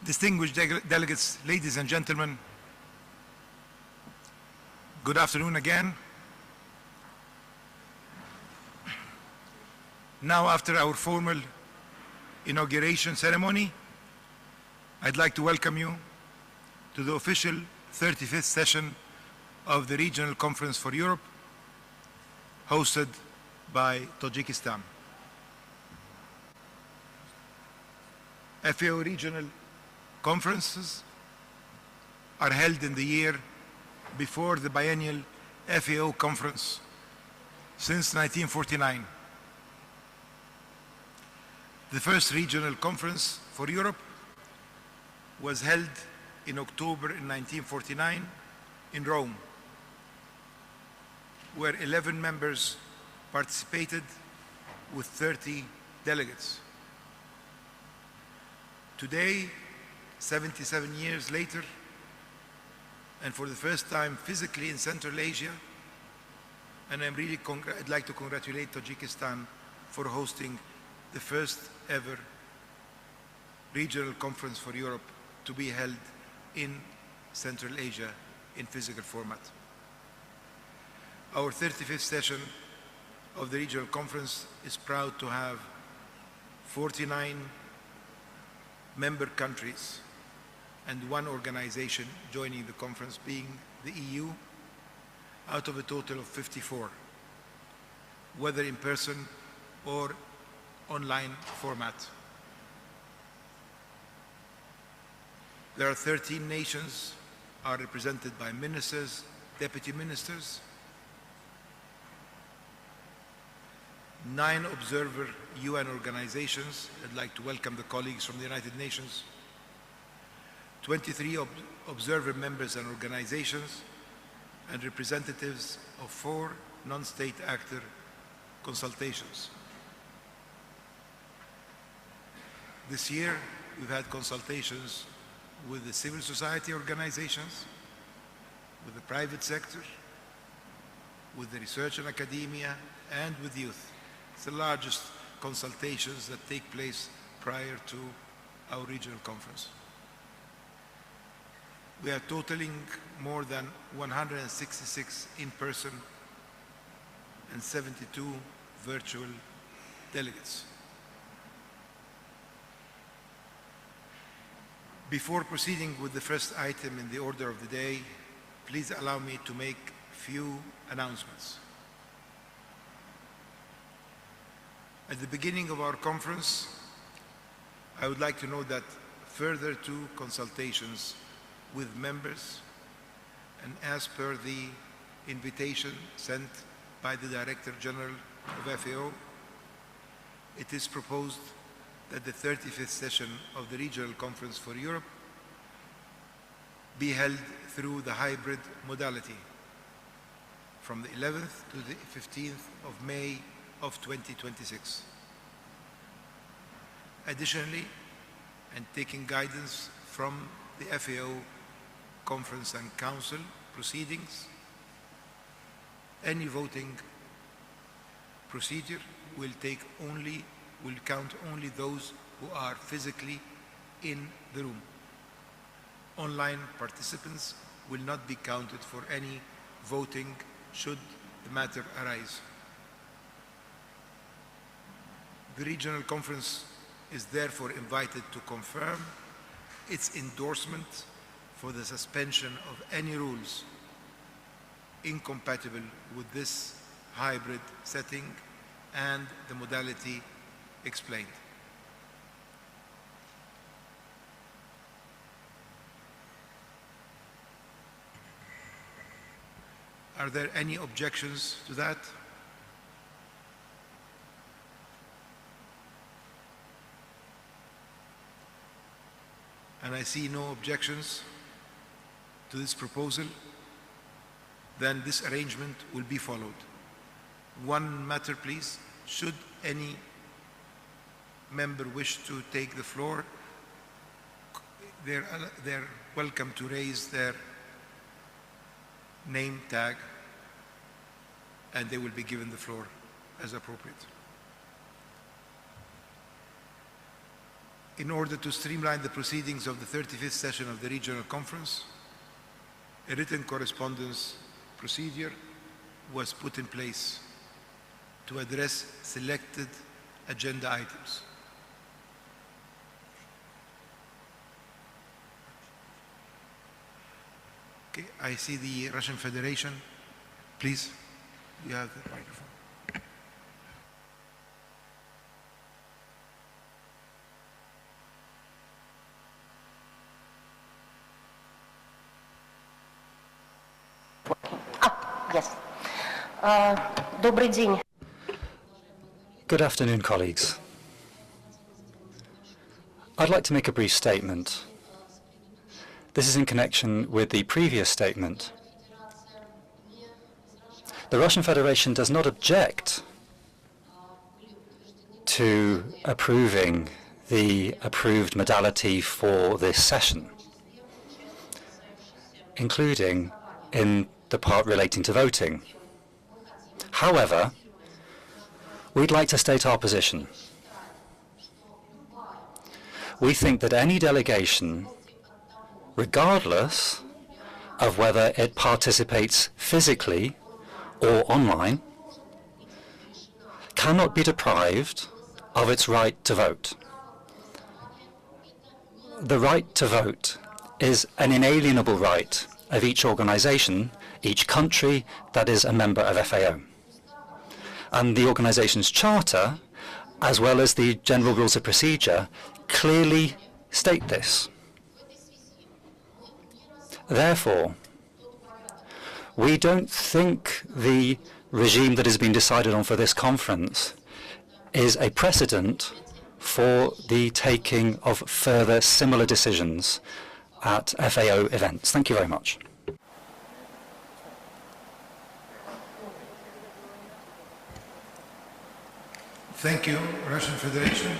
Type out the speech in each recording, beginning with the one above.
Distinguished delegates, ladies and gentlemen, good afternoon again. Now, after our formal inauguration ceremony, I'd like to welcome you to the official 35th session of the Regional Conference for Europe, hosted by Tajikistan. FAO Regional Conferences are held in the year before the biennial FAO Conference since 1949. The first Regional Conference for Europe was held in October in 1949 in Rome, where 11 members participated with 30 delegates. Today, 77 years later, and for the first time physically in Central Asia, and I'd like to congratulate Tajikistan for hosting the first ever Regional Conference for Europe to be held in Central Asia in physical format. Our 35th session of the Regional Conference is proud to have 49 member countries and one organization joining the conference, being the EU, out of a total of 54, whether in person or online format. There are 13 nations are represented by ministers, deputy ministers, 9 observer UN organizations. I'd like to welcome the colleagues from the United Nations, 23 observer members and organizations, and representatives of 4 non-state actor consultations. This year, we've had consultations with the civil society organizations, with the private sector, with the research and academia, and with youth. It's the largest consultations that take place prior to our regional conference. We are totaling more than 166 in-person and 72 virtual delegates. Before proceeding with the first item in the order of the day, please allow me to make a few announcements. At the beginning of our conference, I would like to note that further to consultations with members, and as per the invitation sent by the Director General of FAO, it is proposed that the 35th session of the Regional Conference for Europe be held through the hybrid modality from the 11th to the 15th of May of 2026. Additionally, and taking guidance from the FAO Conference and Council proceedings, any voting procedure will count only those who are physically in the room. Online participants will not be counted for any voting should the matter arise. The Regional Conference is therefore invited to confirm its endorsement for the suspension of any rules incompatible with this hybrid setting and the modality explained. Are there any objections to that? And I see no objections to this proposal. Then this arrangement will be followed. One matter, please. Should any member wish to take the floor, they're welcome to raise their name tag, and they will be given the floor as appropriate. in order to streamline the proceedings of the 35th session of the Regional Conference, a written correspondence procedure was put in place to address selected agenda items. Okay, I see the Russian Federation. Please, you have the microphone. Yes. Добрый день. Good afternoon, colleagues. I'd like to make a brief statement. This is in connection with the previous statement. The Russian Federation does not object to approving the approved modality for this session, including in the part relating to voting. However, we'd like to state our position. We think that any delegation, regardless of whether it participates physically or online, cannot be deprived of its right to vote. The right to vote is an inalienable right of each organization, each country that is a member of FAO. And the organization's charter, as well as the general rules of procedure, clearly state this. Therefore, we don't think the regime that has been decided on for this conference is a precedent for the taking of further similar decisions at FAO events. Thank you very much. Thank you, Russian Federation.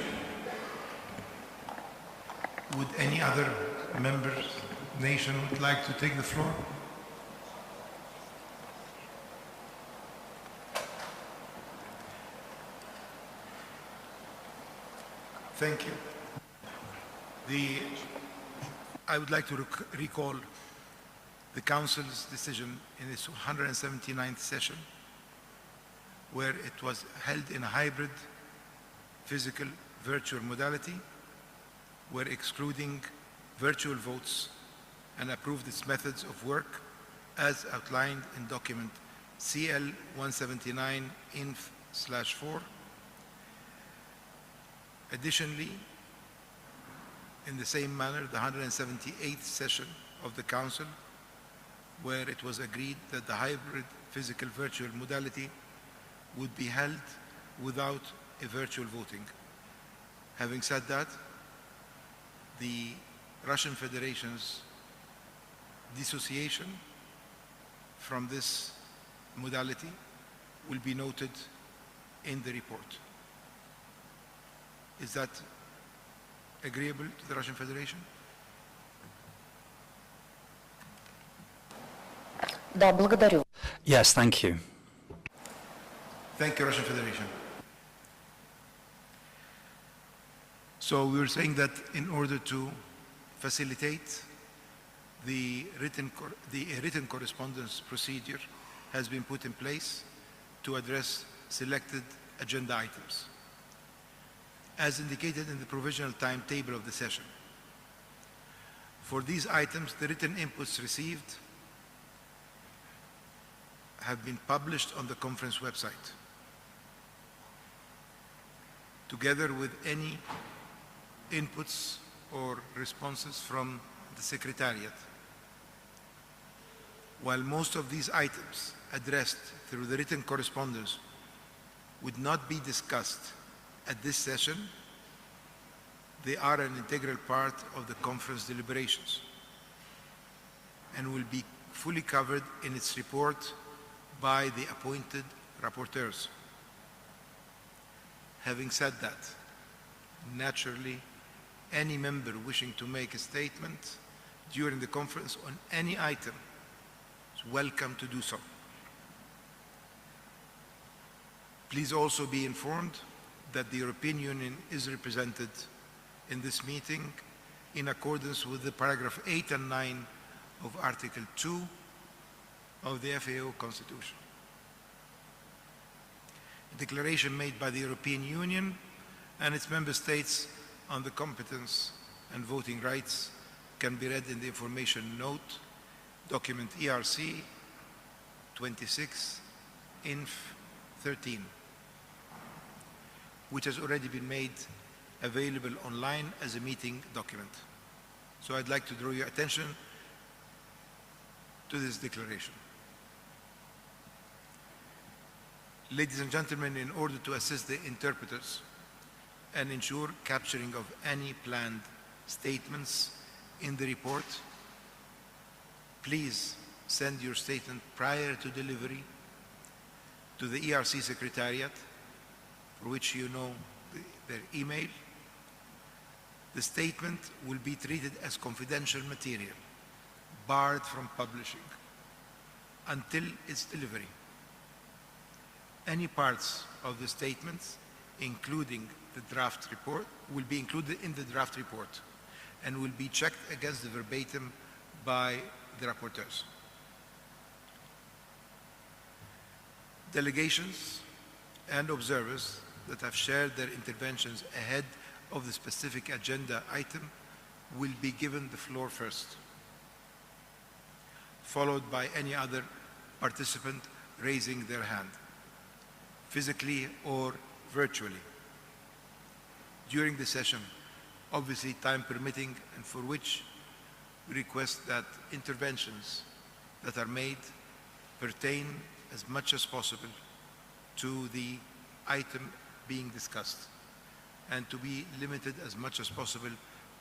Would any other member nation would like to take the floor? Thank you. I would like to recall the Council's decision in its 179th session, where it was held in a hybrid physical virtual modality, where excluding virtual votes and approved its methods of work as outlined in document CL 179-INF/4. Additionally, in the same manner, the 178th session of the Council, where it was agreed that the hybrid physical virtual modality would be held without a virtual voting. Having said that, the Russian Federation's dissociation from this modality will be noted in the report. Is that agreeable to the Russian Federation? Да, благодарю. Yes, thank you. Thank you, Russian Federation. So we were saying that in order to facilitate the written correspondence procedure has been put in place to address selected agenda items, as indicated in the provisional timetable of the session. For these items, the written inputs received have been published on the conference website, together with any inputs or responses from the Secretariat. While most of these items addressed through the written correspondence would not be discussed at this session, they are an integral part of the conference deliberations and will be fully covered in its report by the appointed rapporteurs. Having said that, naturally, any member wishing to make a statement during the conference on any item is welcome to do so. Please also be informed that the European Union is represented in this meeting in accordance with the paragraph 8 and 9 of Article 2 of the FAO Constitution. A declaration made by the European Union and its member states on the competence and voting rights can be read in the information note, document ERC 26 Inf 13, which has already been made available online as a meeting document. So I'd like to draw your attention to this declaration. Ladies and gentlemen, in order to assist the interpreters and ensure capturing of any planned statements in the report, please send your statement prior to delivery to the ERC Secretariat, for which you know their email. The statement will be treated as confidential material, barred from publishing until its delivery. Any parts of the statements, including the draft report, will be included in the draft report and will be checked against the verbatim by the rapporteurs. Delegations and observers that have shared their interventions ahead of the specific agenda item will be given the floor first, followed by any other participant raising their hand, physically or virtually, during the session, obviously time permitting, and for which we request that interventions that are made pertain as much as possible to the item being discussed, and to be limited as much as possible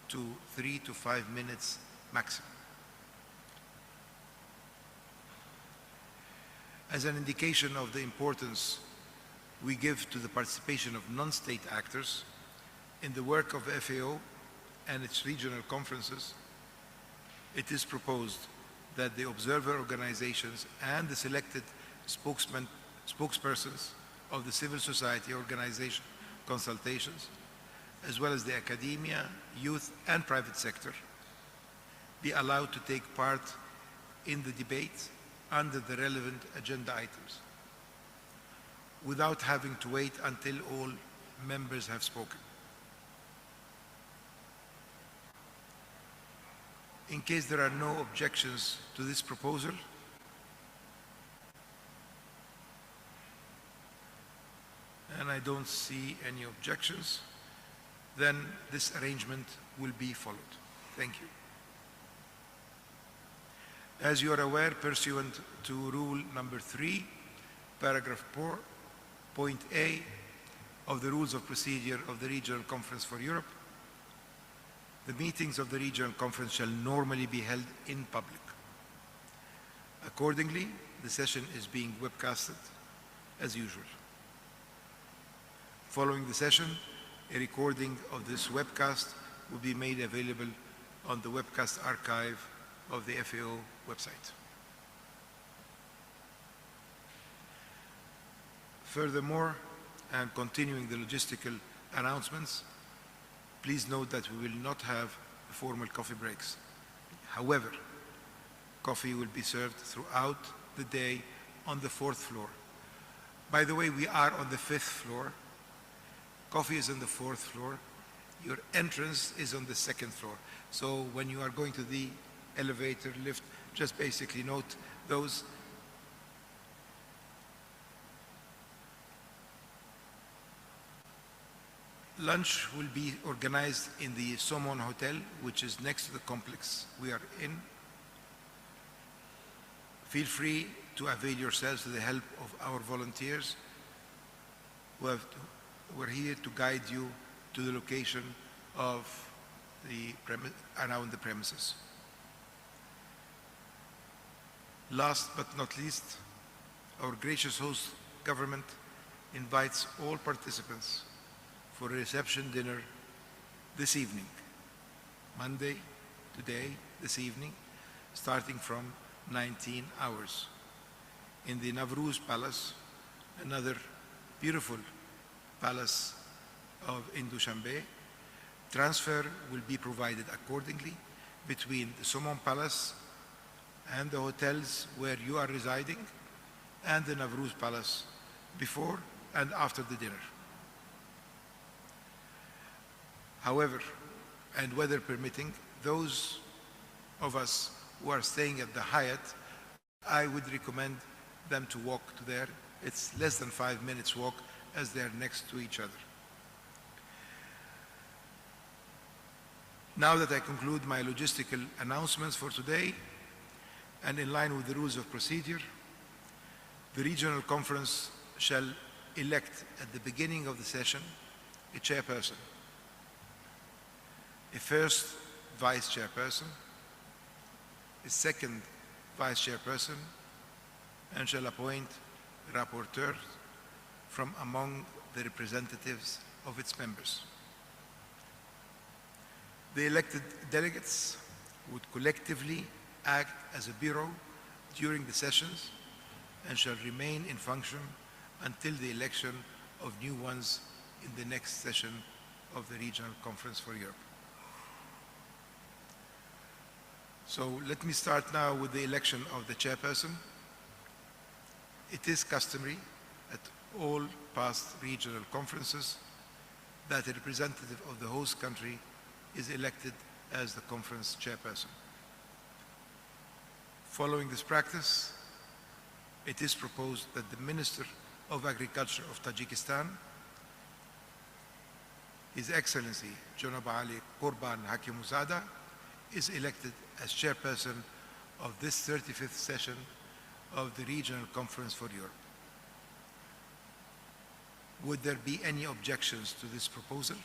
to 3 to 5 minutes maximum. As an indication of the importance we give to the participation of non-state actors in the work of FAO and its regional conferences, it is proposed that the observer organizations and the selected spokespersons of the civil society organization consultations, as well as the academia, youth, and private sector, be allowed to take part in the debate under the relevant agenda items, without having to wait until all members have spoken. In case there are no objections to this proposal, and I don't see any objections, then this arrangement will be followed. Thank you. As you are aware, pursuant to rule number 3, paragraph 4, point A of the Rules of Procedure of the Regional Conference for Europe, the meetings of the Regional Conference shall normally be held in public. Accordingly, the session is being webcasted as usual. Following the session, a recording of this webcast will be made available on the webcast archive of the FAO website. Furthermore, and continuing the logistical announcements, please note that we will not have formal coffee breaks. However, coffee will be served throughout the day on the 4th floor. By the way, we are on the 5th floor. Coffee is on the 4th floor. Your entrance is on the 2nd floor. So when you are going to the elevator, lift, just basically note those. Lunch will be organized in the Somon Hotel, which is next to the complex we are in. Feel free to avail yourselves of the help of our volunteers who are here to guide you to the location of around the premises. Last but not least, our gracious host government invites all participants for a reception dinner this evening, Monday, today, this evening, starting from 19 hours in the Navruz Palace, another beautiful palace in Dushanbe, Transfer will be provided accordingly between the Somon Palace and the hotels where you are residing and the Navruz Palace before and after the dinner. However, and weather permitting, those of us who are staying at the Hyatt, I would recommend them to walk to there. It's less than 5 minutes walk as they're next to each other. Now that I conclude my logistical announcements for today, and in line with the rules of procedure, the Regional Conference shall elect at the beginning of the session a chairperson, a first vice chairperson, a second vice chairperson, and shall appoint rapporteurs from among the representatives of its members. The elected delegates would collectively act as a bureau during the sessions and shall remain in function until the election of new ones in the next session of the Regional Conference for Europe. So let me start now with the election of the chairperson. It is customary at all past regional conferences that a representative of the host country is elected as the conference chairperson. Following this practice, it is proposed that the Minister of Agriculture of Tajikistan, His Excellency Janab Ali Qurban Hakimuzada, is elected as chairperson of this 35th session of the Regional Conference for Europe. Would there be any objections to this proposal?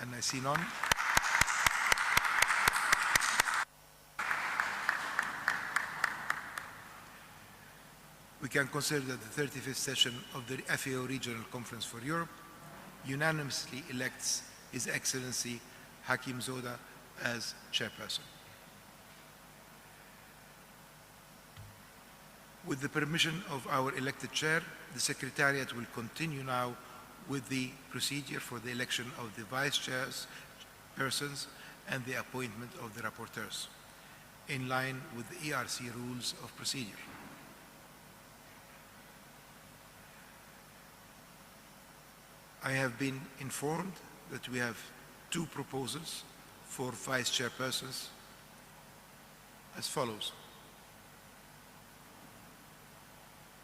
And I see none. We can consider that the 35th session of the FAO Regional Conference for Europe unanimously elects His Excellency Hakim Zoda as chairperson. With the permission of our elected chair, the Secretariat will continue now with the procedure for the election of the vice chairpersons and the appointment of the rapporteurs, in line with the ERC rules of procedure. I have been informed that we have 2 proposals for vice chairpersons as follows.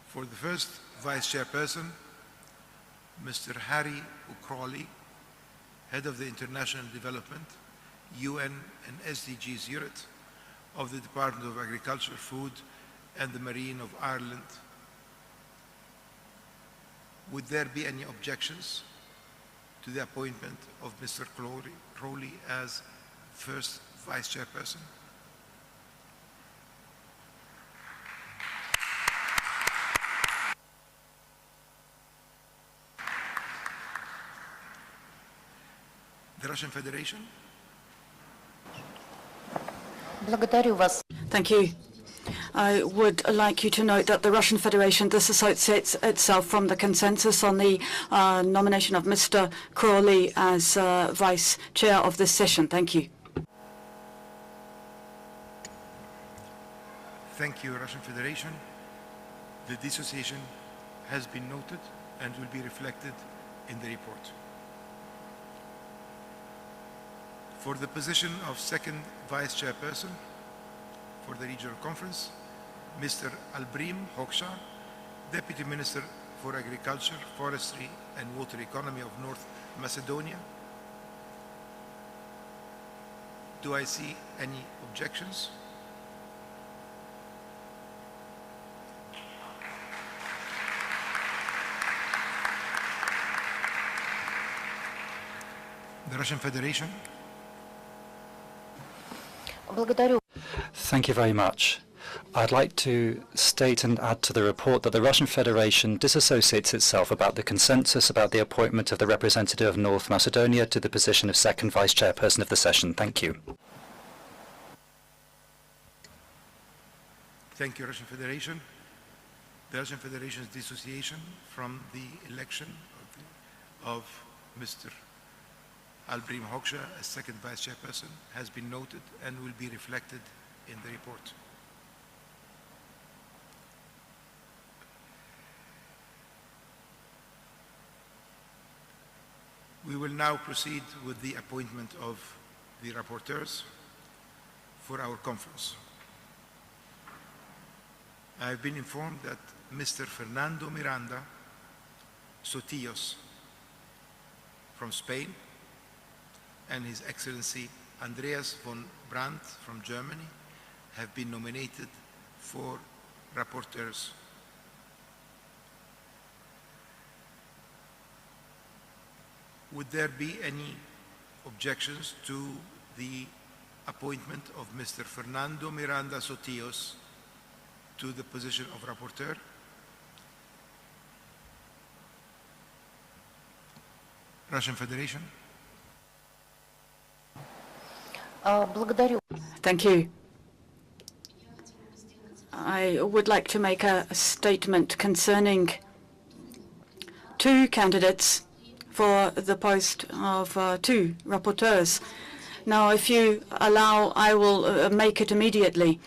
For the first vice chairperson, Mr. Harry O'Crawley, Head of the International Development, UN and SDGs Unit of the Department of Agriculture, Food and the Marine of Ireland. Would there be any objections to the appointment of Mr. Crowley as first vice chairperson? The Russian Federation? Благодарю вас. Thank you. I would like you to note that the Russian Federation disassociates itself from the consensus on the nomination of Mr. Crowley as vice chair of this session. Thank you. Thank you, Russian Federation. The dissociation has been noted and will be reflected in the report. For the position of second vice chairperson for the Regional Conference, Mr. Albrim Hoxha, Deputy Minister for Agriculture, Forestry and Water Economy of North Macedonia. Do I see any objections? The Russian Federation? Благодарю. Thank you very much. I'd like to state and add to the report that the Russian Federation disassociates itself about the consensus about the appointment of the representative of North Macedonia to the position of second vice chairperson of the session. Thank you. Thank you, Russian Federation. the Russian Federation's dissociation from the election of Mr. Albrim Hoxha as second vice chairperson has been noted and will be reflected in the report. We will now proceed with the appointment of the rapporteurs for our conference. I have been informed that Mr. Fernando Miranda Sotillos from Spain and His Excellency Andreas von Brandt from Germany have been nominated for rapporteurs. Would there be any objections to the appointment of Mr. Fernando Miranda Sotillos to the position of rapporteur? Russian Federation? Благодарю. Thank you. I would like to make a statement concerning two candidates for the post of two rapporteurs. Now, if you allow, I will make it immediately.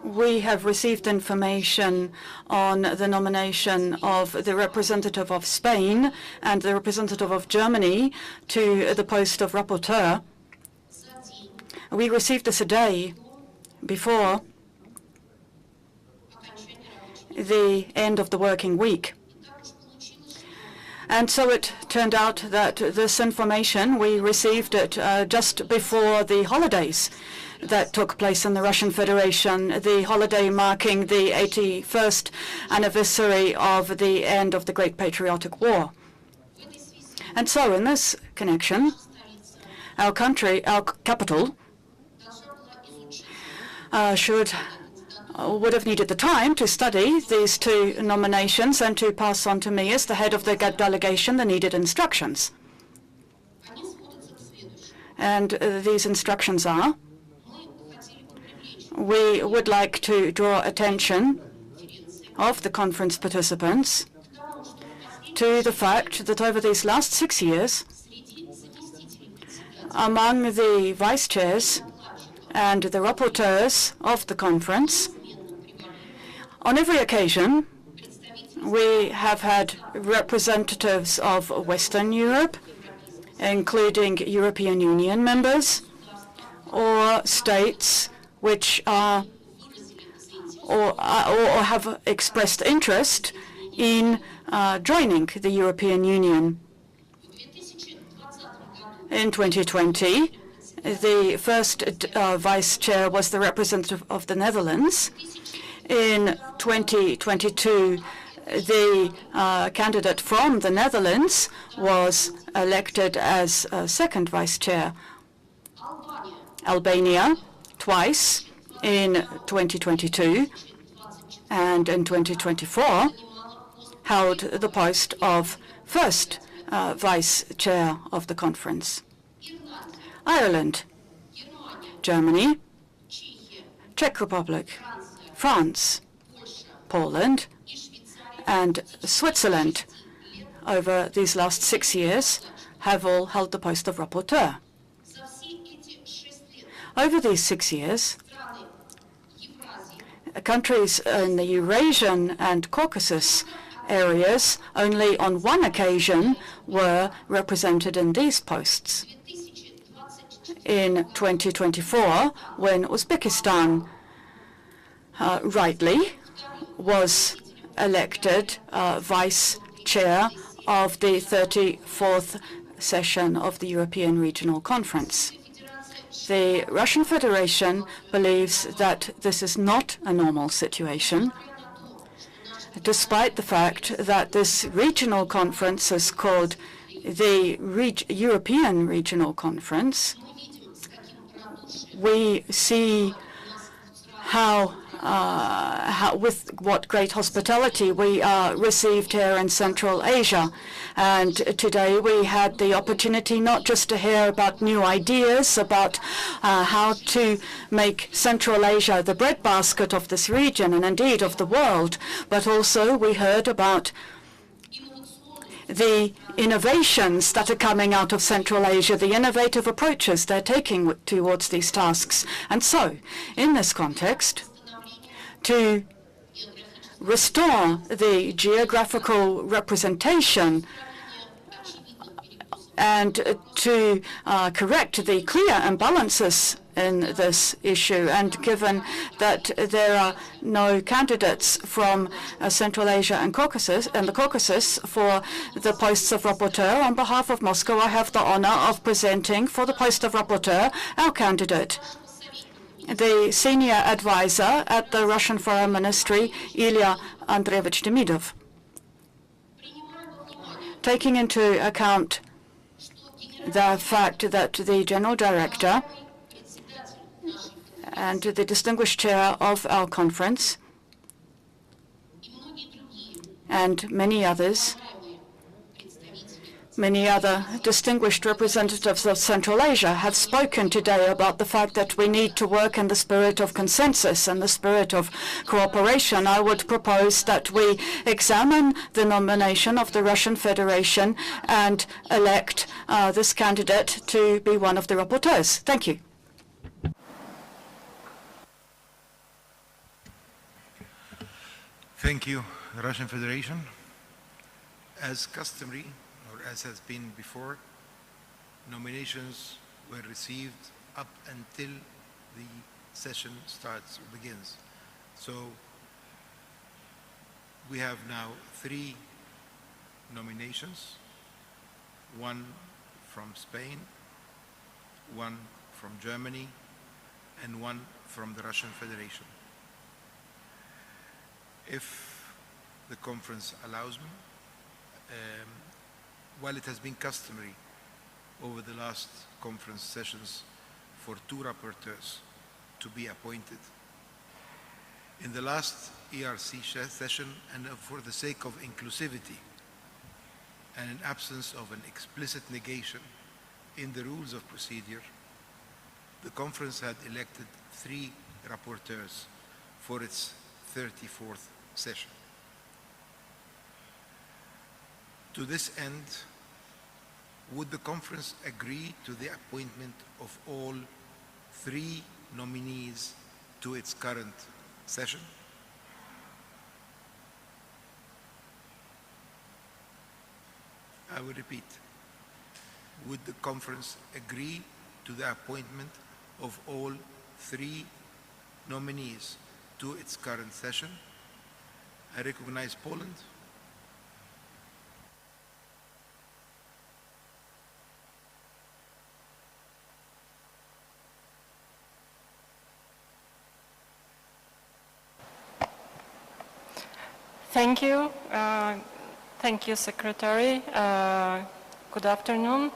We have received information on the nomination of the representative of Spain and the representative of Germany to the post of rapporteur. We received this a day before the end of the working week. And so it turned out that this information, we received it just before the holidays that took place in the Russian Federation, the holiday marking the 81st anniversary of the end of the Great Patriotic War. And so in this connection, our country, our capital, would have needed the time to study these two nominations and to pass on to me as the head of the delegation the needed instructions. And these instructions are: we would like to draw attention of the conference participants to the fact that over these last 6 years, among the vice chairs and the rapporteurs of the conference, on every occasion, we have had representatives of Western Europe, including European Union members, or states which are or have expressed interest in joining the European Union. In 2020, the first vice chair was the representative of the Netherlands. In 2022, the candidate from the Netherlands was elected as second vice chair. Albania, twice in 2022, and in 2024 held the post of first vice chair of the conference. Ireland, Germany, Czech Republic, France, Poland, and Switzerland over these last 6 years have all held the post of rapporteur. Over these 6 years, countries in the Eurasian and Caucasus areas only on one occasion were represented in these posts. In 2024, when Uzbekistan rightly was elected vice chair of the 34th session of the European Regional Conference. The Russian Federation believes that this is not a normal situation, despite the fact that this regional conference is called the European Regional Conference. We see with what great hospitality we are received here in Central Asia. And today we had the opportunity not just to hear about new ideas about how to make Central Asia the breadbasket of this region and indeed of the world, but also we heard about the innovations that are coming out of Central Asia, the innovative approaches they're taking towards these tasks. And so, in this context, to restore the geographical representation and to correct the clear imbalances in this issue, and given that there are no candidates from Central Asia and the Caucasus for the posts of rapporteur, on behalf of Moscow, I have the honor of presenting for the post of rapporteur our candidate, the senior advisor at the Russian Foreign Ministry, Ilya Andreevich Demidov. Taking into account the fact that the General Director and the distinguished chair of our conference and many other distinguished representatives of Central Asia have spoken today about the fact that we need to work in the spirit of consensus and the spirit of cooperation. I would propose that we examine the nomination of the Russian Federation and elect this candidate to be one of the rapporteurs. Thank you. Thank you, Russian Federation. As customary, or as has been before, nominations were received up until the session starts or begins. So we have now 3 nominations, 1 from Spain, 1 from Germany, and 1 from the Russian Federation. If the conference allows me, while it has been customary over the last conference sessions for 2 rapporteurs to be appointed, in the last ERC session, and for the sake of inclusivity and in absence of an explicit negation in the rules of procedure, the conference had elected 3 rapporteurs for its 34th session. To this end, would the conference agree to the appointment of all 3 nominees to its current session? I will repeat. Would the conference agree to the appointment of all 3 nominees to its current session? I recognize Poland. Thank you. Thank you, Secretary. Good afternoon.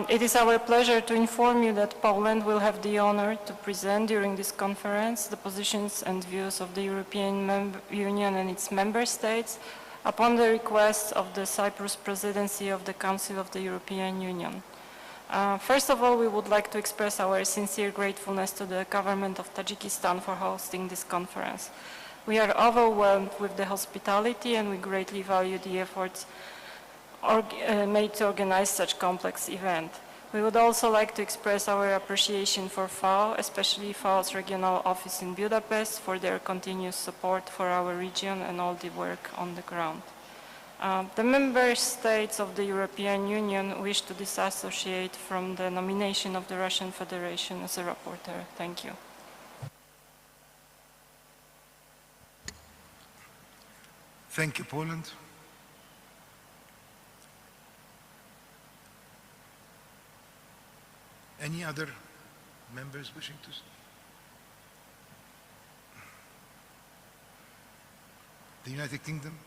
It is our pleasure to inform you that Poland will have the honor to present during this conference the positions and views of the European Union and its member states upon the request of the Cyprus presidency of the Council of the European Union. First of all, we would like to express our sincere gratefulness to the government of Tajikistan for hosting this conference. We are overwhelmed with the hospitality, and we greatly value the efforts made to organize such complex event. We would also like to express our appreciation for FAO, especially FAO's regional office in Budapest, for their continuous support for our region and all the work on the ground. The member states of the European Union wish to disassociate from the nomination of the Russian Federation as a rapporteur. Thank you. Thank you, Poland. Any other members wishing to? The United Kingdom?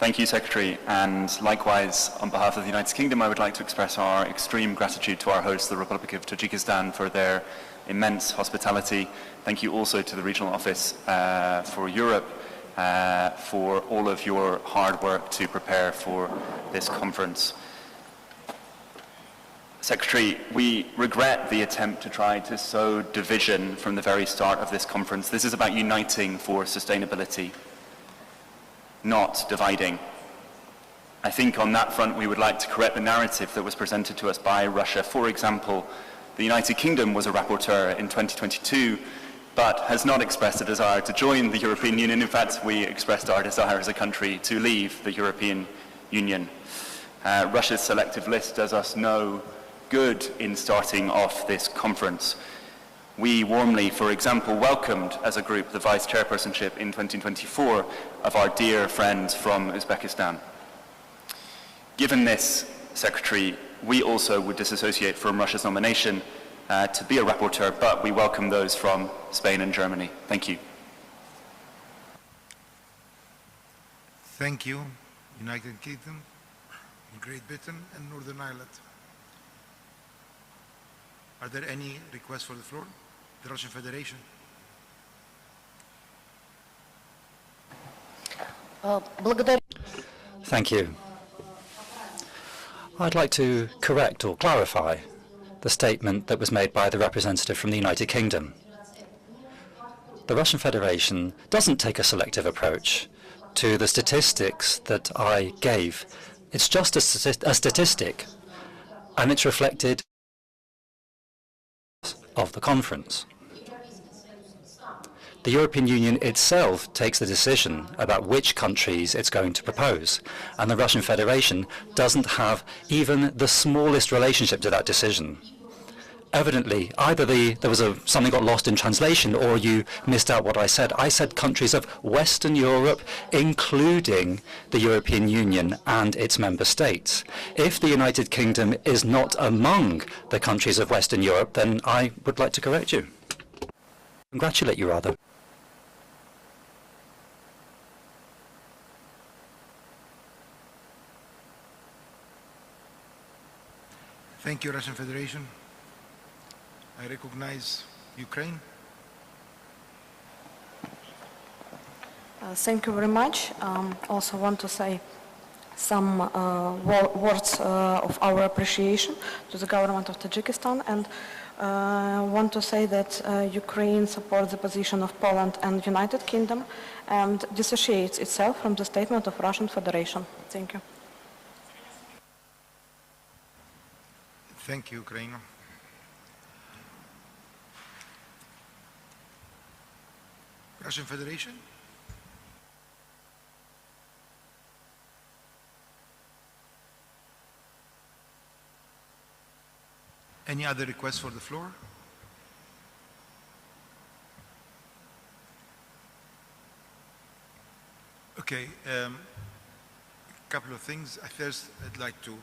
Thank you, Secretary, and likewise, on behalf of the United Kingdom, I would like to express our extreme gratitude to our host, the Republic of Tajikistan, for their immense hospitality. Thank you also to the Regional Office for Europe for all of your hard work to prepare for this conference. Secretary, we regret the attempt to try to sow division from the very start of this conference. This is about uniting for sustainability, not dividing. I think on that front we would like to correct the narrative that was presented to us by Russia. For example, the United Kingdom was a rapporteur in 2022, but has not expressed a desire to join the European Union. In fact, we expressed our desire as a country to leave the European Union. Russia's selective list does us no good in starting off this conference. We warmly, for example, welcomed as a group the vice chairpersonship in 2024 of our dear friends from Uzbekistan. Given this, Secretary, we also would disassociate from Russia's nomination to be a rapporteur, but we welcome those from Spain and Germany. Thank you. Thank you, United Kingdom, Great Britain, and Northern Ireland. Are there any requests for the floor? The Russian Federation. Благодарю. Thank you. I'd like to correct or clarify the statement that was made by the representative from the United Kingdom. The Russian Federation doesn't take a selective approach to the statistics that I gave. It's just a statistic, and it's reflected of the conference. The European Union itself takes the decision about which countries it's going to propose, and the Russian Federation doesn't have even the smallest relationship to that decision. Evidently, either something got lost in translation, or you missed out what I said. I said countries of Western Europe, including the European Union and its member states. If the United Kingdom is not among the countries of Western Europe, then I would like to correct you. Congratulate you, rather. Thank you, Russian Federation. I recognize Ukraine. Thank you very much. Also want to say some words of our appreciation to the government of Tajikistan, and want to say that Ukraine supports the position of Poland and United Kingdom and dissociates itself from the statement of Russian Federation. Thank you. Thank you, Ukraine. Russian Federation? Any other requests for the floor? Okay, a couple of things. First, I'd like to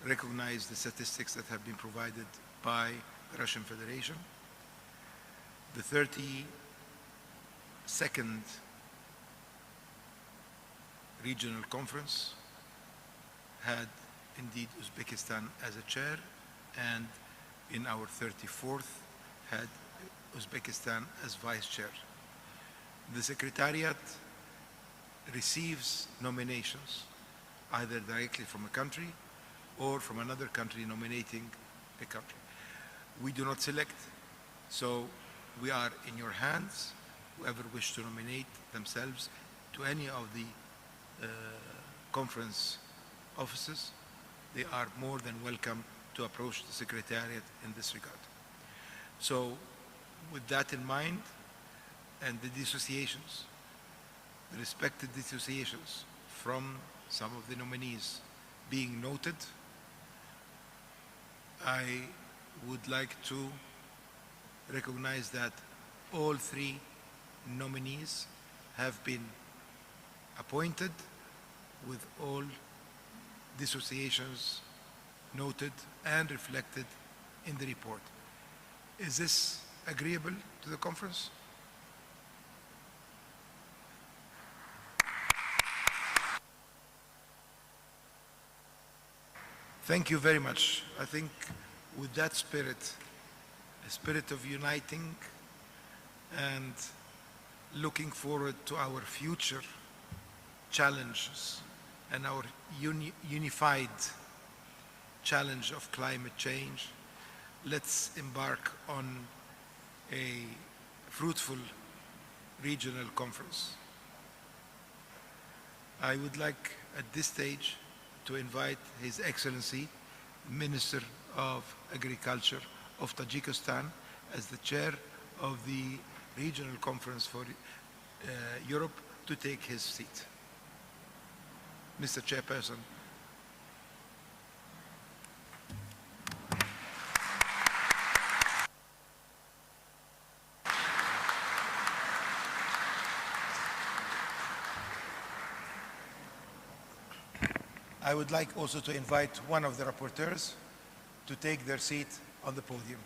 recognize the statistics that have been provided by the Russian Federation. The 32nd Regional Conference had indeed Uzbekistan as a chair, and in our 34th had Uzbekistan as vice chair. The Secretariat receives nominations either directly from a country or from another country nominating a country. We do not select, so we are in your hands. Whoever wish to nominate themselves to any of the conference offices, they are more than welcome to approach the Secretariat in this regard. So with that in mind, and the dissociations, the respected dissociations from some of the nominees being noted, I would like to recognize that all three nominees have been appointed with all dissociations noted and reflected in the report. Is this agreeable to the conference? Thank you very much. I think with that spirit, a spirit of uniting and looking forward to our future challenges and our unified challenge of climate change, let's embark on a fruitful regional conference. I would like at this stage to invite His Excellency, Minister of Agriculture of Tajikistan, as the chair of the Regional Conference for Europe, to take his seat. Mr. Chairperson. I would like also to invite one of the rapporteurs to take their seat on the podium.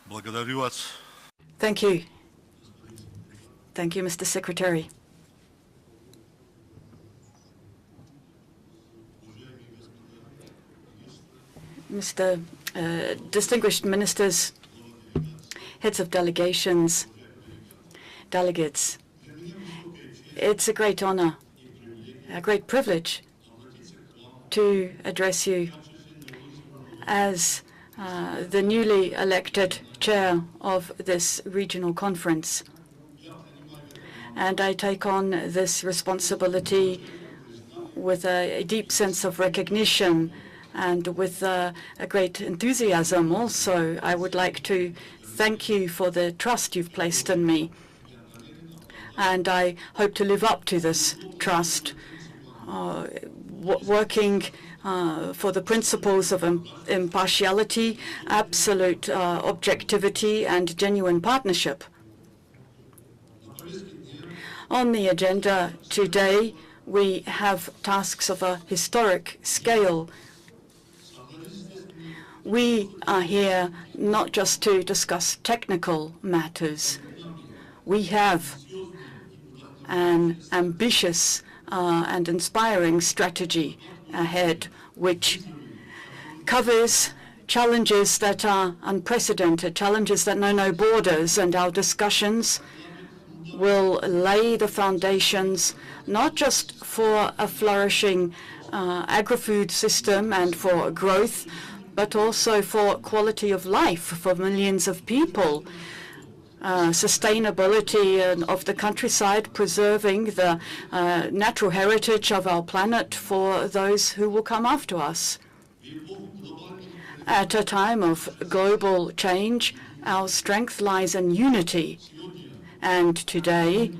Благодарю вас. Thank you. Thank you, Mr. Secretary. Mr. Distinguished ministers, heads of delegations, delegates, it's a great honor, a great privilege to address you as the newly elected chair of this regional conference. And I take on this responsibility with a deep sense of recognition and with a great enthusiasm also. I would like to thank you for the trust you've placed in me. And I hope to live up to this trust, working for the principles of impartiality, absolute objectivity, and genuine partnership. On the agenda today, we have tasks of a historic scale. We are here not just to discuss technical matters. We have an ambitious and inspiring strategy ahead, which covers challenges that are unprecedented, challenges that know no borders, and our discussions will lay the foundations not just for a flourishing agri-food system and for growth, but also for quality of life for millions of people. Sustainability of the countryside, preserving the natural heritage of our planet for those who will come after us. At a time of global change, our strength lies in unity. And today,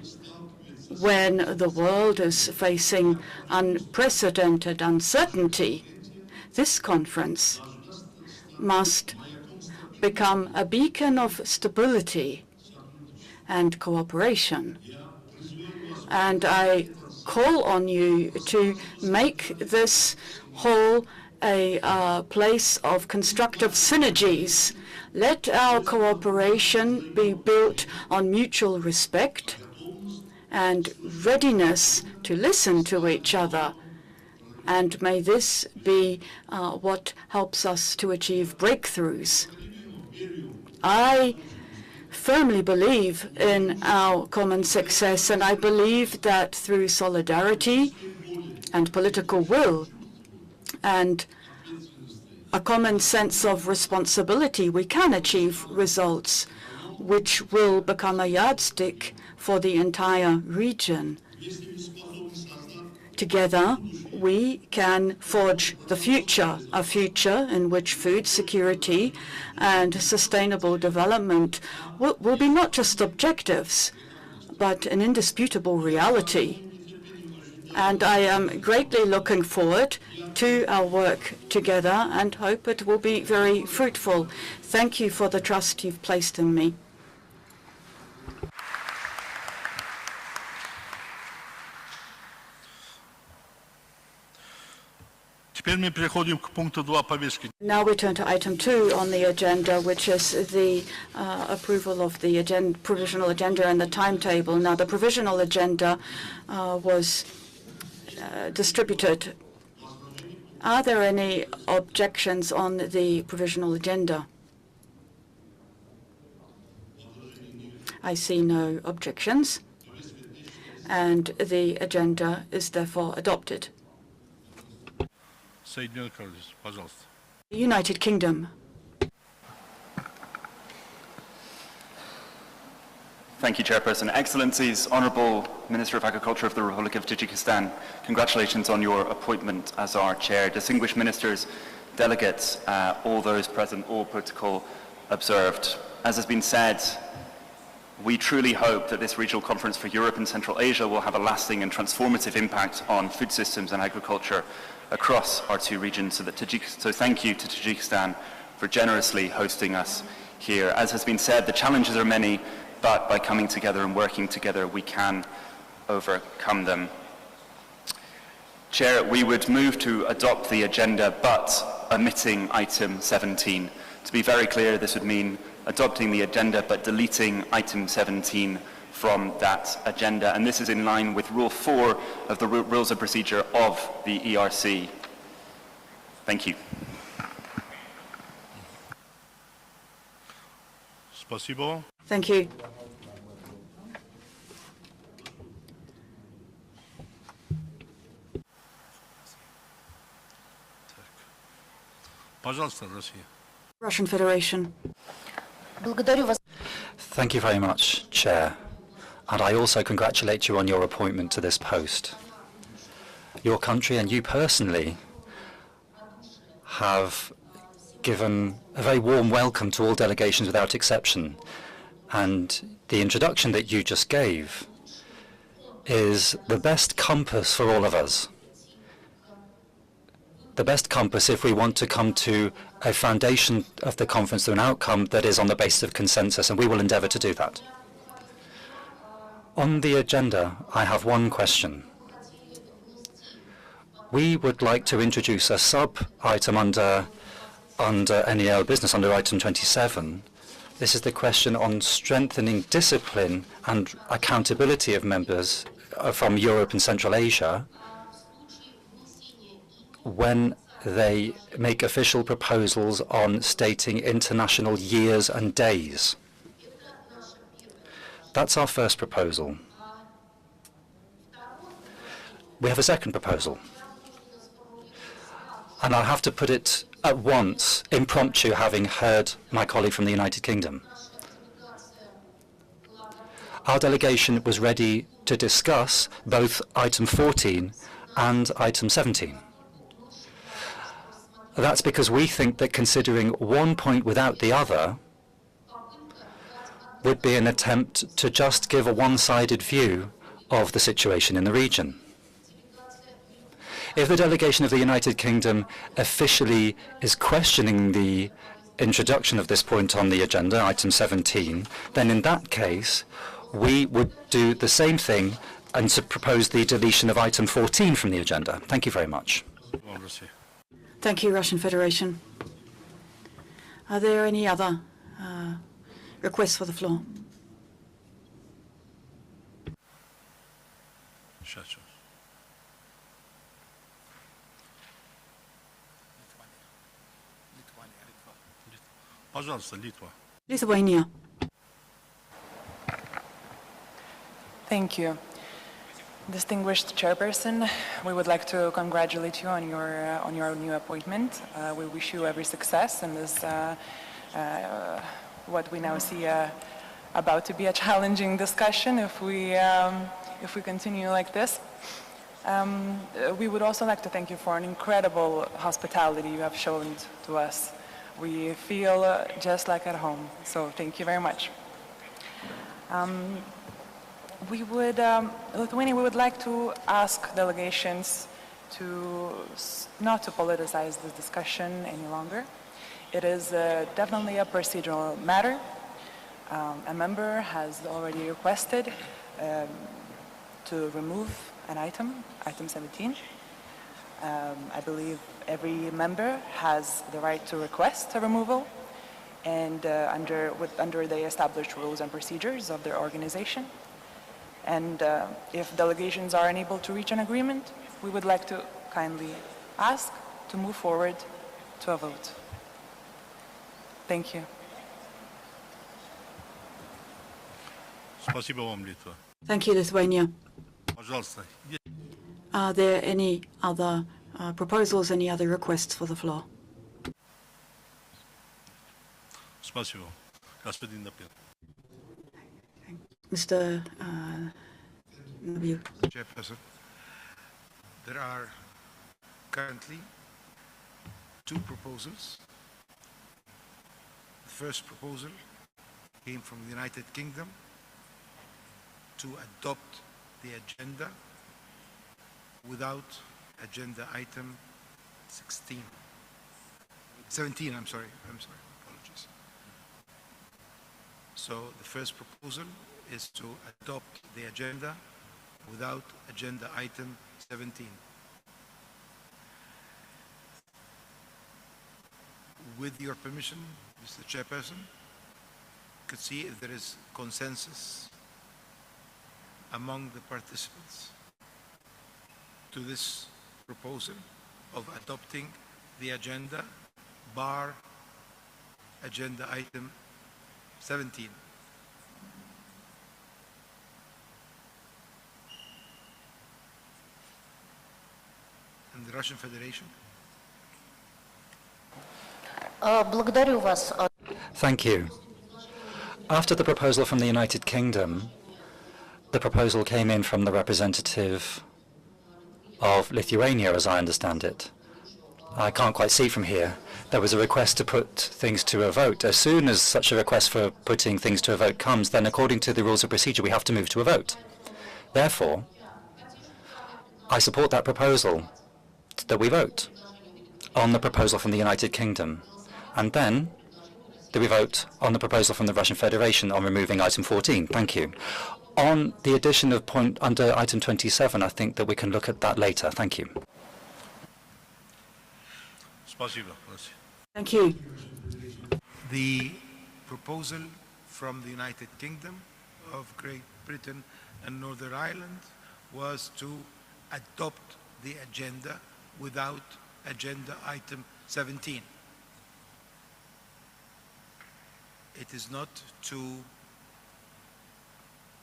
when the world is facing unprecedented uncertainty, this conference must become a beacon of stability and cooperation. And I call on you to make this hall a place of constructive synergies. Let our cooperation be built on mutual respect and readiness to listen to each other. And may this be what helps us to achieve breakthroughs. I firmly believe in our common success, and I believe that through solidarity and political will and a common sense of responsibility, we can achieve results which will become a yardstick for the entire region. Together, we can forge the future, a future in which food security and sustainable development will be not just objectives, but an indisputable reality. And I am greatly looking forward to our work together and hope it will be very fruitful. Thank you for the trust you've placed in me. Now we turn to item 2 on the agenda, which is the approval of the provisional agenda and the timetable. Now, the provisional agenda was distributed. Are there any objections on the provisional agenda? I see no objections, and the agenda is therefore adopted. The United Kingdom. Thank you, Chairperson. Excellencies, Honourable Minister of Agriculture of the Republic of Tajikistan, congratulations on your appointment as our Chair. Distinguished Ministers, delegates, all those present, all protocol observed. As has been said, we truly hope that this regional conference for Europe and Central Asia will have a lasting and transformative impact on food systems and agriculture across our two regions. So thank you to Tajikistan for generously hosting us here. As has been said, the challenges are many, but by coming together and working together, we can overcome them. Chair, we would move to adopt the agenda, but omitting item 17. To be very clear, this would mean adopting the agenda, but deleting item 17 from that agenda. And this is in line with Rule 4 of the Rules of Procedure of the ERC. Thank you. Thank you. Russian Federation. Thank you very much, Chair. And I also congratulate you on your appointment to this post. Your country and you personally have given a very warm welcome to all delegations without exception. And the introduction that you just gave is the best compass for all of us. The best compass if we want to come to a foundation of the conference to an outcome that is on the basis of consensus, and we will endeavour to do that. On the agenda, I have one question. We would like to introduce a sub-item under NEL business, under item 27. This is the question on strengthening discipline and accountability of members from Europe and Central Asia when they make official proposals on stating international years and days. That's our first proposal. We have a second proposal. And I'll have to put it at once, impromptu, having heard my colleague from the United Kingdom. Our delegation was ready to discuss both item 14 and item 17. That's because we think that considering one point without the other would be an attempt to just give a one-sided view of the situation in the region. If the delegation of the United Kingdom officially is questioning the introduction of this point on the agenda, item 17, then in that case, we would do the same thing and to propose the deletion of item 14 from the agenda. Thank you very much. Thank you, Russian Federation. Are there any other requests for the floor? Lithuania. Thank you. Distinguished Chairperson, we would like to congratulate you on your new appointment. We wish you every success in this, what we now see about to be a challenging discussion if we continue like this. We would also like to thank you for an incredible hospitality you have shown to us. We feel just like at home, so thank you very much. Lithuania, we would like to ask delegations not to politicize this discussion any longer. It is definitely a procedural matter. A member has already requested to remove an item 17. I believe every member has the right to request a removal, and under the established rules and procedures of their organization. And if delegations are unable to reach an agreement, we would like to kindly ask to move forward to a vote. Thank you. Спасибо вам, Литва. Thank you, Lithuania. Пожалуйста. Are there any other proposals, any other requests for the floor? Спасибо. Господин Напин. Mr. Nabil. Chairperson, there are currently two proposals. The first proposal came from the United Kingdom to adopt the agenda without agenda item 17, I'm sorry, apologies. So the first proposal is to adopt the agenda without agenda item 17. With your permission, Mr. Chairperson, could see if there is consensus among the participants to this proposal of adopting the agenda bar agenda item 17. And the Russian Federation. Благодарю вас. Thank you. After the proposal from the United Kingdom, the proposal came in from the representative of Lithuania, as I understand it. I can't quite see from here. There was a request to put things to a vote. As soon as such a request for putting things to a vote comes, then according to the rules of procedure, we have to move to a vote. Therefore, I support that proposal that we vote on the proposal from the United Kingdom. And then that we vote on the proposal from the Russian Federation on removing item 14. Thank you. On the addition of point under item 27, I think that we can look at that later. Thank you. Спасибо. Thank you. The proposal from the United Kingdom of Great Britain and Northern Ireland was to adopt the agenda without agenda item 17. It is not to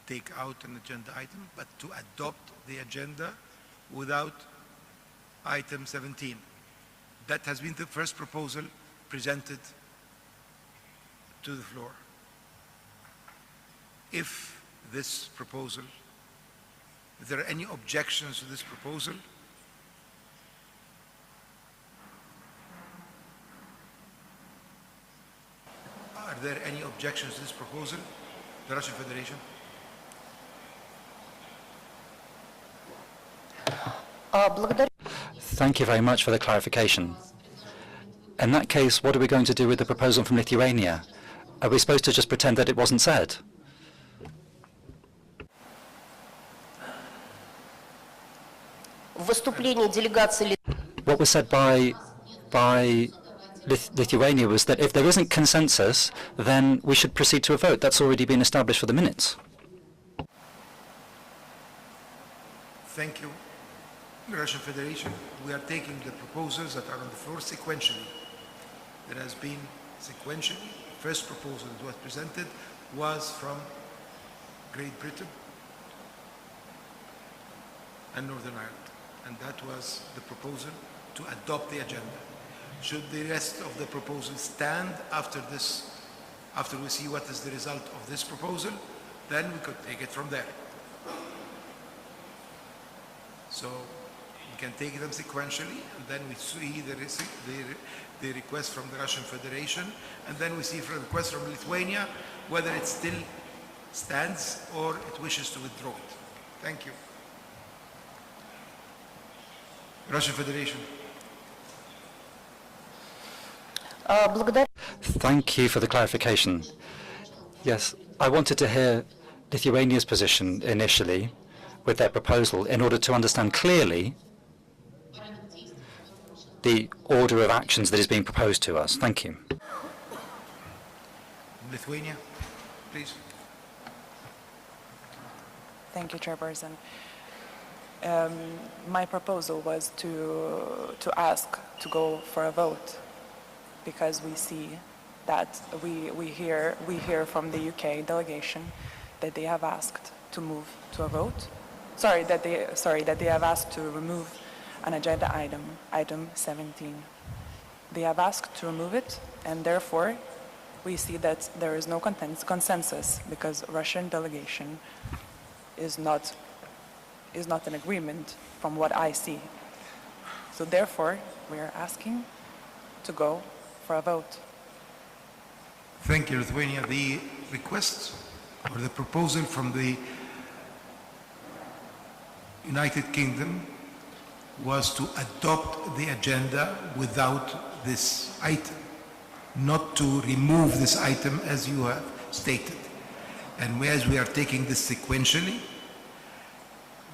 take out an agenda item, but to adopt the agenda without item 17. That has been the first proposal presented to the floor. If this proposal, if there are any objections to this proposal, are there any objections to this proposal? The Russian Federation? Благодарю. Thank you very much for the clarification. In that case, what are we going to do with the proposal from Lithuania? Are we supposed to just pretend that it wasn't said? В выступлении делегации What was said by Lithuania was that if there isn't consensus, then we should proceed to a vote. That's already been established for the minutes. Thank you. The Russian Federation, we are taking the proposals that are on the floor sequentially. There has been sequentially, first proposal that was presented was from Great Britain and Northern Ireland. And that was the proposal to adopt the agenda. Should the rest of the proposals stand after this, after we see what is the result of this proposal, then we could take it from there. So we can take them sequentially, and then we see the request from the Russian Federation, and then we see the request from Lithuania, whether it still stands or it wishes to withdraw it. Thank you. Russian Federation. Thank you for the clarification. Yes, I wanted to hear Lithuania's position initially with their proposal in order to understand clearly the order of actions that is being proposed to us. Thank you. Lithuania, please. Thank you, Chairperson. My proposal was to ask to go for a vote, because we see that we hear from the UK delegation that they have asked to move to a vote. That they have asked to remove an agenda item, item 17. They have asked to remove it, and therefore we see that there is no consensus, because Russian delegation is not in agreement from what I see. So therefore, we are asking to go for a vote. Thank you, Lithuania. The request or the proposal from the United Kingdom was to adopt the agenda without this item, not to remove this item as you have stated. And as we are taking this sequentially,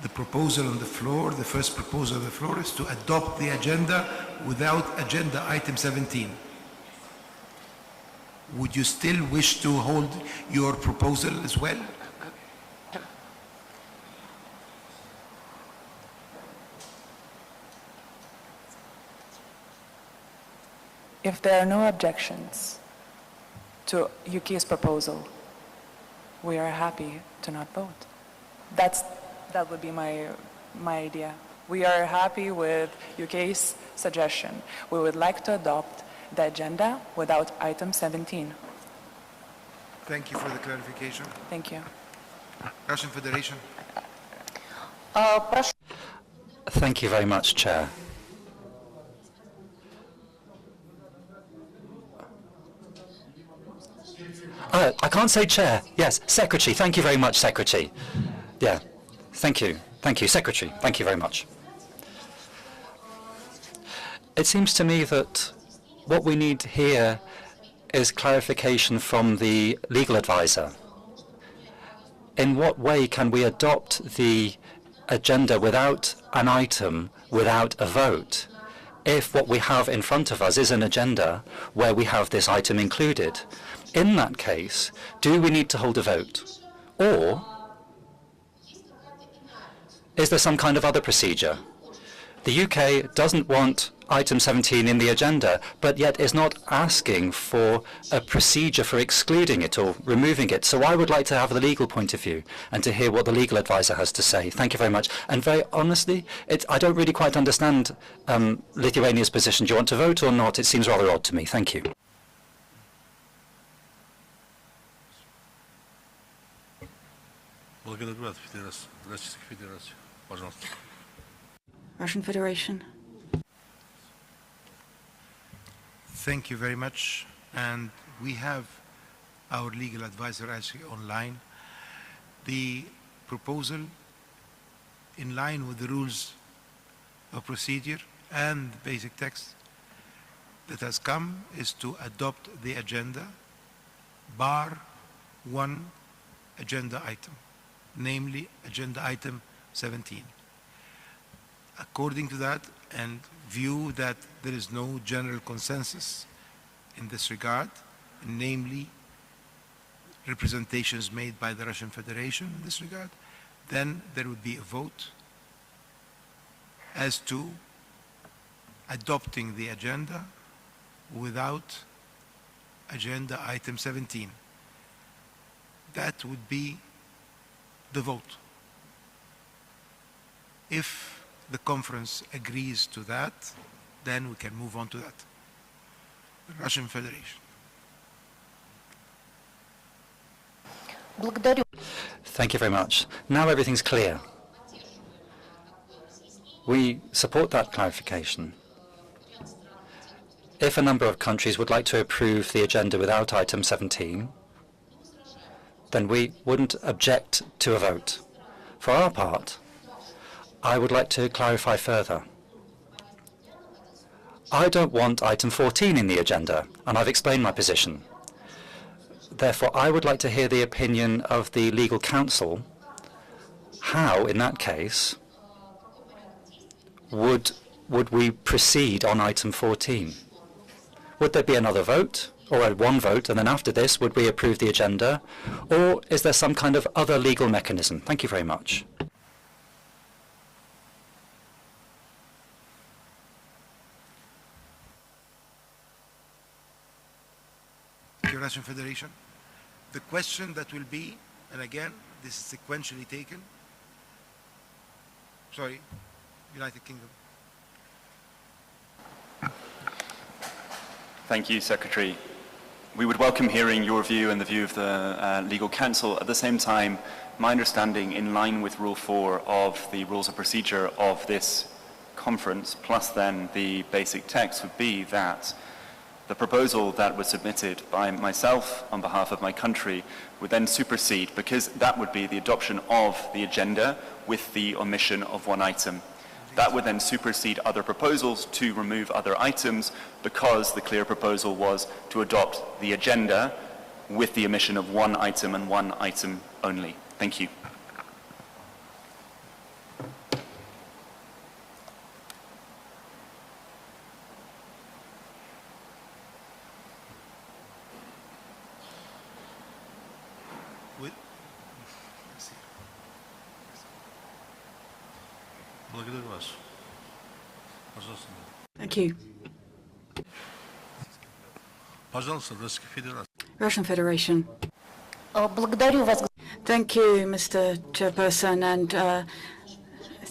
the proposal on the floor, the first proposal on the floor, is to adopt the agenda without agenda item 17. Would you still wish to hold your proposal as well? If there are no objections to UK's proposal, we are happy to not vote. That would be my idea. We are happy with UK's suggestion. We would like to adopt the agenda without item 17. Thank you for the clarification. Thank you. Russian Federation. Thank you very much, Chair. I can't say Chair. Yes, Secretary. Thank you very much, Secretary. Yeah, thank you. Thank you, Secretary. Thank you very much. It seems to me that what we need here is clarification from the legal advisor. In what way can we adopt the agenda without an item, without a vote, if what we have in front of us is an agenda where we have this item included? In that case, do we need to hold a vote? Or is there some kind of other procedure? The UK doesn't want item 17 in the agenda, but yet is not asking for a procedure for excluding it or removing it. So I would like to have the legal point of view and to hear what the legal advisor has to say. Thank you very much. And very honestly, I don't really quite understand Lithuania's position. Do you want to vote or not? It seems rather odd to me. Thank you. Благодарю от Федерации, Российской Федерации. Пожалуйста. Russian Federation. Thank you very much. And we have our legal advisor actually online. The proposal, in line with the rules of procedure and basic text that has come, is to adopt the agenda bar one agenda item, namely agenda item 17. According to that, and view that there is no general consensus in this regard, namely representations made by the Russian Federation in this regard, then there would be a vote as to adopting the agenda without agenda item 17. That would be the vote. If the conference agrees to that, then we can move on to that. The Russian Federation. Thank you very much. Now everything's clear. We support that clarification. If a number of countries would like to approve the agenda without item 17, then we wouldn't object to a vote. For our part, I would like to clarify further. I don't want item 14 in the agenda, and I've explained my position. Therefore, I would like to hear the opinion of the legal counsel. How, in that case, would we proceed on item 14? Would there be another vote, or one vote, and then after this, would we approve the agenda? Or is there some kind of other legal mechanism? Thank you very much. Russian Federation. The question that will be, and again, this is sequentially taken. Sorry, United Kingdom. Thank you, Secretary. We would welcome hearing your view and the view of the legal counsel. At the same time, my understanding, in line with Rule 4 of the Rules of Procedure of this conference, plus then the basic text, would be that the proposal that was submitted by myself on behalf of my country would then supersede, because that would be the adoption of the agenda with the omission of one item. That would then supersede other proposals to remove other items, because the clear proposal was to adopt the agenda with the omission of one item and one item only. Thank you. Благодарю вас. Пожалуйста. Thank you. Пожалуйста, Российская Федерация. Russian Federation. Благодарю вас. Thank you, Mr. Chairperson, and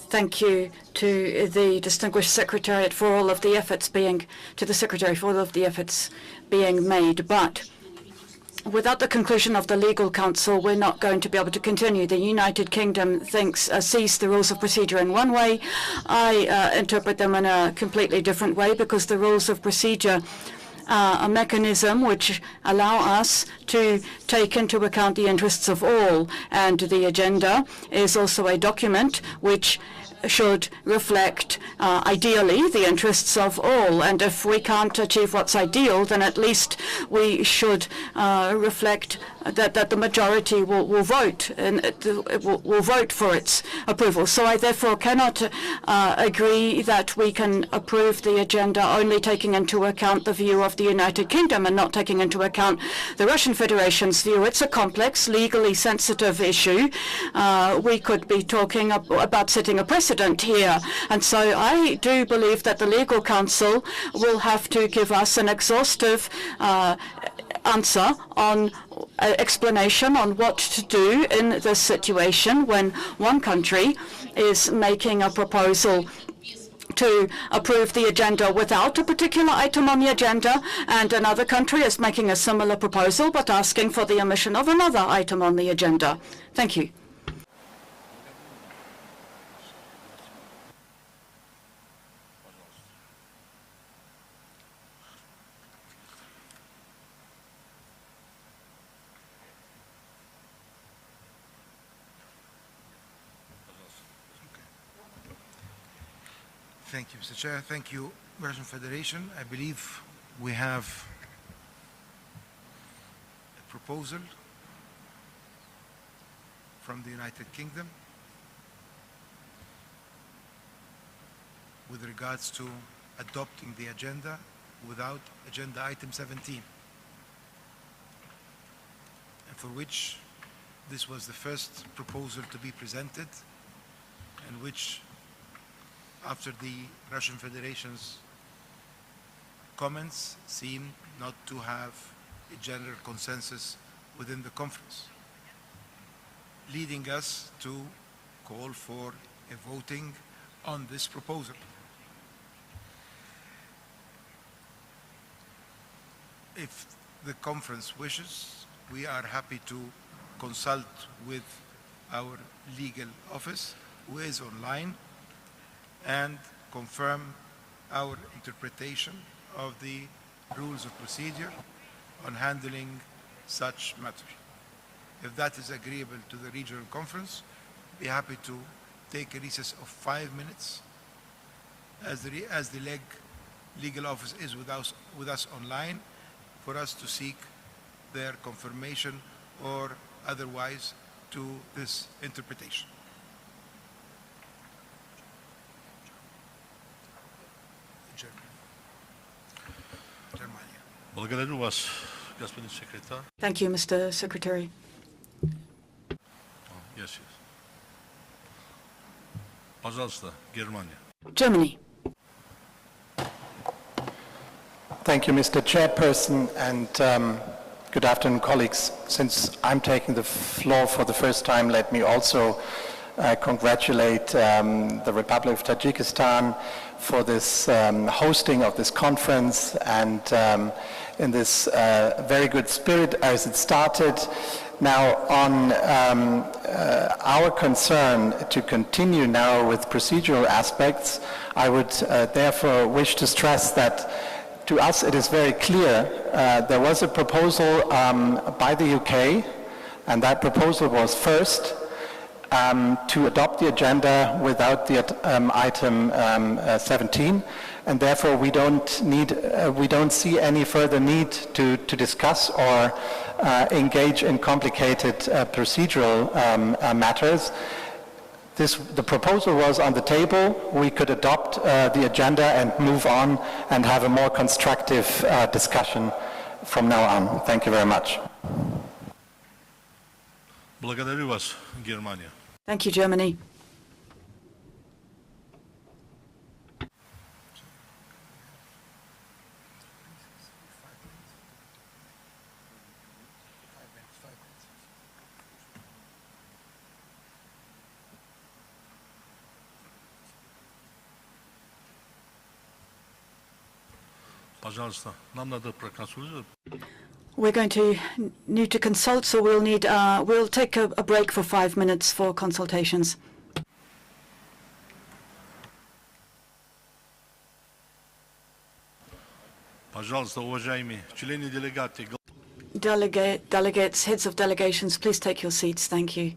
thank you to the distinguished Secretariat for all of the efforts being, to the Secretary for all of the efforts being made. But without the conclusion of the legal counsel, we're not going to be able to continue. The United Kingdom sees the rules of procedure in one way. I interpret them in a completely different way, because the rules of procedure are a mechanism which allow us to take into account the interests of all. And the agenda is also a document which should reflect, ideally, the interests of all. And if we can't achieve what's ideal, then at least we should reflect that the majority will vote, and will vote for its approval. So I therefore cannot agree that we can approve the agenda only taking into account the view of the United Kingdom and not taking into account the Russian Federation's view. It's a complex, legally sensitive issue. We could be talking about setting a precedent here. And so I do believe that the legal counsel will have to give us an exhaustive answer on explanation on what to do in this situation when one country is making a proposal to approve the agenda without a particular item on the agenda, and another country is making a similar proposal but asking for the omission of another item on the agenda. Thank you. Thank you, Mr. Chair. Thank you, Russian Federation. I believe we have a proposal from the United Kingdom with regards to adopting the agenda without agenda item 17, and for which this was the first proposal to be presented, and which, after the Russian Federation's comments, seem not to have a general consensus within the conference, leading us to call for a voting on this proposal. If the conference wishes, we are happy to consult with our legal office, who is online, and confirm our interpretation of the rules of procedure on handling such matters. If that is agreeable to the regional conference, be happy to take a recess of 5 minutes as the legal office is with us online, for us to seek their confirmation or otherwise to this interpretation. Благодарю вас, господин секретарь. Thank you, Mr. Secretary. Yes, yes. Пожалуйста, Германия. Germany. Thank you, Mr. Chairperson, and good afternoon, colleagues. Since I'm taking the floor for the first time, let me also congratulate the Republic of Tajikistan for this hosting of this conference, and in this very good spirit as it started. Now, on our concern to continue now with procedural aspects, I would therefore wish to stress that to us it is very clear there was a proposal by the UK, and that proposal was first to adopt the agenda without the item 17, and therefore we don't see any further need to discuss or engage in complicated procedural matters. The proposal was on the table. We could adopt the agenda and move on and have a more constructive discussion from now on. Thank you very much. Благодарю вас, Германия. Thank you, Germany. Пожалуйста, нам надо проконсультировать. We're going to need to consult, so we'll take a break for 5 minutes for consultations. Пожалуйста, уважаемые члены делегации. Delegates, heads of delegations, please take your seats. Thank you.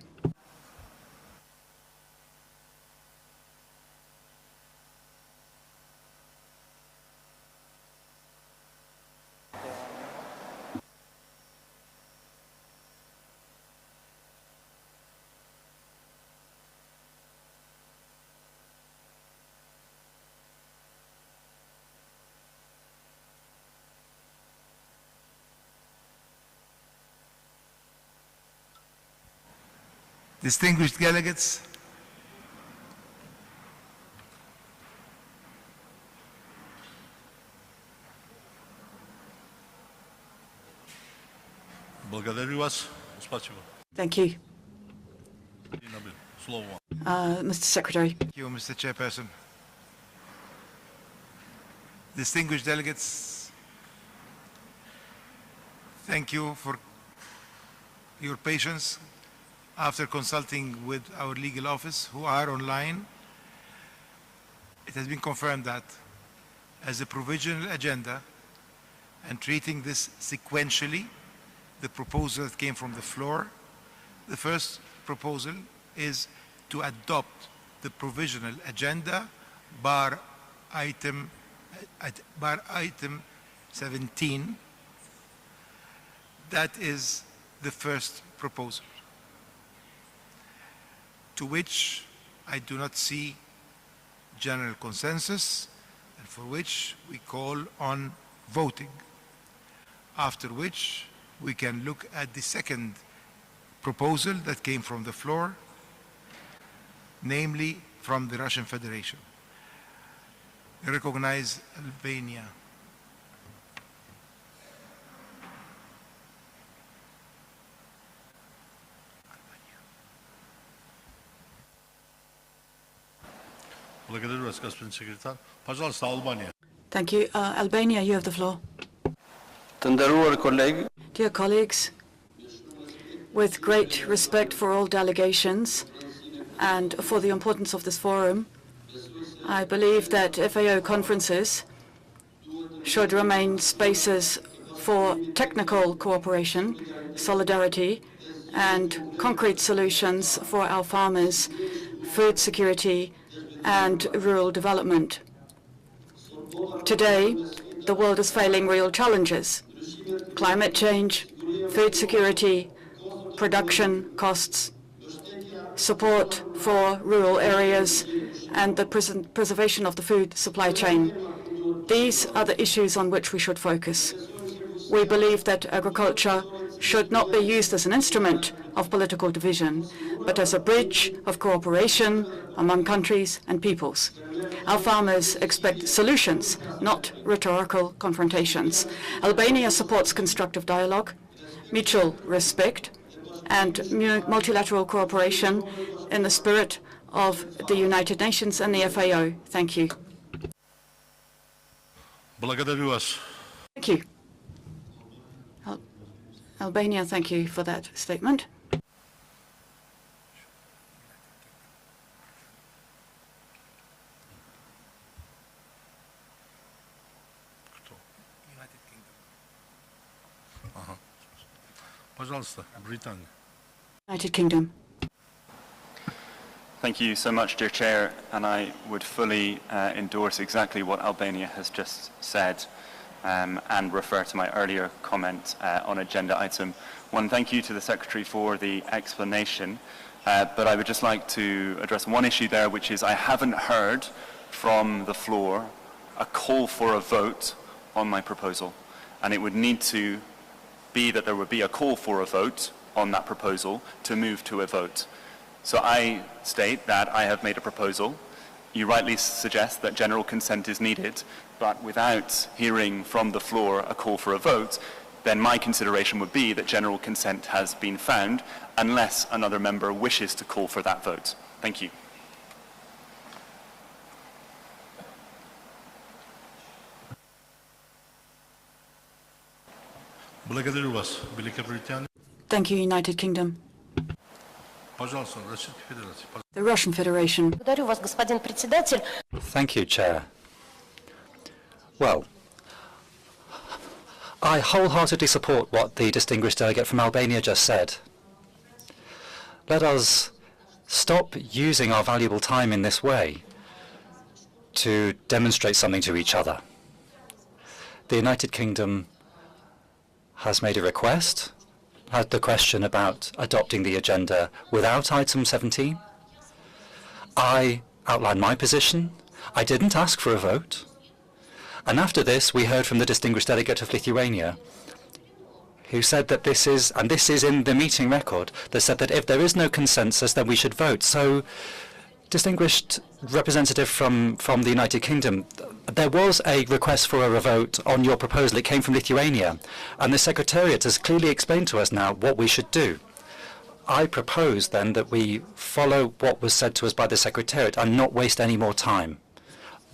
Distinguished delegates, Благодарю вас. Спасибо. Thank you. Слово. Mr. Secretary. thank you, Mr. Chairperson. Distinguished delegates, thank you for your patience. After consulting with our legal office, who are online, it has been confirmed that as a provisional agenda and treating this sequentially, the proposal that came from the floor, the first proposal is to adopt the provisional agenda bar item 17. That is the first proposal, to which I do not see general consensus, and for which we call on voting, after which we can look at the second proposal that came from the floor, namely from the Russian Federation. I recognize Albania. Благодарю вас, господин секретарь. Пожалуйста, Албания. Thank you. Albania, you have the floor. Dear colleagues, with great respect for all delegations and for the importance of this forum, I believe that FAO conferences should remain spaces for technical cooperation, solidarity, and concrete solutions for our farmers, food security, and rural development. Today, the world is facing real challenges: climate change, food security, production costs, support for rural areas, and the preservation of the food supply chain. These are the issues on which we should focus. We believe that agriculture should not be used as an instrument of political division, but as a bridge of cooperation among countries and peoples. Our farmers expect solutions, not rhetorical confrontations. Albania supports constructive dialogue, mutual respect, and multilateral cooperation in the spirit of the United Nations and the FAO. Thank you. Благодарю вас. Thank you. Albania, thank you for that statement. Пожалуйста, Британия. United Kingdom. Thank you so much, dear Chair, and I would fully endorse exactly what Albania has just said and refer to my earlier comment on agenda item 1. Thank you to the Secretary for the explanation, but I would just like to address one issue there, which is I haven't heard from the floor a call for a vote on my proposal, and it would need to be that there would be a call for a vote on that proposal to move to a vote. So I state that I have made a proposal. You rightly suggest that general consent is needed, but without hearing from the floor a call for a vote, then my consideration would be that general consent has been found unless another member wishes to call for that vote. Thank you. Благодарю вас, Великобритания. Thank you, United Kingdom. Пожалуйста, Российская Федерация. The Russian Federation. Благодарю вас, господин председатель. Thank you, Chair. Well, I wholeheartedly support what the distinguished delegate from Albania just said. Let us stop using our valuable time in this way to demonstrate something to each other. The United Kingdom has made a request, had the question about adopting the agenda without item 17. I outlined my position. I didn't ask for a vote. And after this, we heard from the distinguished delegate of Lithuania, who said that this is, and this is in the meeting record, that said that if there is no consensus, then we should vote. So, distinguished representative from the United Kingdom, there was a request for a vote on your proposal. It came from Lithuania, and the Secretariat has clearly explained to us now what we should do. I propose then that we follow what was said to us by the Secretariat and not waste any more time.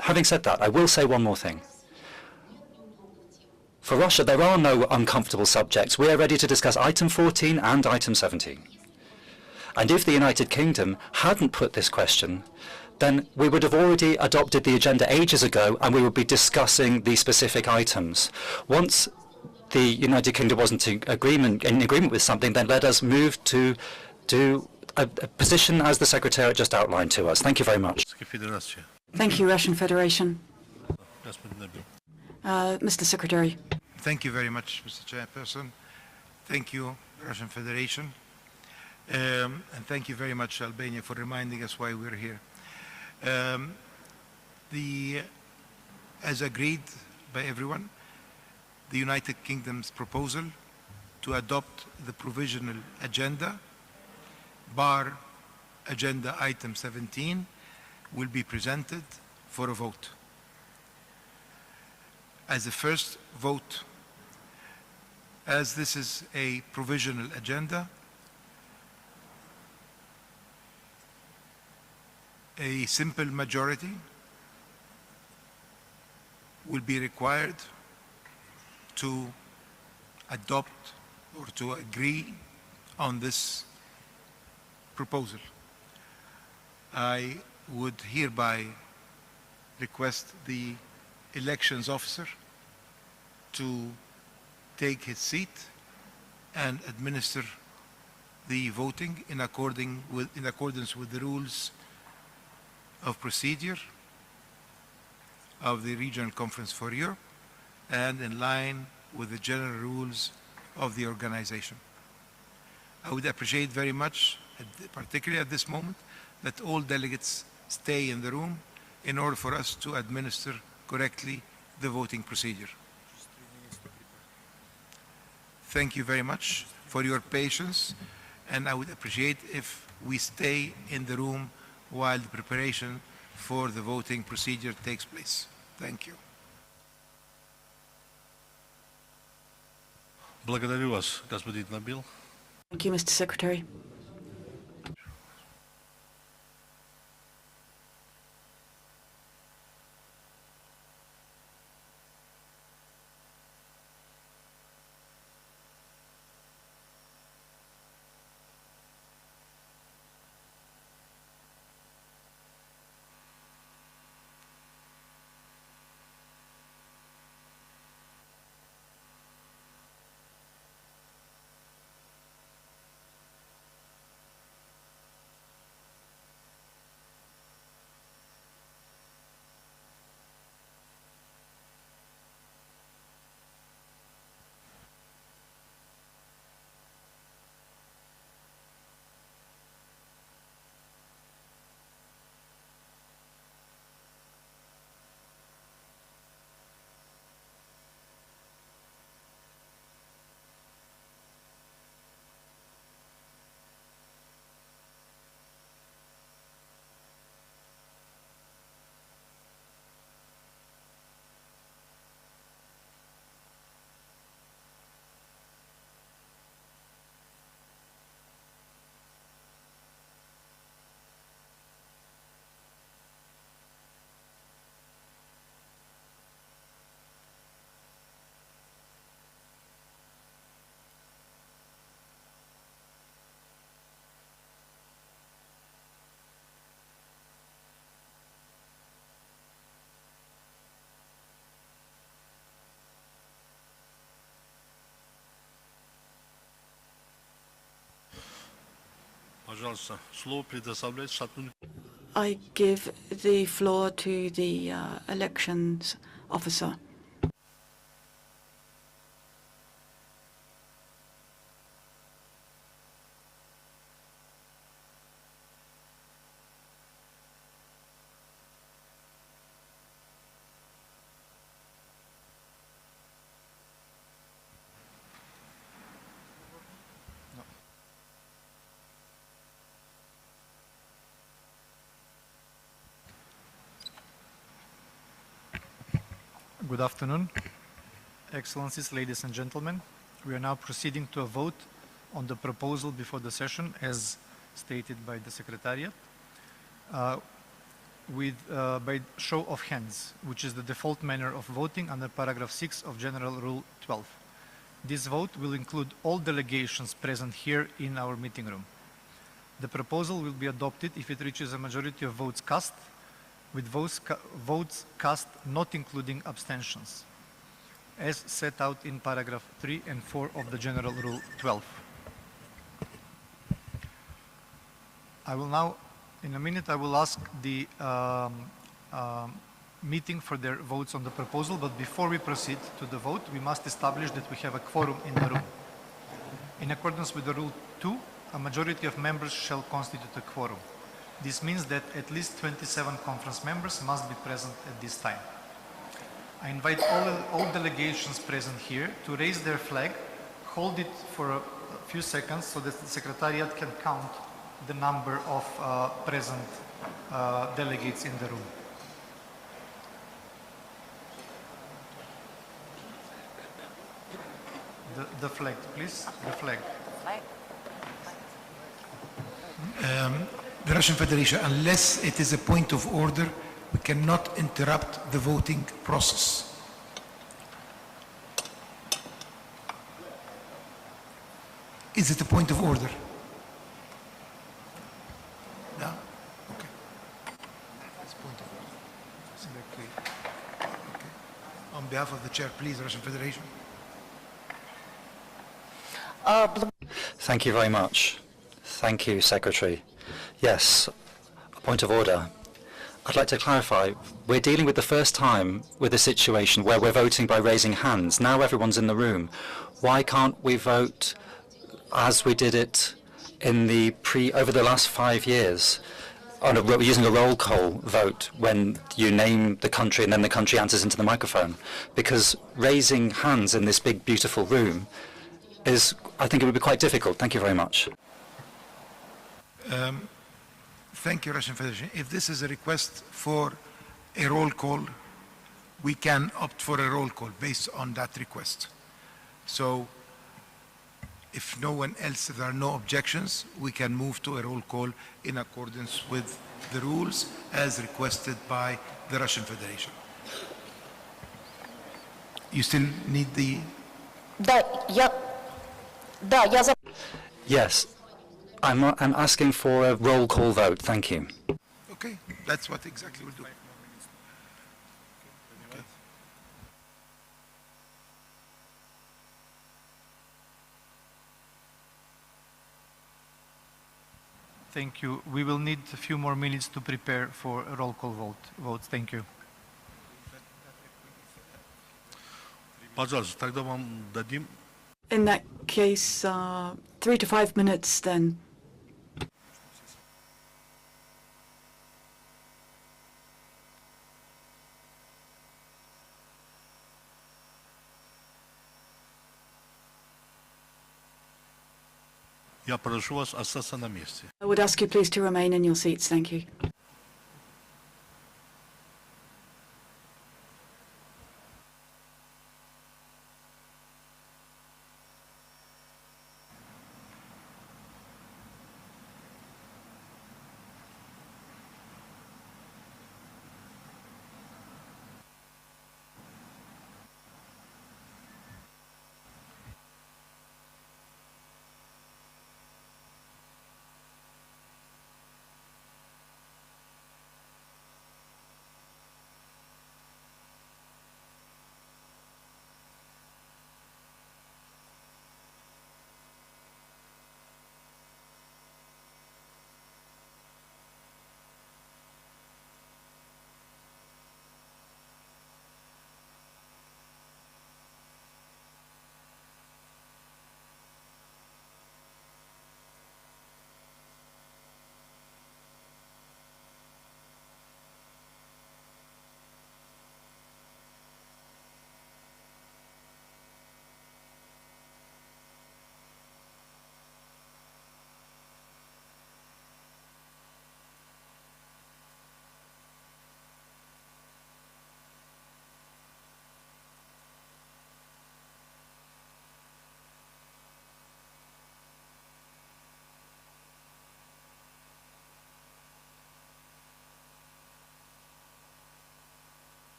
Having said that, I will say one more thing. For Russia, there are no uncomfortable subjects. We are ready to discuss item 14 and item 17. And if the United Kingdom hadn't put this question, then we would have already adopted the agenda ages ago and we would be discussing the specific items. Once the United Kingdom wasn't in agreement with something, then let us move to a position as the Secretariat just outlined to us. Thank you very much. Thank you, Russian Federation. Mr. Secretary. Thank you very much, Mr. Chairperson. Thank you, Russian Federation. And thank you very much, Albania, for reminding us why we're here. As agreed by everyone, the United Kingdom's proposal to adopt the provisional agenda, bar agenda item 17, will be presented for a vote. As a first vote, as this is a provisional agenda, a simple majority will be required to adopt or to agree on this proposal. I would hereby request the elections officer to take his seat and administer the voting in accordance with the rules of procedure of the Regional Conference for Europe and in line with the general rules of the organization. I would appreciate very much, particularly at this moment, that all delegates stay in the room in order for us to administer correctly the voting procedure. Thank you very much for your patience, and I would appreciate if we stay in the room while the preparation for the voting procedure takes place. Thank you. Благодарю вас, господин Набил. Thank you, Mr. Secretary. Пожалуйста, слово предоставляется сотруднику. I give the floor to the elections officer. Good afternoon. Excellencies, ladies and gentlemen. We are now proceeding to a vote on the proposal before the session as stated by the Secretariat by show of hands, which is the default manner of voting under paragraph 6 of General Rule 12. This vote will include all delegations present here in our meeting room. The proposal will be adopted if it reaches a majority of votes cast, with votes cast not including abstentions, as set out in paragraph 3 and 4 of the General Rule 12. I will now, in a minute, I will ask the meeting for their votes on the proposal, but before we proceed to the vote, we must establish that we have a quorum in the room. In accordance with the Rule 2, a majority of members shall constitute a quorum. This means that at least 27 conference members must be present at this time. I invite all delegations present here to raise their flag, hold it for a few seconds so that the Secretariat can count the number of present delegates in the room. The flag, please, the flag. The Russian Federation, unless it is a point of order, we cannot interrupt the voting process. Is it a point of order? No? Okay. It's a point of order. of the chair, please, Russian Federation. Thank you very much. Thank you, Secretary. Yes, a point of order. I'd like to clarify, we're dealing with the first time with a situation where we're voting by raising hands. Now everyone's in the room. Why can't we vote as we did it in the over the last 5 years, using a roll call vote when you name the country and then the country answers into the microphone? Because raising hands in this big, beautiful room is, I think it would be quite difficult. Thank you very much. Thank you, Russian Federation. If this is a request for a roll call, we can opt for a roll call based on that request. So if no one else, if there are no objections, we can move to a roll call in accordance with the rules as requested by the Russian Federation. You still need the... Yes, I'm asking for a roll call vote. Thank you. Okay, that's what exactly we'll do. Okay. Thank you. We will need a few more minutes to prepare for a roll call vote. Thank you. Пожалуйста, тогда вам дадим. In that case, 3 to 5 minutes then. Я прошу вас остаться на месте. I would ask you please to remain in your seats. Thank you.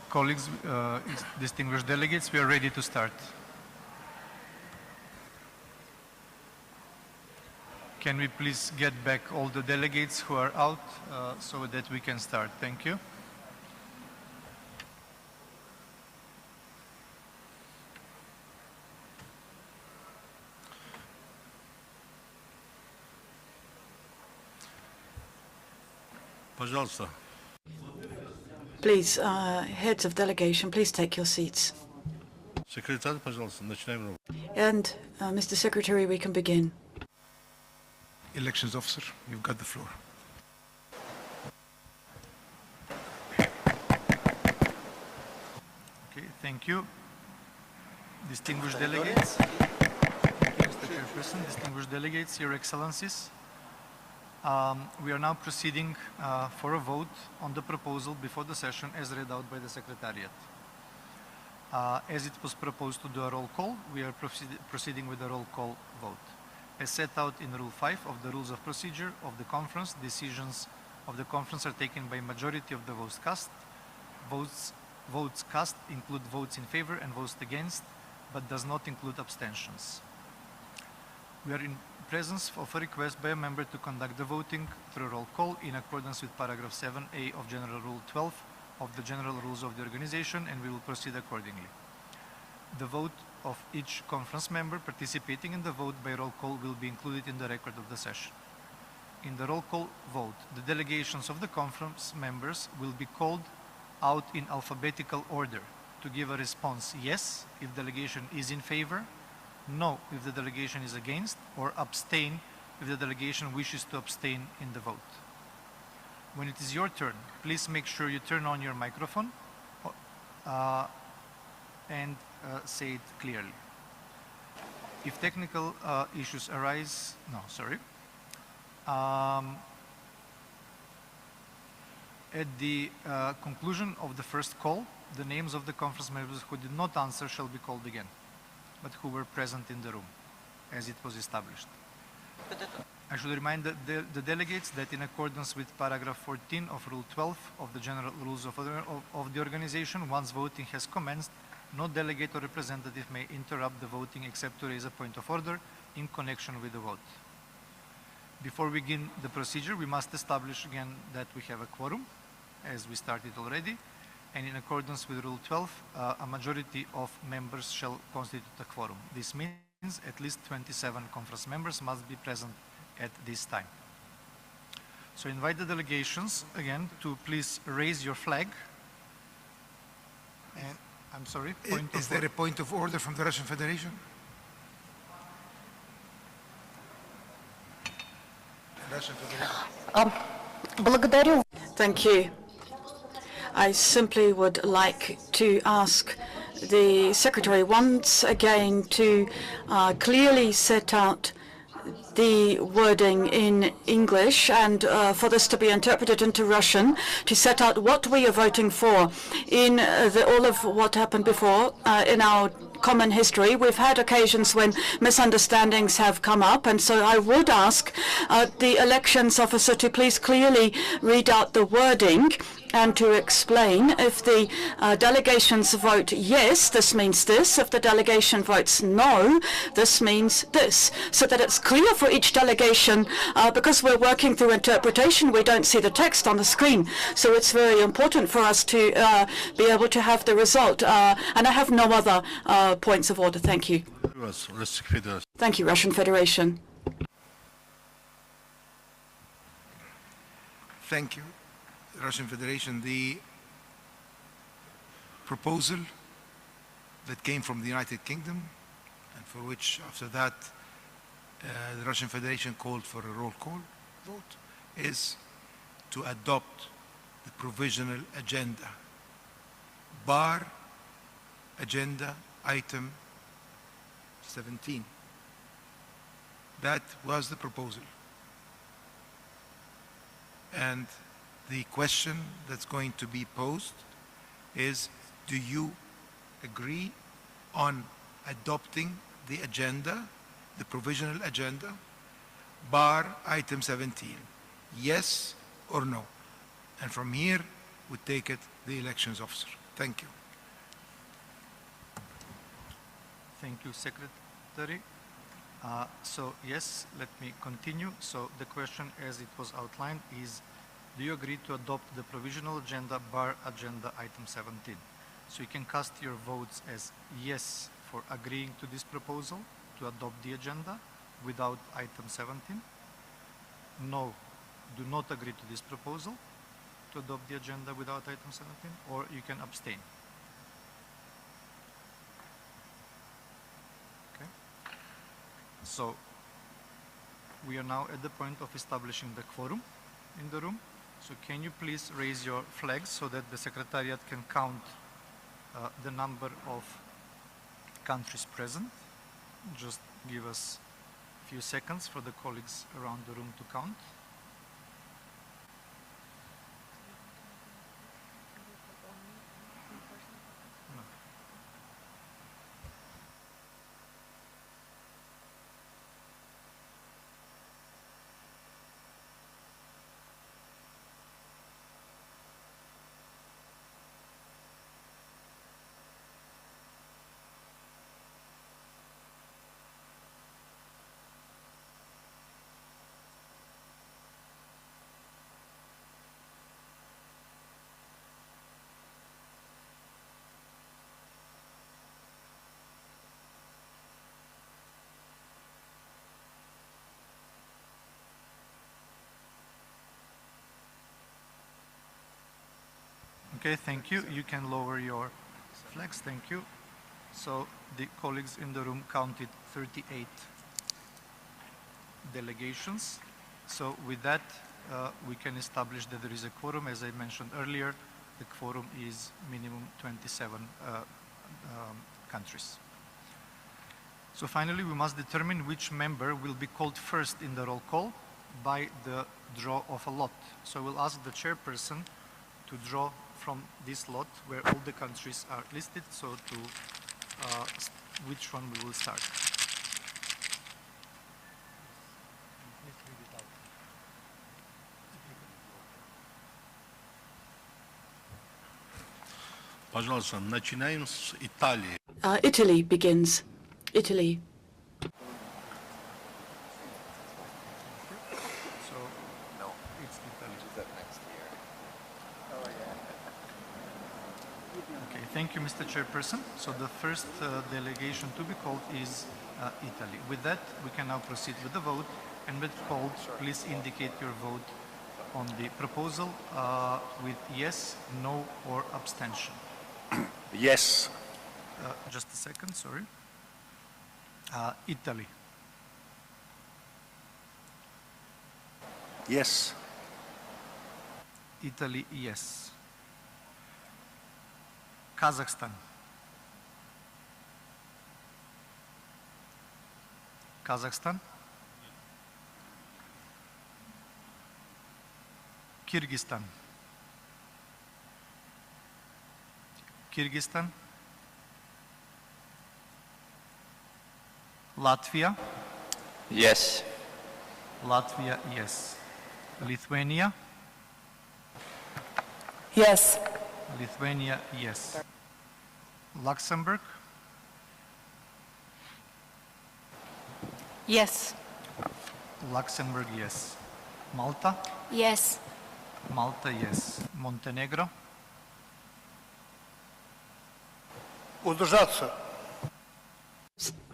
Colleagues, distinguished delegates, we are ready to start. Can we please get back all the delegates who are out so that we can start? Thank you. Пожалуйста. Please, heads of delegation, please take your seats. Секретарь, пожалуйста, начинаем работу. And, Mr. Secretary, we can begin. Elections officer, you've got the floor. Okay, thank you. Distinguished delegates. Thank you, Mr. Chairperson. Distinguished delegates, Your Excellencies. We are now proceeding for a vote on the proposal before the session as read out by the Secretariat. As it was proposed to do a roll call, we are proceeding with a roll call vote. As set out in Rule 5 of the Rules of Procedure of the Conference, decisions of the Conference are taken by majority of the votes cast. Votes cast include votes in favor and votes against, but does not include abstentions. We are in presence of a request by a member to conduct the voting through roll call in accordance with paragraph 7A of General Rule 12 of the General Rules of the Organization, and we will proceed accordingly. The vote of each conference member participating in the vote by roll call will be included in the record of the session. In the roll call vote, the delegations of the conference members will be called out in alphabetical order to give a response yes if delegation is in favor, no if the delegation is against, or abstain if the delegation wishes to abstain in the vote. When it is your turn, please make sure you turn on your microphone and say it clearly. If technical issues arise, at the conclusion of the first call, the names of the conference members who did not answer shall be called again, but who were present in the room, as it was established. I should remind the delegates that in accordance with paragraph 14 of Rule 12 of the General Rules of the Organization, once voting has commenced, no delegate or representative may interrupt the voting except to raise a point of order in connection with the vote. Before we begin the procedure, we must establish again that we have a quorum, as we started already, and in accordance with Rule 12, a majority of members shall constitute a quorum. This means at least 27 conference members must be present at this time. So I invite the delegations again to please raise your flag. And I'm sorry. Is there a point of order from the Russian Federation? Благодарю. Thank you. I simply would like to ask the Secretary once again to clearly set out the wording in English and for this to be interpreted into Russian, to set out what we are voting for. In all of what happened before in our common history, we've had occasions when misunderstandings have come up, and so I would ask the elections officer to please clearly read out the wording and to explain if the delegations vote yes, this means this. If the delegation votes no, this means this. So that it's clear for each delegation, because we're working through interpretation, we don't see the text on the screen. So it's very important for us to be able to have the result. And I have no other points of order. Thank you. Thank you, Russian Federation. Thank you, Russian Federation. The proposal that came from the United Kingdom, and for which after that the Russian Federation called for a roll call vote, is to adopt the provisional agenda, bar agenda item 17. That was the proposal. And the question that's going to be posed is, do you agree on adopting the agenda, the provisional agenda, bar item 17? Yes or no? And from here, we take it the elections officer. Thank you. Thank you, Secretary. So yes, let me continue. So the question as it was outlined is, do you agree to adopt the provisional agenda bar agenda item 17? So you can cast your votes as yes for agreeing to this proposal to adopt the agenda without item 17. No, do not agree to this proposal to adopt the agenda without item 17, or you can abstain. Okay. So we are now at the point of establishing the quorum in the room. So can you please raise your flags so that the Secretariat can count the number of countries present? Just give us a few seconds for the colleagues around the room to count. Okay, thank you. You can lower your flags. Thank you. So the colleagues in the room counted 38 delegations. So with that, we can establish that there is a quorum. As I mentioned earlier, the quorum is minimum 27 countries. So finally, we must determine which member will be called first in the roll call by the draw of a lot. So we'll ask the chairperson to draw from this lot where all the countries are listed, so to which one we will start. Пожалуйста, начинаем с Италии. Italy begins. Italy. So, no, it's Italy. Okay, thank you, Mr. Chairperson. So the first delegation to be called is Italy. With that, we can now proceed with the vote. And when called, please indicate your vote on the proposal with yes, no, or abstention. Yes. Just a second, sorry. Italy. Yes. Italy, yes. Kazakhstan. Kazakhstan. Kyrgyzstan. Kyrgyzstan. Latvia. Yes. Latvia, yes. Lithuania. Yes. Lithuania, yes. Luxembourg. Yes. Luxembourg, yes. Malta. Yes. Malta, yes. Montenegro. Удержаться.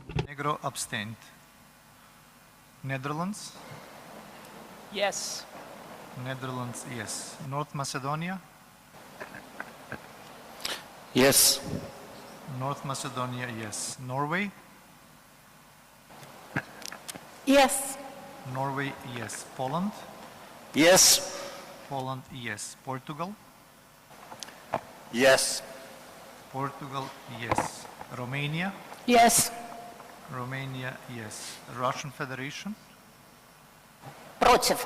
Montenegro abstained. Netherlands. Yes. Netherlands, yes. North Macedonia. Yes. North Macedonia, yes. Norway. Yes. Norway, yes. Poland. Yes. Poland, yes. Portugal. Yes. Portugal, yes. Romania. Yes. Romania, yes. Russian Federation. Против.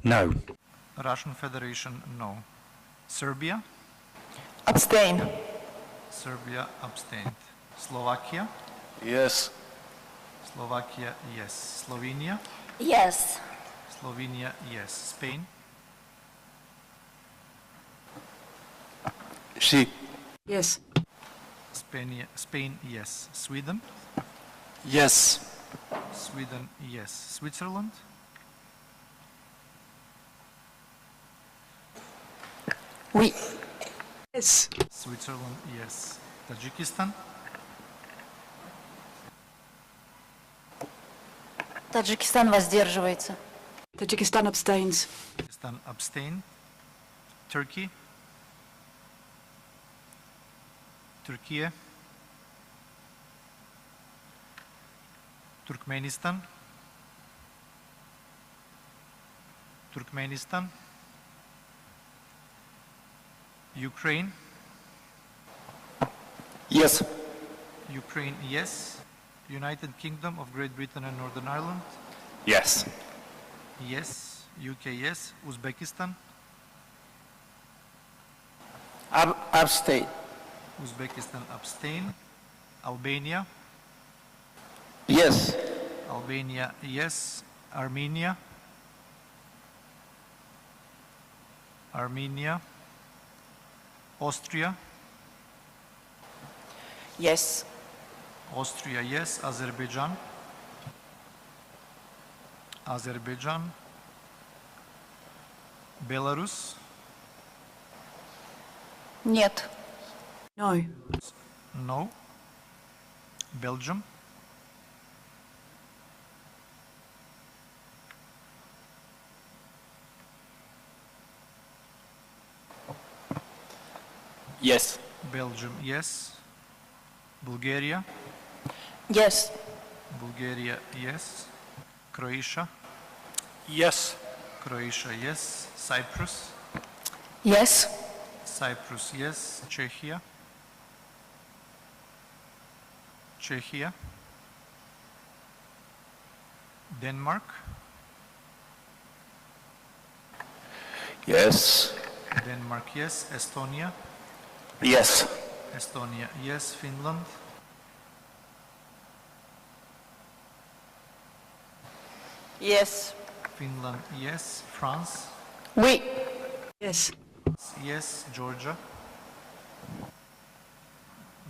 No. Russian Federation, no. Serbia. Abstain. Serbia abstained. Slovakia. Yes. Slovakia, yes. Slovenia. Yes. Slovenia, yes. Spain. Sí. Yes. Spain, yes. Sweden? Yes. Sweden, yes. Switzerland? Oui. Yes. Switzerland, yes. Tajikistan? Таджикистан воздерживается. Tajikistan abstains. Tajikistan abstain. Turkey? Turkey? Turkmenistan? Turkmenistan? Ukraine? Yes. Ukraine, yes. United Kingdom of Great Britain and Northern Ireland? Yes. Yes. UK, yes. Uzbekistan? Abstain. Uzbekistan abstain. Albania? Yes. Albania, yes. Armenia? Armenia? Austria? Yes. Austria, yes. Azerbaijan? Azerbaijan? Belarus? Нет. No. No. Belgium? Yes. Belgium, yes. Bulgaria? Yes. Bulgaria, yes. Croatia? Yes. Croatia, yes. Cyprus? Yes. Cyprus, yes. Czechia? Czechia? Denmark? Yes. Denmark, yes. Estonia? Yes. Estonia, yes. Finland? Yes. Finland, yes. France? Oui. Yes. Yes. Georgia?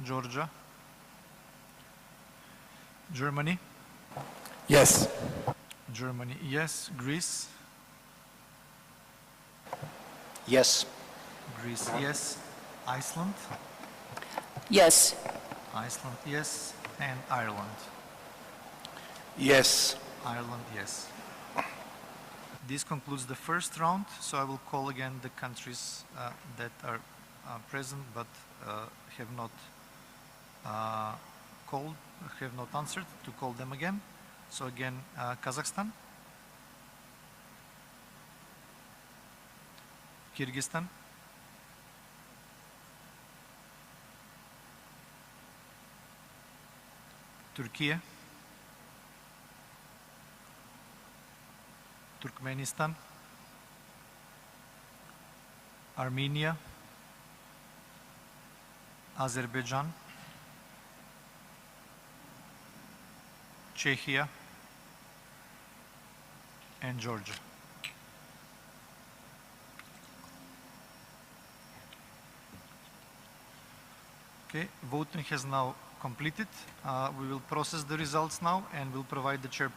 Georgia? Germany? Yes. Germany, yes. Greece? Yes. Greece, yes. Iceland? Yes. Iceland, yes. And Ireland? Yes. Ireland, yes. This concludes the first round, so I will call again the countries that are present but have not answered, to call them again. So again, Kazakhstan, Kyrgyzstan, Turkey, Turkmenistan, Armenia, Azerbaijan, Czechia, and Georgia. Okay, voting has now completed. We will process the results now and will provide the chair.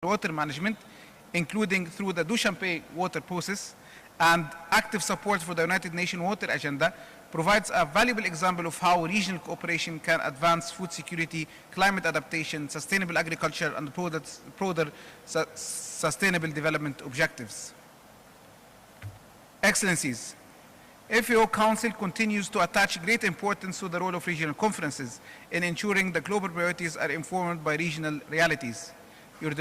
water management, including through the Dushanbe water process, and active support for the United Nations Water Agenda, provides a valuable example of how regional cooperation can advance food security, climate adaptation, sustainable agriculture, and broader sustainable development objectives. Excellencies, FAO Council continues to attach great importance to the role of regional conferences in ensuring the global priorities are informed by regional realities. Your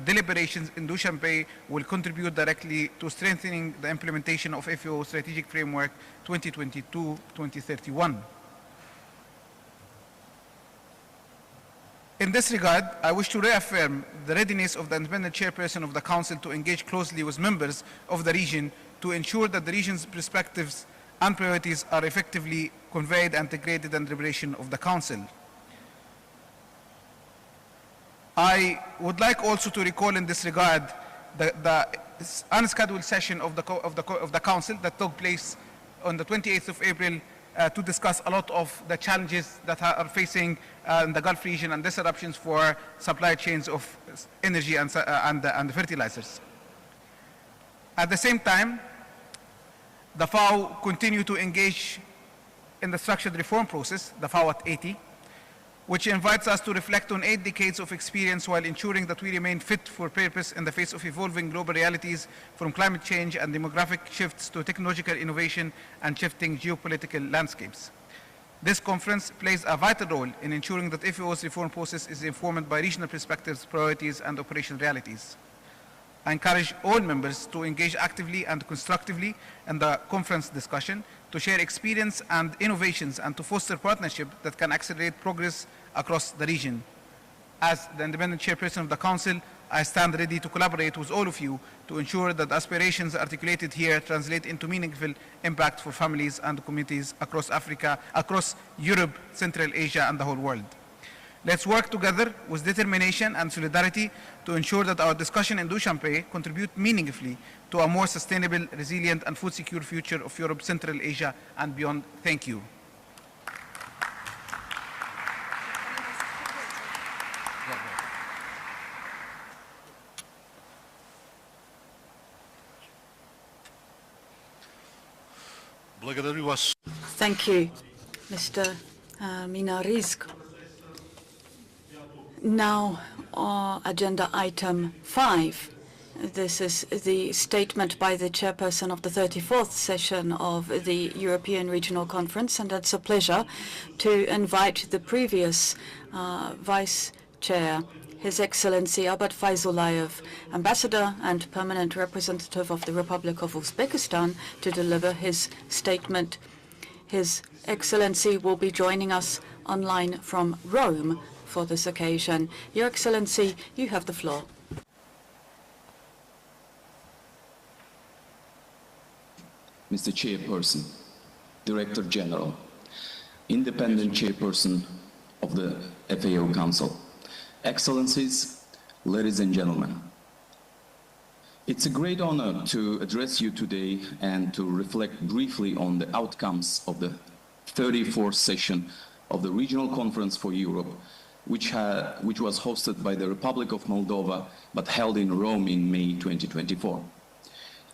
deliberations in Dushanbe will contribute directly to strengthening the implementation of FAO Strategic Framework 2022-2031. In this regard, I wish to reaffirm the readiness of the independent chairperson of the Council to engage closely with members of the region to ensure that the region's perspectives and priorities are effectively conveyed and integrated in the deliberation of the Council. I would like also to recall in this regard the unscheduled session of the Council that took place on the 28th of April to discuss a lot of the challenges that are facing in the Gulf region and disruptions for supply chains of energy and fertilizers. At the same time, the FAO continued to engage in the structured reform process, the FAO at 80, which invites us to reflect on 8 decades of experience while ensuring that we remain fit for purpose in the face of evolving global realities, from climate change and demographic shifts to technological innovation and shifting geopolitical landscapes. This conference plays a vital role in ensuring that FAO's reform process is informed by regional perspectives, priorities, and operational realities. I encourage all members to engage actively and constructively in the conference discussion, to share experience and innovations, and to foster partnership that can accelerate progress across the region. As the independent chairperson of the Council, I stand ready to collaborate with all of you to ensure that the aspirations articulated here translate into meaningful impact for families and communities across Africa, across Europe, Central Asia, and the whole world. Let's work together with determination and solidarity to ensure that our discussion in Dushanbe contribute meaningfully to a more sustainable, resilient, and food-secure future of Europe, Central Asia, and beyond. Thank you. Thank you, Mr. Minarizk. Now, agenda item 5. This is the statement by the chairperson of the 34th session of the European Regional Conference, and it's a pleasure to invite the previous vice chair, His Excellency Abad Faizullayev, ambassador and permanent representative of the Republic of Uzbekistan, to deliver his statement. His Excellency will be joining us online from Rome for this occasion. Your Excellency, you have the floor. Mr. Chairperson, Director General, Independent Chairperson of the FAO Council, Excellencies, ladies and gentlemen. It's a great honor to address you today and to reflect briefly on the outcomes of the 34th session of the Regional Conference for Europe, which was hosted by the Republic of Moldova, but held in Rome in May 2024.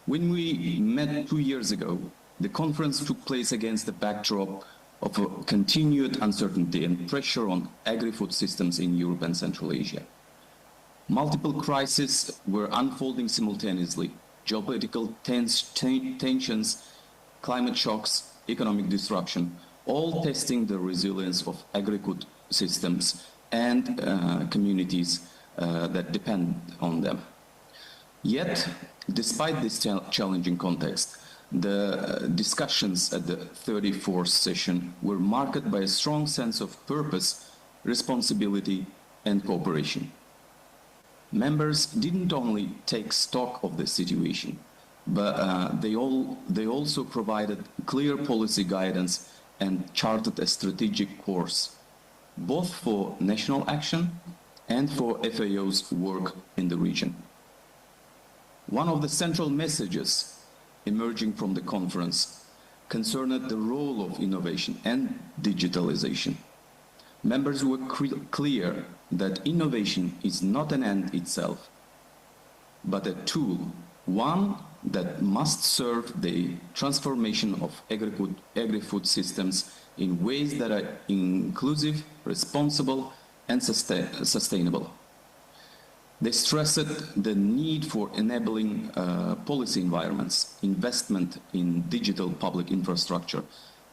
When we met 2 years ago, the conference took place against the backdrop of a continued uncertainty and pressure on agri-food systems in Europe and Central Asia. Multiple crises were unfolding simultaneously: geopolitical tensions, climate shocks, economic disruption, all testing the resilience of agri-food systems and communities that depend on them. Yet, despite this challenging context, the discussions at the 34th session were marked by a strong sense of purpose, responsibility, and cooperation. Members didn't only take stock of the situation, but they also provided clear policy guidance and charted a strategic course, both for national action and for FAO's work in the region. One of the central messages emerging from the conference concerned the role of innovation and digitalization. Members were clear that innovation is not an end itself, but a tool, one that must serve the transformation of agri-food systems in ways that are inclusive, responsible, and sustainable. They stressed the need for enabling policy environments, investment in digital public infrastructure,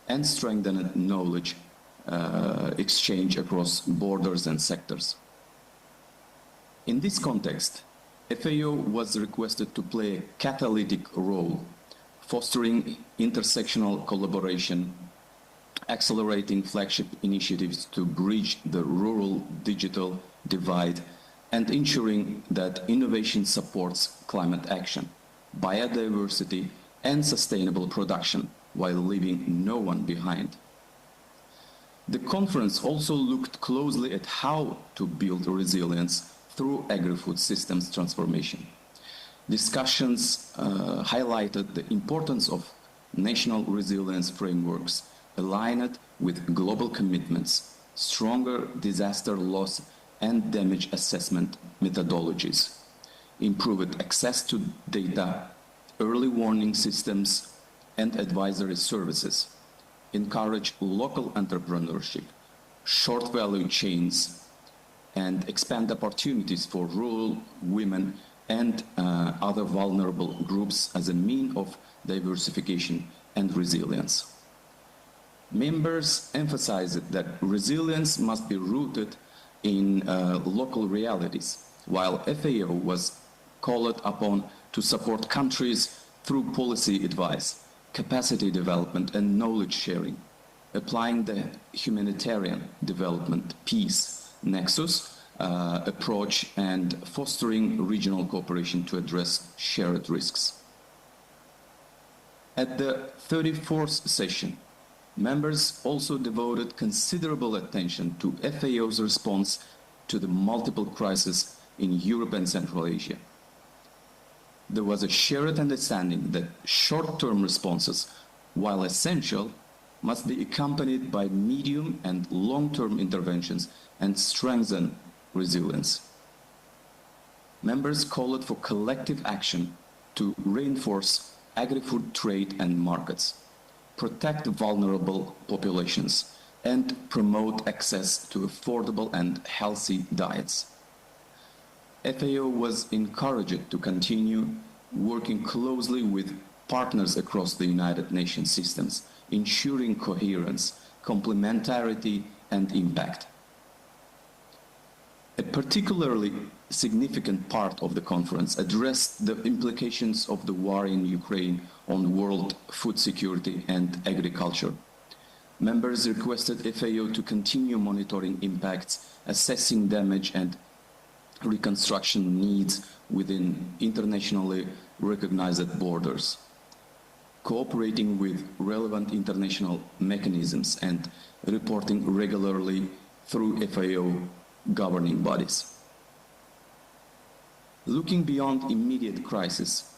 and strengthened knowledge exchange across borders and sectors. In this context, FAO was requested to play a catalytic role, fostering intersectional collaboration, accelerating flagship initiatives to bridge the rural digital divide, and ensuring that innovation supports climate action, biodiversity, and sustainable production, while leaving no one behind. The conference also looked closely at how to build resilience through agri-food systems transformation. Discussions highlighted the importance of national resilience frameworks aligned with global commitments, stronger disaster loss and damage assessment methodologies, improved access to data, early warning systems, and advisory services, encourage local entrepreneurship, short value chains, and expand opportunities for rural women and other vulnerable groups as a means of diversification and resilience. Members emphasized that resilience must be rooted in local realities, while FAO was called upon to support countries through policy advice, capacity development, and knowledge sharing, applying the humanitarian development peace nexus approach and fostering regional cooperation to address shared risks. At the 34th session, members also devoted considerable attention to FAO's response to the multiple crises in Europe and Central Asia. There was a shared understanding that short-term responses, while essential, must be accompanied by medium and long-term interventions and strengthen resilience. Members called for collective action to reinforce agri-food trade and markets, protect vulnerable populations, and promote access to affordable and healthy diets. FAO was encouraged to continue working closely with partners across the United Nations systems, ensuring coherence, complementarity, and impact. A particularly significant part of the conference addressed the implications of the war in Ukraine on world food security and agriculture. Members requested FAO to continue monitoring impacts, assessing damage and reconstruction needs within internationally recognized borders, cooperating with relevant international mechanisms, and reporting regularly through FAO governing bodies. Looking beyond immediate crisis,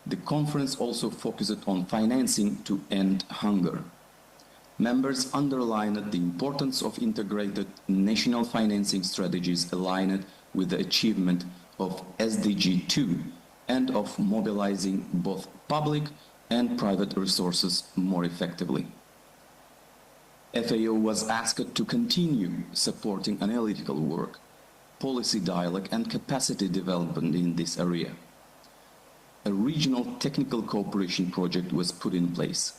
the conference also focused on financing to end hunger. Members underlined the importance of integrated national financing strategies aligned with the achievement of SDG 2 and of mobilizing both public and private resources more effectively. FAO was asked to continue supporting analytical work, policy dialogue, and capacity development in this area. A regional technical cooperation project was put in place.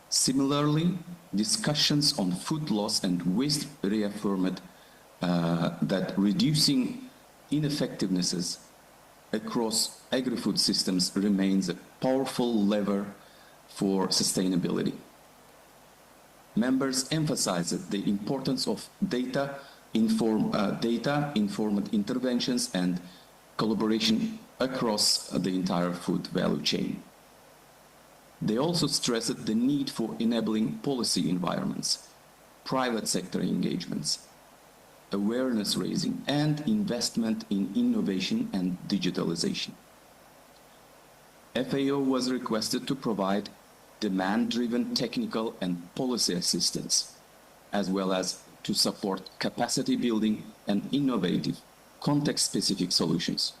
Similarly, discussions on food loss and waste reaffirmed that reducing ineffectivenesses across agri-food systems remains a powerful lever for sustainability. Members emphasized the importance of data-informed interventions and collaboration across the entire food value chain. They also stressed the need for enabling policy environments, private sector engagements, awareness raising, and investment in innovation and digitalization. FAO was requested to provide demand-driven technical and policy assistance, as well as to support capacity building and innovative context-specific solutions.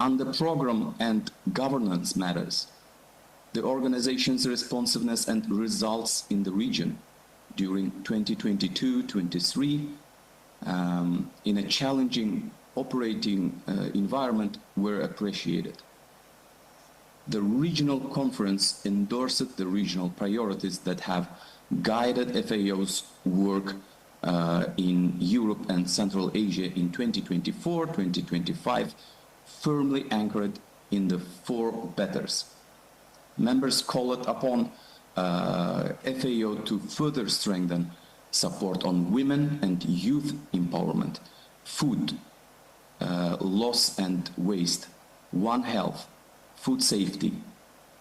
Under program and governance matters, the organization's responsiveness and results in the region during 2022-23 in a challenging operating environment were appreciated. The regional conference endorsed the regional priorities that have guided FAO's work in Europe and Central Asia in 2024-2025, firmly anchored in the four betters. Members called upon FAO to further strengthen support on women and youth empowerment, food, loss and waste, One Health, food safety,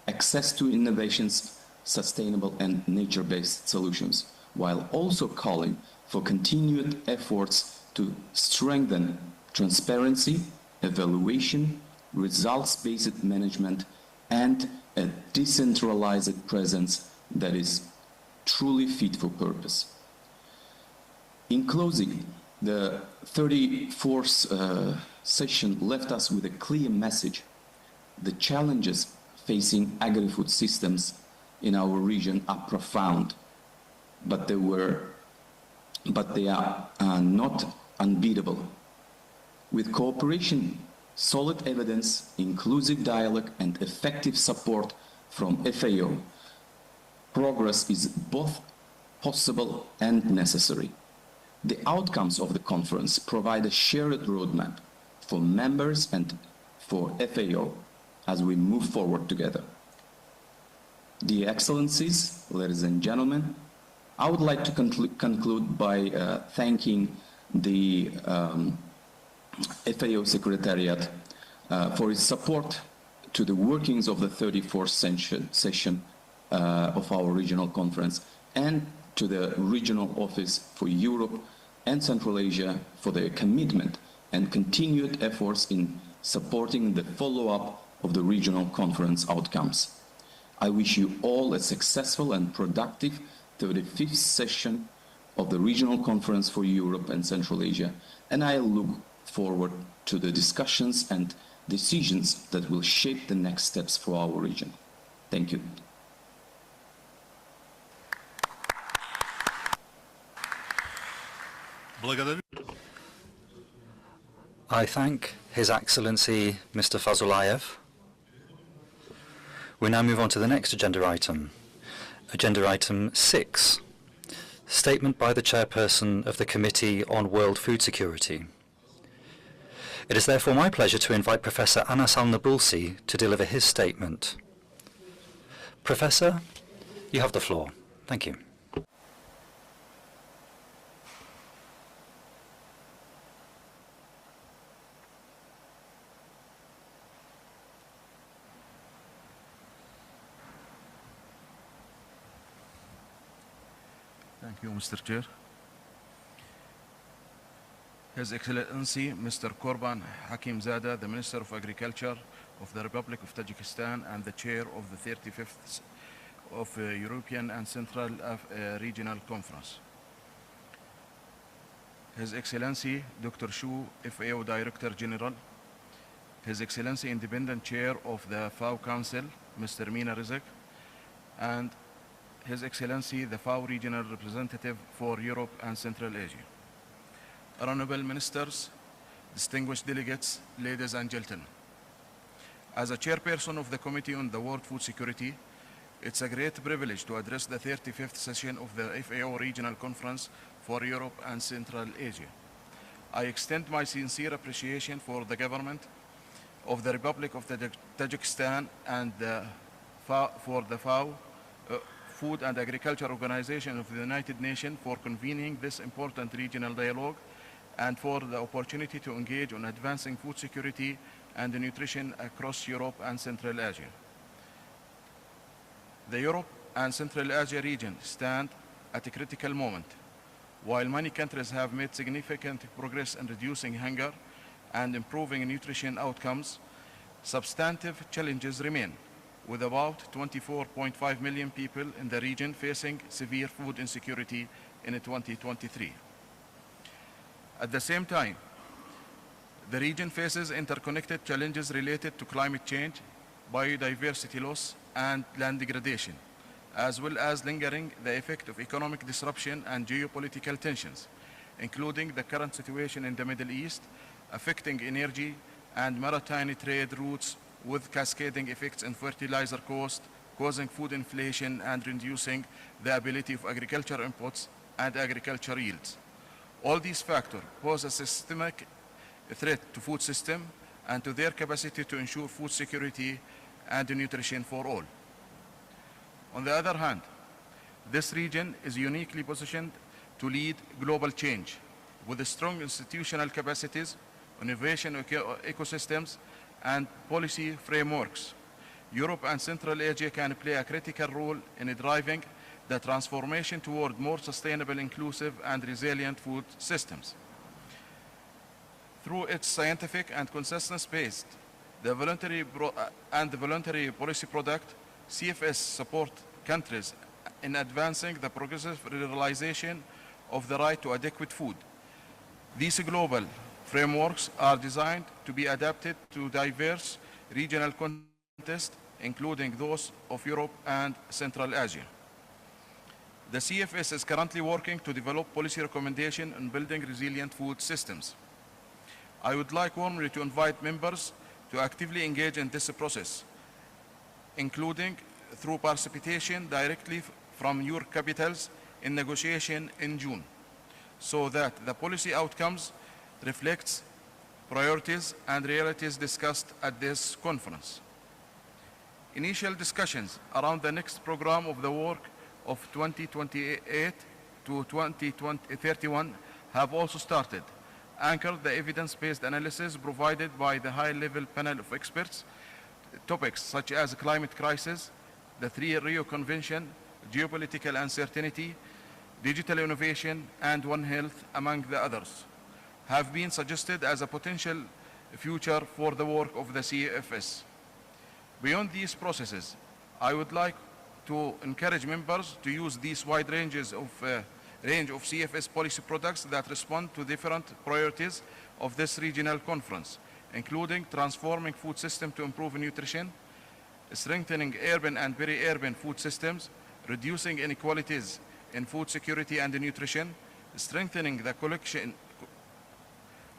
access to innovations, sustainable and nature-based solutions, while also calling for continued efforts to strengthen transparency, evaluation, results-based management, and a decentralized presence that is truly fit for purpose. In closing, the 34th session left us with a clear message. The challenges facing agri-food systems in our region are profound, but they are not unbeatable. With cooperation, solid evidence, inclusive dialogue, and effective support from FAO, progress is both possible and necessary. The outcomes of the conference provide a shared roadmap for members and for FAO as we move forward together. Dear Excellencies, ladies and gentlemen, I would like to conclude by thanking the FAO Secretariat for its support to the workings of the 34th session of our regional conference, and to the Regional Office for Europe and Central Asia for their commitment and continued efforts in supporting the follow-up of the regional conference outcomes. I wish you all a successful and productive 35th session of the Regional Conference for Europe and Central Asia, and I look forward to the discussions and decisions that will shape the next steps for our region. Thank you. I thank His Excellency Mr. Fazulayev. We now move on to the next agenda item. Agenda item 6, statement by the Chairperson of the Committee on World Food Security. It is therefore my pleasure to invite Professor Anas Al-Nabulsi to deliver his statement. Professor, you have the floor. Thank you. Thank you, Mr. Chair. His Excellency Mr. Korban Hakimzada, the Minister of Agriculture of the Republic of Tajikistan and the Chair of the 35th of European and Central Regional Conference. His Excellency Dr. Shu, FAO Director General. His Excellency Independent Chair of the FAO Council, Mr. Mina Rizek, and His Excellency the FAO Regional Representative for Europe and Central Asia. Honorable Ministers, distinguished delegates, ladies and gentlemen. As a chairperson of the Committee on the World Food Security, it's a great privilege to address the 35th session of the FAO Regional Conference for Europe and Central Asia. I extend my sincere appreciation for the government of the Republic of Tajikistan and for the FAO Food and Agriculture Organization of the United Nations for convening this important regional dialogue and for the opportunity to engage on advancing food security and nutrition across Europe and Central Asia. The Europe and Central Asia region stand at a critical moment. While many countries have made significant progress in reducing hunger and improving nutrition outcomes, substantive challenges remain, with about 24.5 million people in the region facing severe food insecurity in 2023. At the same time, The region faces interconnected challenges related to climate change, biodiversity loss, and land degradation, as well as lingering the effect of economic disruption and geopolitical tensions, including the current situation in the Middle East, affecting energy and maritime trade routes with cascading effects in fertilizer cost, causing food inflation and reducing the ability of agriculture inputs and agriculture yields. All these factors pose a systemic threat to food system and to their capacity to ensure food security and nutrition for all. On the other hand, this region is uniquely positioned to lead global change with strong institutional capacities, innovation ecosystems, and policy frameworks. Europe and Central Asia can play a critical role in driving the transformation toward more sustainable, inclusive, and resilient food systems. Through its scientific and consensus-based the voluntary policy product, CFS support countries in advancing the progressive realization of the right to adequate food. These global frameworks are designed to be adapted to diverse regional contexts, including those of Europe and Central Asia. The CFS is currently working to develop policy recommendations on building resilient food systems. I would like warmly to invite members to actively engage in this process, including through participation directly from your capitals in negotiation in June, so that the policy outcomes reflects priorities and realities discussed at this conference. Initial discussions around the next program of the work of 2028 to 2031 have also started, anchored the evidence-based analysis provided by the high-level panel of experts, topics such as climate crisis, the 3 Rio Convention, geopolitical uncertainty, digital innovation, and One Health, among the others, have been suggested as a potential future for the work of the CFS. Beyond these processes, I would like to encourage members to use these wide range of CFS policy products that respond to different priorities of this regional conference, including transforming food systems to improve nutrition, strengthening urban and peri-urban food systems, reducing inequalities in food security and nutrition, strengthening the collection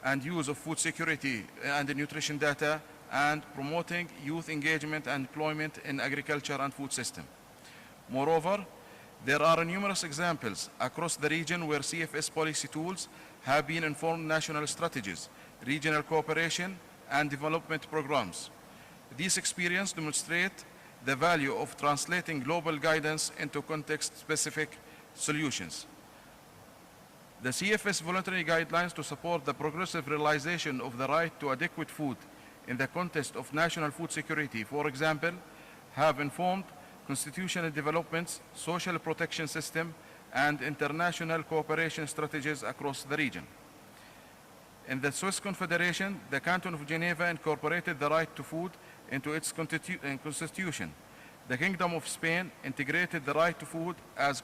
and use of food security and nutrition data, and promoting youth engagement and employment in agriculture and food system. Moreover, there are numerous examples across the region where CFS policy tools have been informed national strategies, regional cooperation, and development programs. These experiences demonstrate the value of translating global guidance into context-specific solutions. The CFS voluntary guidelines to support the progressive realization of the right to adequate food in the context of national food security, for example, have informed constitutional developments, social protection system, and international cooperation strategies across the region. In the Swiss Confederation, the Canton of Geneva incorporated the right to food into its constitution. The Kingdom of Spain integrated the right to food as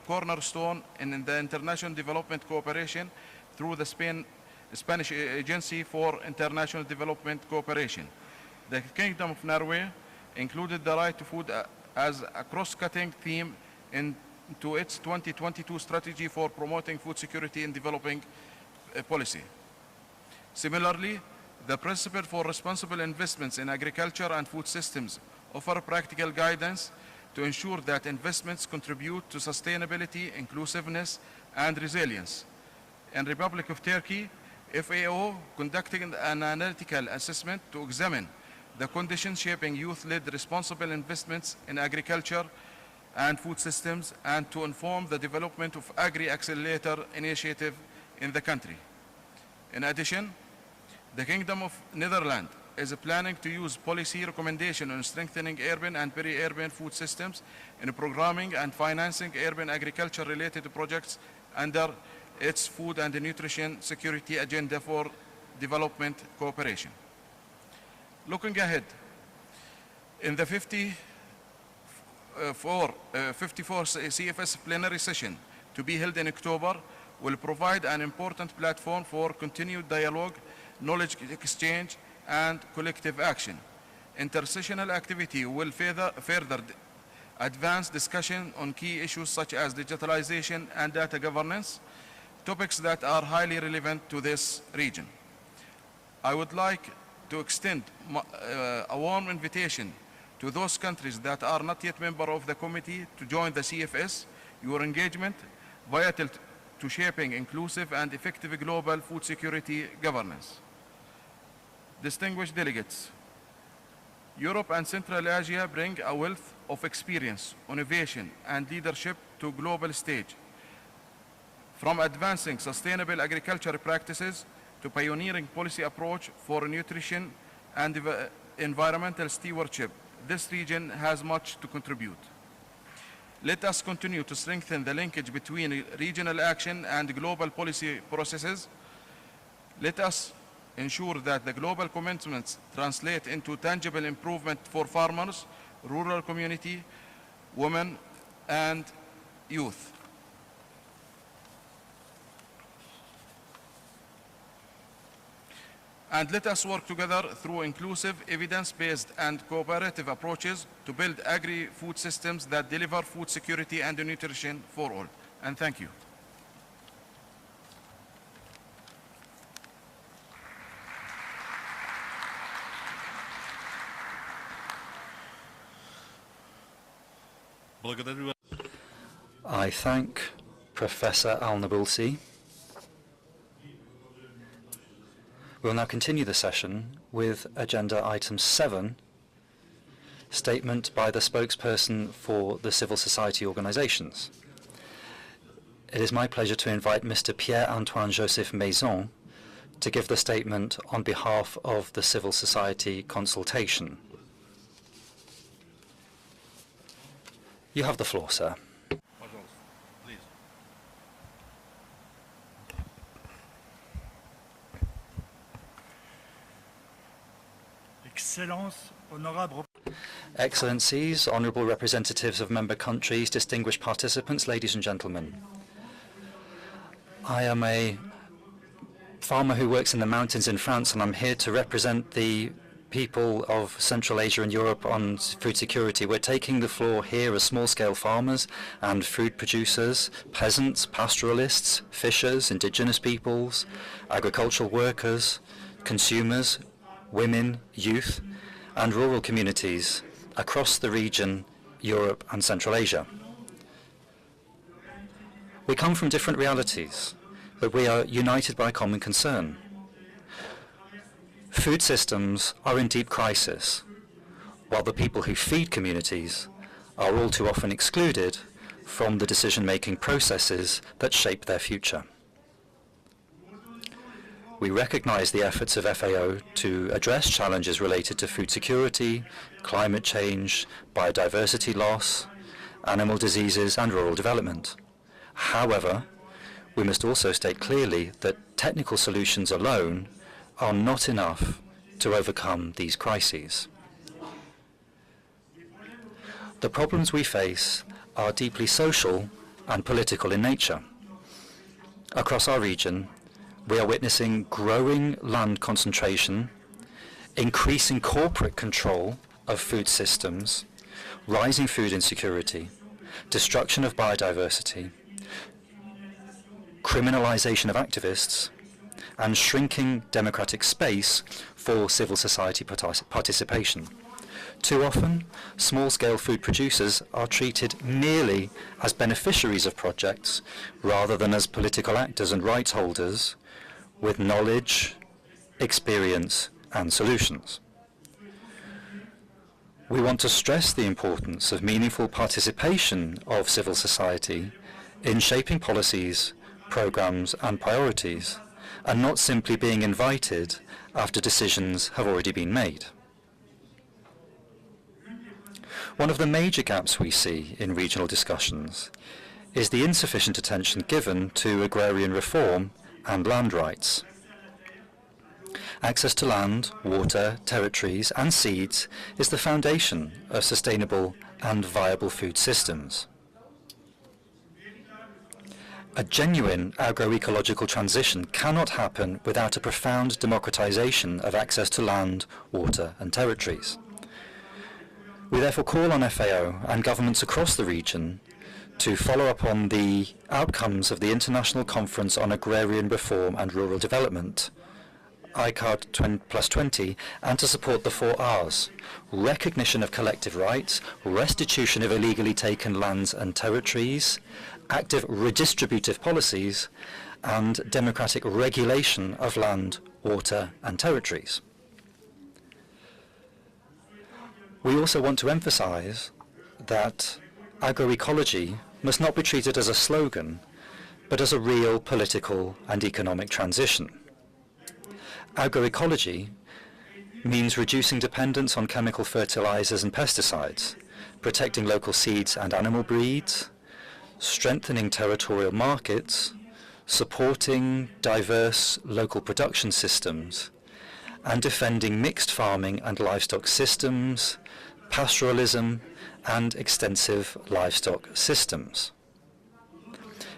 cornerstone in the international development cooperation through the Spanish Agency for International Development Cooperation. The Kingdom of Norway included the right to food as a cross-cutting theme into its 2022 strategy for promoting food security in developing policy. Similarly, the principle for responsible investments in agriculture and food systems offer practical guidance to ensure that investments contribute to sustainability, inclusiveness, and resilience. In the Republic of Turkey, FAO conducted an analytical assessment to examine the conditions shaping youth-led responsible investments in agriculture and food systems, and to inform the development of Agri-Accelerator initiative in the country. In addition, the Kingdom of Netherlands is planning to use policy recommendation on strengthening urban and peri-urban food systems in programming and financing urban agriculture-related projects under its food and nutrition security agenda for development cooperation. Looking ahead, in the 54th CFS plenary session to be held in October will provide an important platform for continued dialogue knowledge exchange, and collective action. Intersessional activity will further advance discussion on key issues such as digitalization and data governance, topics that are highly relevant to this region. I would like to extend a warm invitation to those countries that are not yet members of the committee to join the CFS. Your engagement vital to shaping inclusive and effective global food security governance. Distinguished delegates, Europe and Central Asia bring a wealth of experience, innovation, and leadership to global stage. From advancing sustainable agriculture practices to pioneering policy approach for nutrition and environmental stewardship, this region has much to contribute. Let us continue to strengthen the linkage between regional action and global policy processes. Let us ensure that the global commitments translate into tangible improvement for farmers, rural community, women, and youth. And let us work together through inclusive, evidence-based, and cooperative approaches to build agri-food systems that deliver food security and nutrition for all. And thank you. I thank Professor Al-Nabulsi. We will now continue the session with Agenda Item 7, Statement by the Spokesperson for the Civil Society Organizations. It is my pleasure to invite Mr. Pierre-Antoine Joseph Maison to give the statement on behalf of the Civil Society consultation. You have the floor, sir. Excellencies, honourable representatives of member countries, distinguished participants, ladies and gentlemen. I am a farmer who works in the mountains in France, and I'm here to represent the people of Central Asia and Europe on food security. We're taking the floor here as small-scale farmers and food producers, peasants, pastoralists, fishers, indigenous peoples, agricultural workers, consumers, women, youth, and rural communities across the region, Europe and Central Asia. We come from different realities, but we are united by a common concern. Food systems are in deep crisis, while the people who feed communities are all too often excluded from the decision-making processes that shape their future. We recognize the efforts of FAO to address challenges related to food security, climate change, biodiversity loss, animal diseases, and rural development. However, we must also state clearly that technical solutions alone are not enough to overcome these crises. The problems we face are deeply social and political in nature. Across our region, we are witnessing growing land concentration, increasing corporate control of food systems, rising food insecurity, destruction of biodiversity, criminalization of activists, and shrinking democratic space for civil society participation. Too often, small-scale food producers are treated merely as beneficiaries of projects rather than as political actors and rights holders with knowledge, experience, and solutions. We want to stress the importance of meaningful participation of civil society in shaping policies, programs, and priorities, and not simply being invited after decisions have already been made. One of the major gaps we see in regional discussions is the insufficient attention given to agrarian reform and land rights. Access to land, water, territories, and seeds is the foundation of sustainable and viable food systems. A genuine agroecological transition cannot happen without a profound democratization of access to land, water and territories. We therefore call on FAO and governments across the region to follow up on the outcomes of the International Conference on Agrarian Reform and Rural Development, ICARD +20, and to support the 4 Rs: recognition of collective rights, restitution of illegally taken lands and territories, active redistributive policies, and democratic regulation of land, water and territories. We also want to emphasize that agroecology must not be treated as a slogan, but as a real political and economic transition. Agroecology means reducing dependence on chemical fertilizers and pesticides, protecting local seeds and animal breeds, strengthening territorial markets, supporting diverse local production systems, and defending mixed farming and livestock systems, pastoralism, and extensive livestock systems.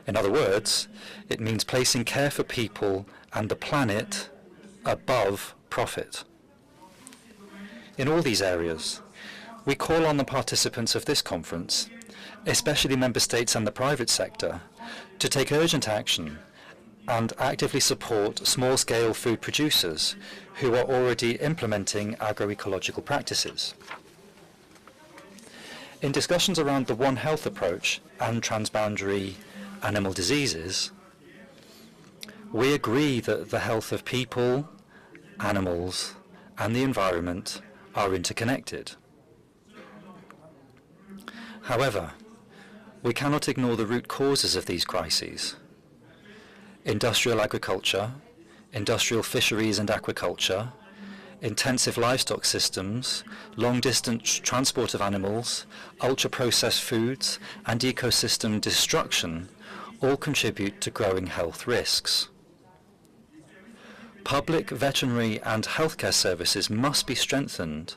In other words, it means placing care for people and the planet above profit. In all these areas, we call on the participants of this conference, especially member states and the private sector, to take urgent action and actively support small-scale food producers who are already implementing agroecological practices. In discussions around the One Health approach and transboundary animal diseases, we agree that the health of people, animals, and the environment are interconnected. However, we cannot ignore the root causes of these crises. Industrial agriculture, industrial fisheries and aquaculture, intensive livestock systems, long-distance transport of animals, ultra-processed foods, and ecosystem destruction all contribute to growing health risks. Public veterinary and healthcare services must be strengthened,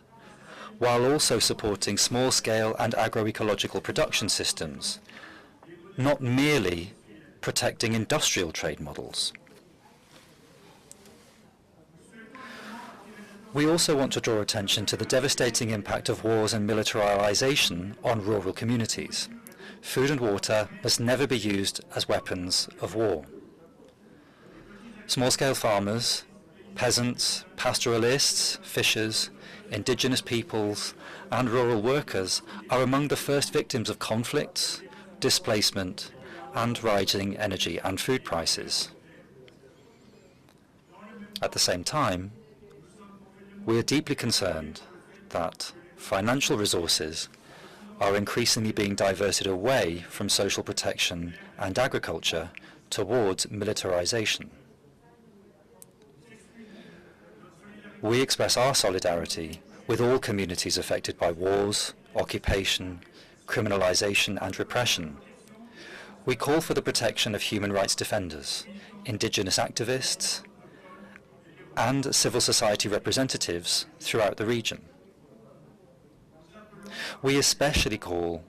while also supporting small-scale and agroecological production systems, not merely protecting industrial trade models. We also want to draw attention to the devastating impact of wars and militarization on rural communities. Food and water must never be used as weapons of war. Small-scale farmers, peasants, pastoralists, fishers, indigenous peoples, and rural workers are among the first victims of conflicts, displacement, and rising energy and food prices. At the same time, we are deeply concerned that financial resources are increasingly being diverted away from social protection and agriculture towards militarization. We express our solidarity with all communities affected by wars, occupation, criminalization, and repression. We call for the protection of human rights defenders, indigenous activists, and civil society representatives throughout the region. We especially call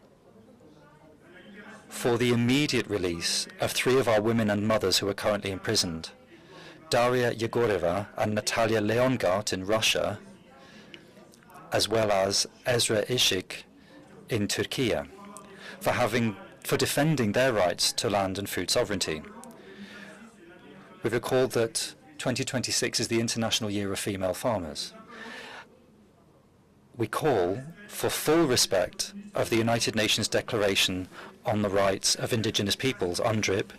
for the immediate release of 3 of our women and mothers who are currently imprisoned, Daria Yegoreva and Natalia Leongart in Russia, as well as Ezra Ishik in Turkey, for defending their rights to land and food sovereignty. We recall that 2026 is the International Year of Female Farmers. We call for full respect of the United Nations Declaration on the Rights of Indigenous Peoples, UNDRIP,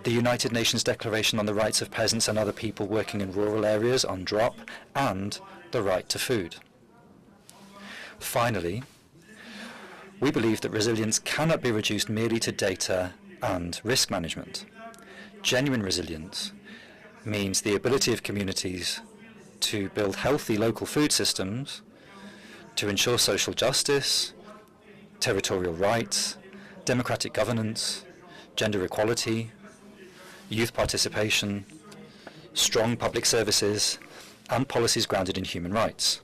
the United Nations Declaration on the Rights of Peasants and Other People Working in Rural Areas, UNDROP, and the right to food. Finally, we believe that resilience cannot be reduced merely to data and risk management. Genuine resilience means the ability of communities to build healthy local food systems, to ensure social justice, territorial rights, democratic governance, gender equality, youth participation, strong public services, and policies grounded in human rights.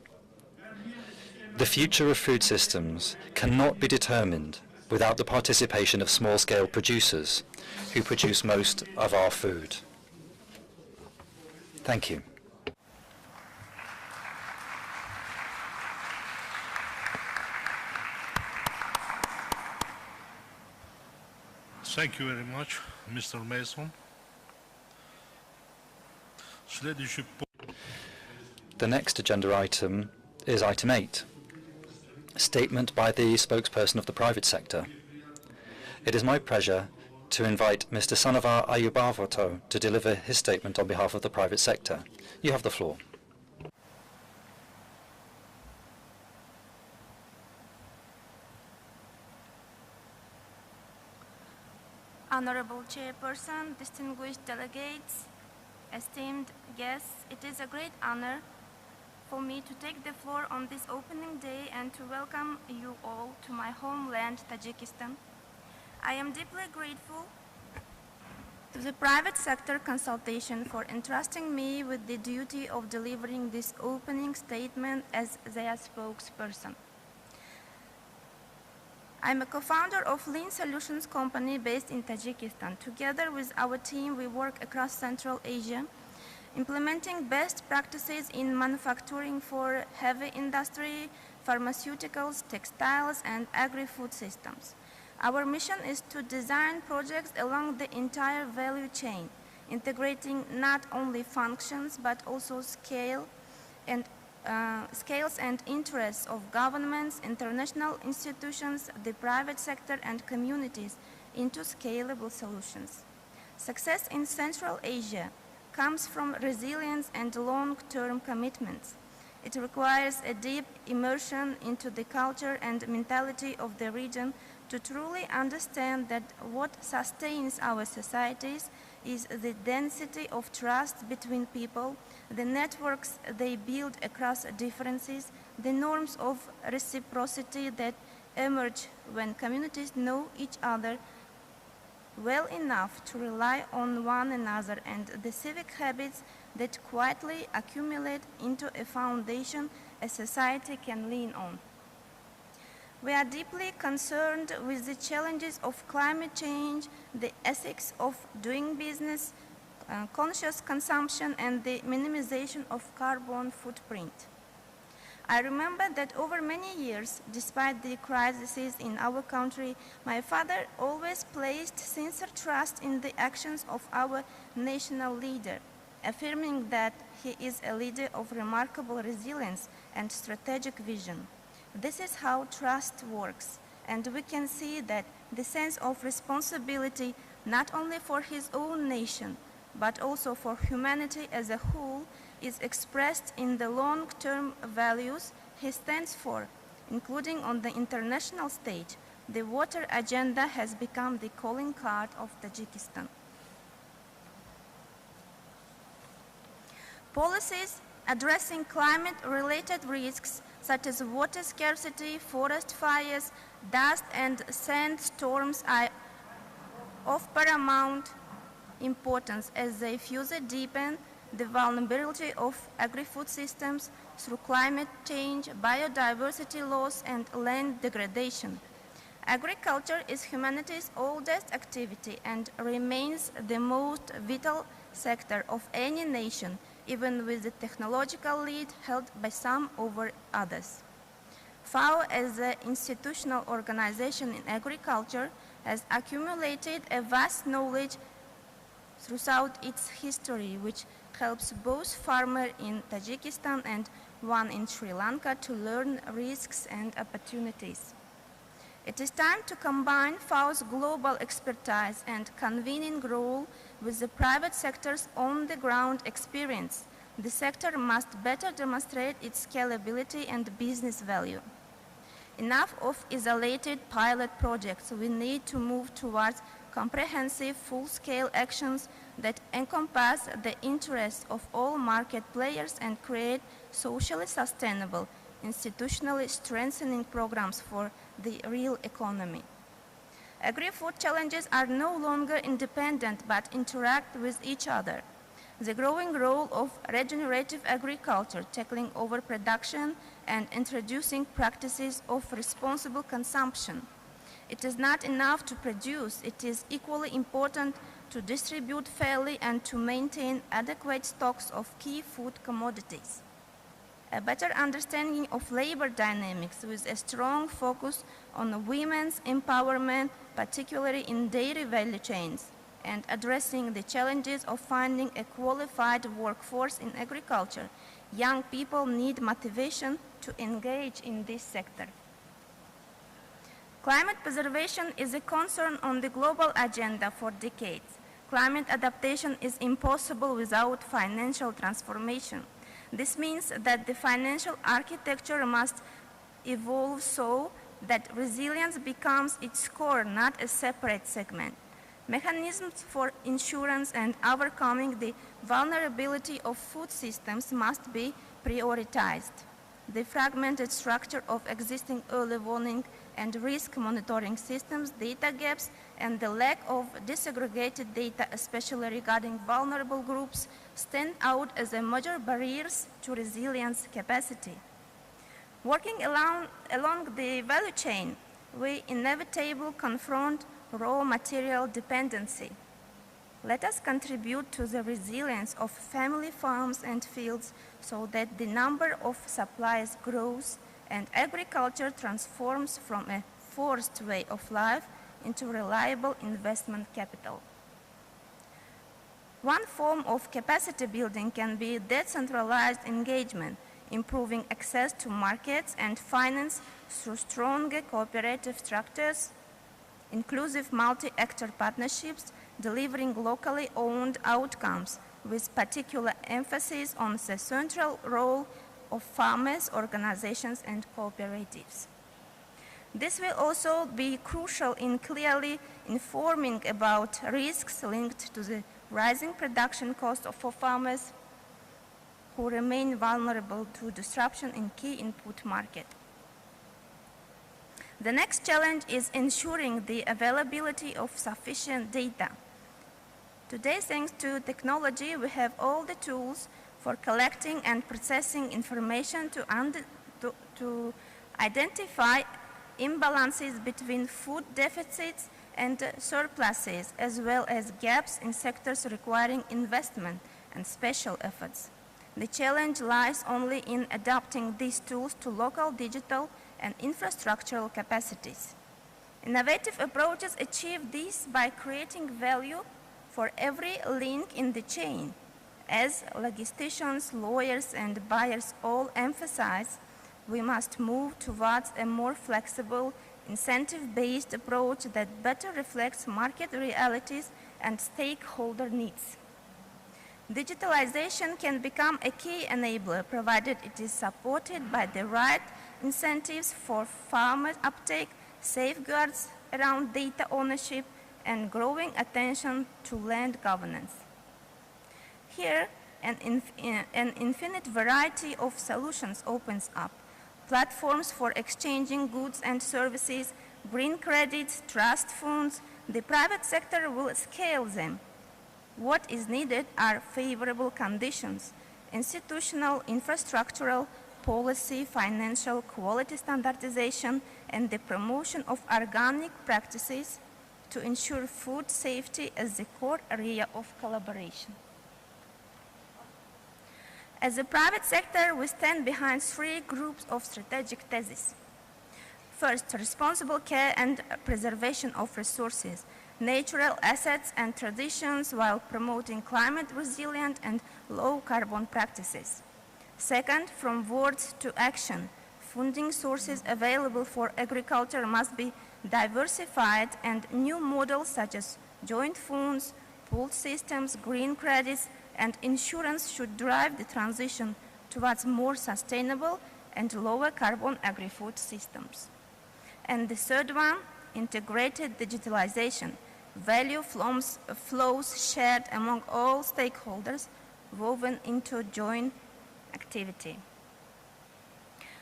The future of food systems cannot be determined without the participation of small-scale producers who produce most of our food. Thank you. Thank you very much, Mr. Mason. The next agenda item is item 8, statement by the spokesperson of the private sector. It is my pleasure to invite Mr. Sanovar Ayubavoto to deliver his statement on behalf of the private sector. You have the floor. Honorable Chairperson, distinguished delegates, esteemed guests, it is a great honor for me to take the floor on this opening day and to welcome you all to my homeland, Tajikistan. I am deeply grateful to the private sector consultation for entrusting me with the duty of delivering this opening statement as their spokesperson. I'm a co-founder of Lean Solutions company based in Tajikistan. Together with our team, we work across Central Asia, implementing best practices in manufacturing for heavy industry, pharmaceuticals, textiles, and agri-food systems. Our mission is to design projects along the entire value chain, integrating not only functions but also scales and interests of governments, international institutions, the private sector, and communities into scalable solutions. Success in Central Asia comes from resilience and long-term commitments. It requires a deep immersion into the culture and mentality of the region to truly understand that what sustains our societies is the density of trust between people, the networks they build across differences, the norms of reciprocity that emerge when communities know each other well enough to rely on one another, and the civic habits that quietly accumulate into a foundation a society can lean on. We are deeply concerned with the challenges of climate change, the ethics of doing business, conscious consumption, and the minimization of carbon footprint. I remember that over many years, despite the crises in our country, my father always placed sincere trust in the actions of our national leader, affirming that he is a leader of remarkable resilience and strategic vision. This is how trust works, and we can see that the sense of responsibility not only for his own nation, but also for humanity as a whole is expressed in the long-term values he stands for, including on the international stage. The water agenda has become the calling card of Tajikistan. Policies addressing climate-related risks such as water scarcity, forest fires, dust and sandstorms are of paramount importance as they further deepen the vulnerability of agri-food systems through climate change, biodiversity loss, and land degradation. Agriculture is humanity's oldest activity and remains the most vital sector of any nation, even with the technological lead held by some over others. FAO, as an institutional organization in agriculture, has accumulated a vast knowledge throughout its history, which helps both farmers in Tajikistan and one in Sri Lanka to learn risks and opportunities. It is time to combine FAO's global expertise and convening role with the private sector's on-the-ground experience. The sector must better demonstrate its scalability and business value. Enough of isolated pilot projects. We need to move towards comprehensive, full-scale actions that encompass the interests of all market players and create socially sustainable, institutionally strengthening programs for the real economy. Agri-food challenges are no longer independent but interact with each other. The growing role of regenerative agriculture, tackling overproduction and introducing practices of responsible consumption, It is not enough to produce. It is equally important to distribute fairly and to maintain adequate stocks of key food commodities. A better understanding of labor dynamics with a strong focus on women's empowerment, particularly in dairy value chains, and addressing the challenges of finding a qualified workforce in agriculture. Young people need motivation to engage in this sector. Climate preservation is a concern on the global agenda for decades. Climate adaptation is impossible without financial transformation. This means that the financial architecture must evolve so that resilience becomes its core, not a separate segment. Mechanisms for insurance and overcoming the vulnerability of food systems must be prioritized. The fragmented structure of existing early warning and risk monitoring systems, data gaps, and the lack of disaggregated data, especially regarding vulnerable groups, stand out as a major barriers to resilience capacity. Working along the value chain, we inevitably confront raw material dependency. Let us contribute to the resilience of family farms and fields so that the number of supplies grows and agriculture transforms from a forced way of life into reliable investment capital. One form of capacity building can be decentralized engagement, improving access to markets and finance through stronger cooperative structures, inclusive multi-actor partnerships, delivering locally owned outcomes with particular emphasis on the central role of farmers, organizations, and cooperatives. This will also be crucial in clearly informing about risks linked to the rising production costs for farmers who remain vulnerable to disruption in key input market. The next challenge is ensuring the availability of sufficient data. Today, thanks to technology, we have all the tools for collecting and processing information to identify imbalances between food deficits and surpluses, as well as gaps in sectors requiring investment and special efforts. The challenge lies only in adapting these tools to local digital and infrastructural capacities. Innovative approaches achieve this by creating value for every link in the chain. As logisticians, lawyers, and buyers all emphasize, we must move towards a more flexible, incentive-based approach that better reflects market realities and stakeholder needs. Digitalization can become a key enabler, provided it is supported by the right incentives for farmer uptake, safeguards around data ownership, and growing attention to land governance. Here, an infinite variety of solutions opens up. Platforms for exchanging goods and services, green credits, trust funds. The private sector will scale them. What is needed are favorable conditions, institutional, infrastructural, policy, financial, quality standardization, and the promotion of organic practices to ensure food safety as the core area of collaboration. As a private sector, we stand behind three groups of strategic theses. First, responsible care and preservation of resources, natural assets and traditions while promoting climate resilient and low carbon practices. Second, from words to action, funding sources available for agriculture must be diversified and new models such as joint funds, pooled systems, green credits, and insurance should drive the transition towards more sustainable and lower carbon agri-food systems. And the third one, integrated digitalization, value flows shared among all stakeholders woven into joint activity.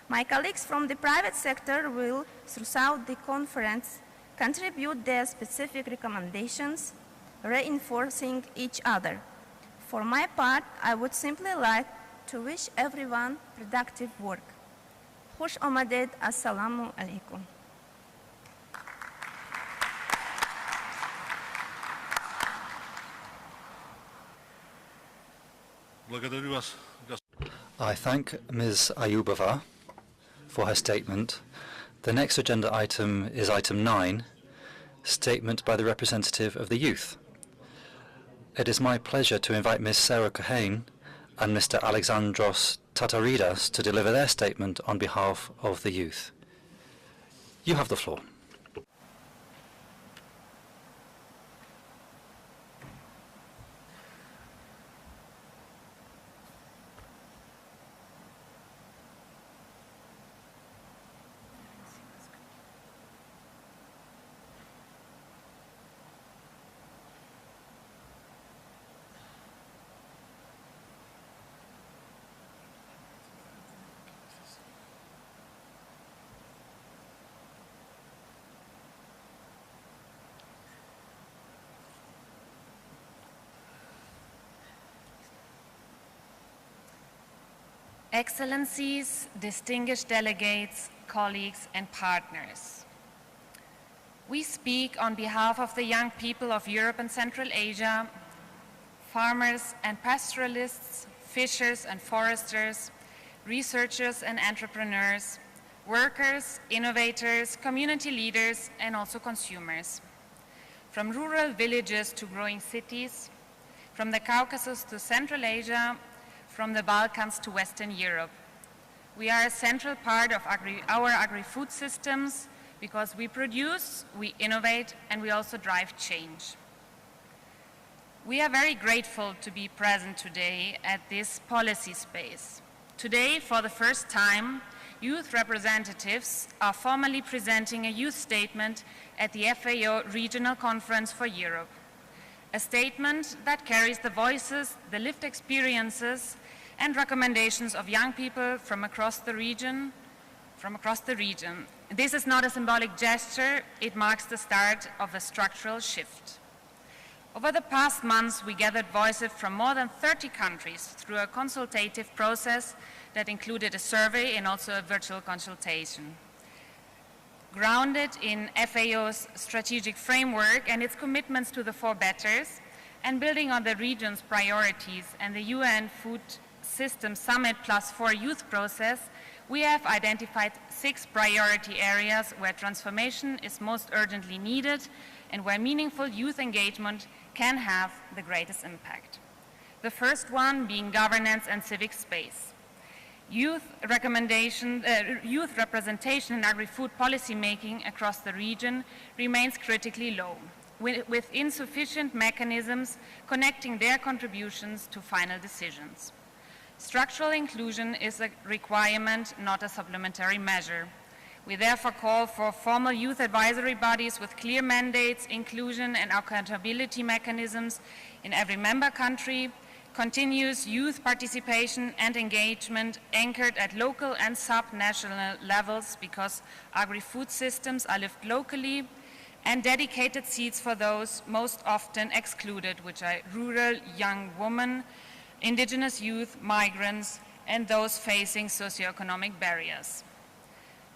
My colleagues from the private sector will, throughout the conference, contribute their specific recommendations, reinforcing each other. For my part, I would simply like to wish everyone productive work. Khush Omaded, Assalamu alaikum. I thank Ms. Ayubova for her statement. The next agenda item is item 9, statement by the representative of the youth. It is my pleasure to invite Ms. Sarah Cohen and Mr. Alexandros Tataridas to deliver their statement on behalf of the youth. You have the floor. Excellencies, distinguished delegates, colleagues, and partners. We speak on behalf of the young people of Europe and Central Asia, farmers and pastoralists, fishers and foresters, researchers and entrepreneurs, workers, innovators, community leaders, and also consumers. From rural villages to growing cities, from the Caucasus to Central Asia, from the Balkans to Western Europe. We are a central part of our agri-food systems because we produce, we innovate, and we also drive change. We are very grateful to be present today at this policy space. Today, for the first time, youth representatives are formally presenting a youth statement at the FAO Regional Conference for Europe. A statement that carries the voices, the lived experiences, and recommendations of young people from across the region. This is not a symbolic gesture, it marks the start of a structural shift. Over the past months, we gathered voices from more than 30 countries through a consultative process that included a survey and also a virtual consultation. Grounded in FAO's strategic framework and its commitments to the four betters, and building on the region's priorities and the UN Food System Summit +4 youth process, we have identified 6 priority areas where transformation is most urgently needed and where meaningful youth engagement can have the greatest impact. The first one being governance and civic space. Youth representation in agri-food policy making across the region remains critically low, with insufficient mechanisms connecting their contributions to final decisions. Structural inclusion is a requirement, not a supplementary measure. We therefore call for formal youth advisory bodies with clear mandates, inclusion and accountability mechanisms in every member country, continuous youth participation and engagement anchored at local and sub-national levels because agri-food systems are lived locally, and dedicated seats for those most often excluded, which are rural young women, indigenous youth, migrants, and those facing socioeconomic barriers.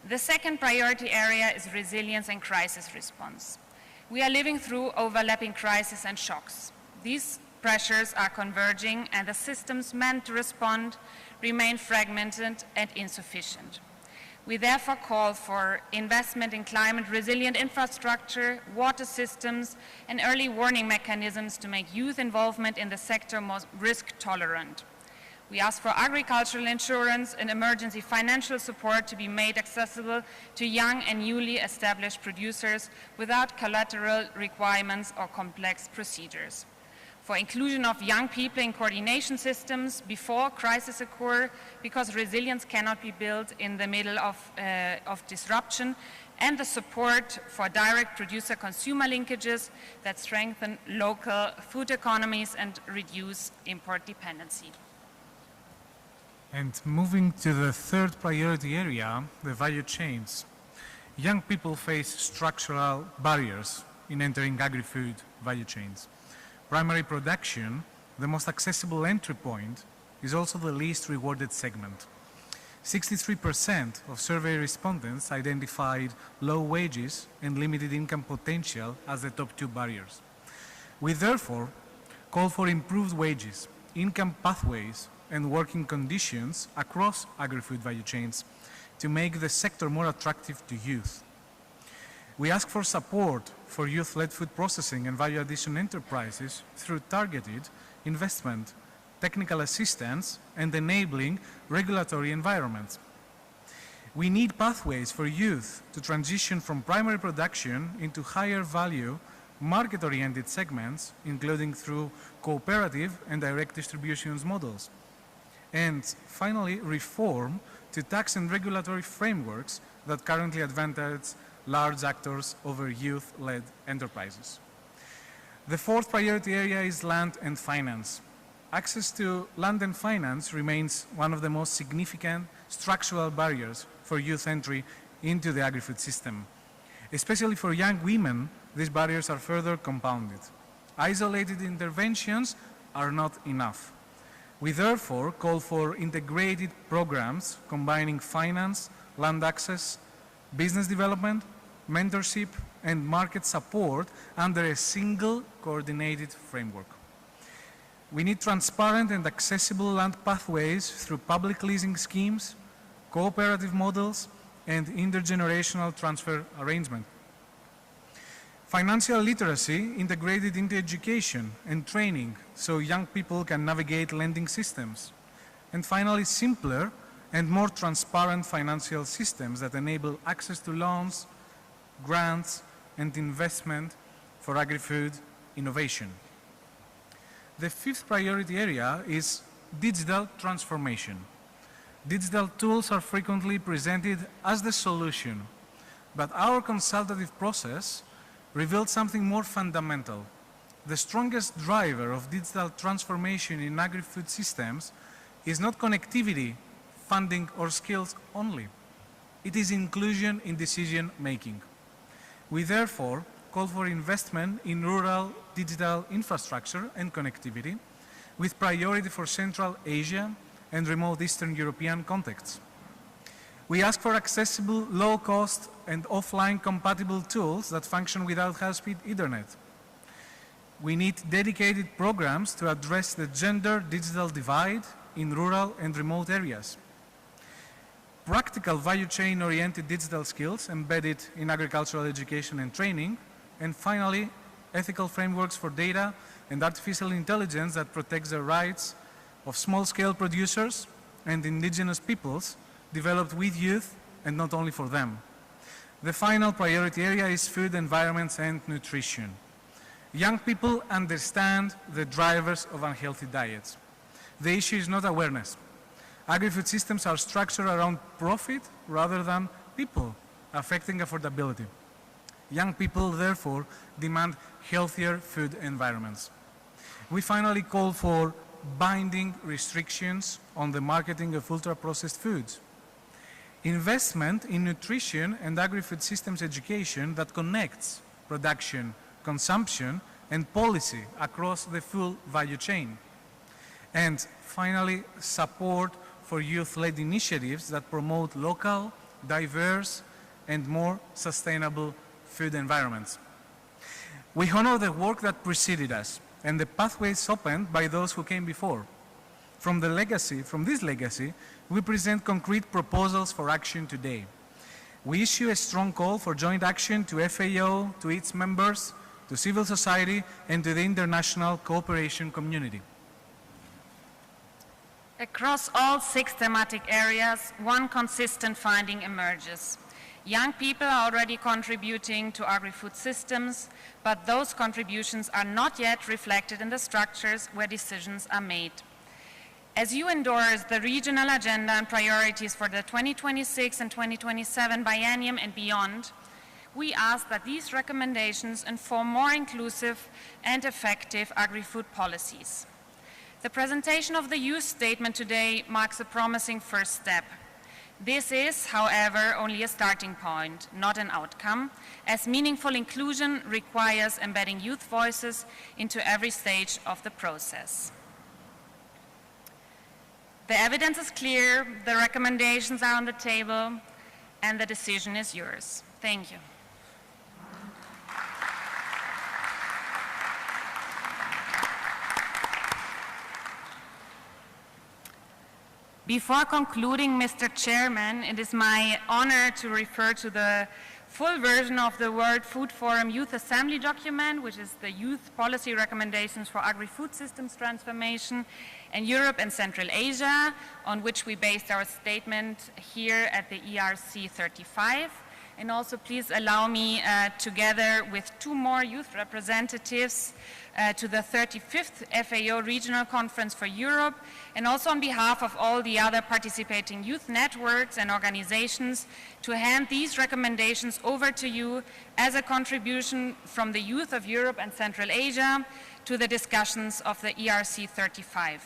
The second priority area is resilience and crisis response. We are living through overlapping crises and shocks. These pressures are converging and the systems meant to respond remain fragmented and insufficient. We therefore call for investment in climate-resilient infrastructure, water systems, and early warning mechanisms to make youth involvement in the sector more risk-tolerant. We ask for agricultural insurance and emergency financial support to be made accessible to young and newly established producers without collateral requirements or complex procedures. For inclusion of young people in coordination systems before crises occur, because resilience cannot be built in the middle of disruption, and the support for direct producer-consumer linkages that strengthen local food economies and reduce import dependency. And moving to the third priority area, the value chains. Young people face structural barriers in entering agri-food value chains. Primary production, the most accessible entry point, is also the least rewarded segment. 63% of survey respondents identified low wages and limited income potential as the top 2 barriers. We therefore call for improved wages, income pathways, and working conditions across agri-food value chains to make the sector more attractive to youth. We ask for support for youth-led food processing and value addition enterprises through targeted investment, technical assistance, and enabling regulatory environments. We need pathways for youth to transition from primary production into higher value, market-oriented segments, including through cooperative and direct distributions models. And finally, reform to tax and regulatory frameworks that currently advantage large actors over youth-led enterprises. The fourth priority area is land and finance. Access to land and finance remains one of the most significant structural barriers for youth entry into the agri-food system. Especially for young women, these barriers are further compounded. Isolated interventions are not enough. We therefore call for integrated programs combining finance, land access, business development, mentorship, and market support under a single coordinated framework. We need transparent and accessible land pathways through public leasing schemes, cooperative models, and intergenerational transfer arrangement. Financial literacy integrated into education and training so young people can navigate lending systems. And finally, simpler and more transparent financial systems that enable access to loans, grants, and investment for agri-food innovation. The fifth priority area is digital transformation. Digital tools are frequently presented as the solution, but our consultative process revealed something more fundamental. The strongest driver of digital transformation in agri-food systems is not connectivity, funding, or skills only. It is inclusion in decision-making. We therefore call for investment in rural digital infrastructure and connectivity with priority for Central Asia and remote Eastern European contexts. We ask for accessible, low-cost, and offline-compatible tools that function without high-speed Ethernet. We need dedicated programs to address the gender-digital divide in rural and remote areas. Practical value chain-oriented digital skills embedded in agricultural education and training, and finally, ethical frameworks for data and artificial intelligence that protects the rights of small-scale producers and indigenous peoples developed with youth and not only for them. The final priority area is food, environments, and nutrition. Young people understand the drivers of unhealthy diets. The issue is not awareness. Agri-food systems are structured around profit rather than people, affecting affordability. Young people, therefore, demand healthier food environments. We finally call for binding restrictions on the marketing of ultra-processed foods. Investment in nutrition and agri-food systems education that connects production, consumption, and policy across the full value chain. And finally, support for youth-led initiatives that promote local, diverse, and more sustainable food environments. We honor the work that preceded us and the pathways opened by those who came before. From this legacy, we present concrete proposals for action today. We issue a strong call for joint action to FAO, to its members, to civil society, and to the international cooperation community. Across all 6 thematic areas, one consistent finding emerges. Young people are already contributing to agri-food systems, but those contributions are not yet reflected in the structures where decisions are made. As you endorse the regional agenda and priorities for the 2026 and 2027 biennium and beyond, we ask that these recommendations inform more inclusive and effective agri-food policies. The presentation of the youth statement today marks a promising first step. This is, however, only a starting point, not an outcome, as meaningful inclusion requires embedding youth voices into every stage of the process. The evidence is clear, the recommendations are on the table, and the decision is yours. Thank you. Before concluding, Mr. Chairman, it is my honor to refer to the full version of the World Food Forum Youth Assembly document, which is the Youth Policy Recommendations for Agri-Food Systems Transformation in Europe and Central Asia, on which we based our statement here at the ERC35. And also please allow me, together with two more youth representatives, to the 35th FAO Regional Conference for Europe, and also on behalf of all the other participating youth networks and organizations, to hand these recommendations over to you as a contribution from the youth of Europe and Central Asia to the discussions of the ERC35.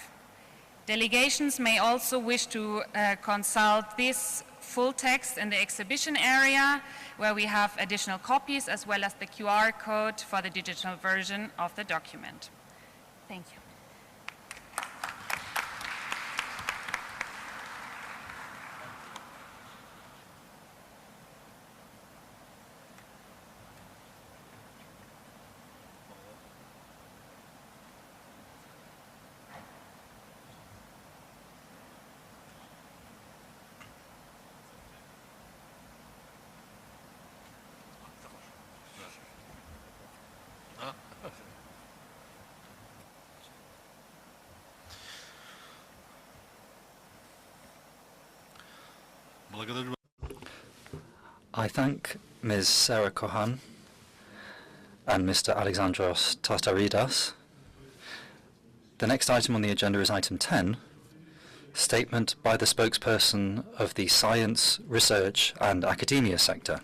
Delegations may also wish to consult this full text in the exhibition area, where we have additional copies as well as the QR code for the digital version of the document. Thank you. I thank Ms. Sarah Kohan and Mr. Alexandros Tastaridas. The next item on the agenda is item 10, statement by the spokesperson of the science, research and academia sector.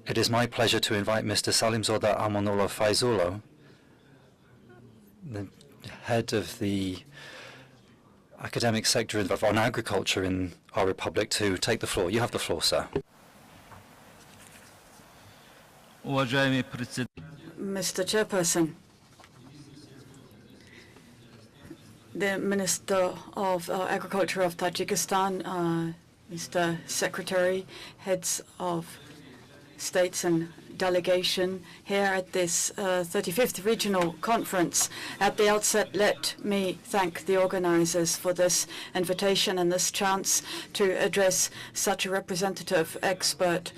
It is my pleasure to invite Mr. Salimzoda Amonullah Faizulo, the head of the academic sector on agriculture in our republic, to take the floor. You have the floor, sir. Mr. Chairperson, the Minister of Agriculture of Tajikistan, Mr. Secretary, heads of states and delegation here at this 35th Regional Conference. At the outset, let me thank the organizers for this invitation and this chance to address such a representative expert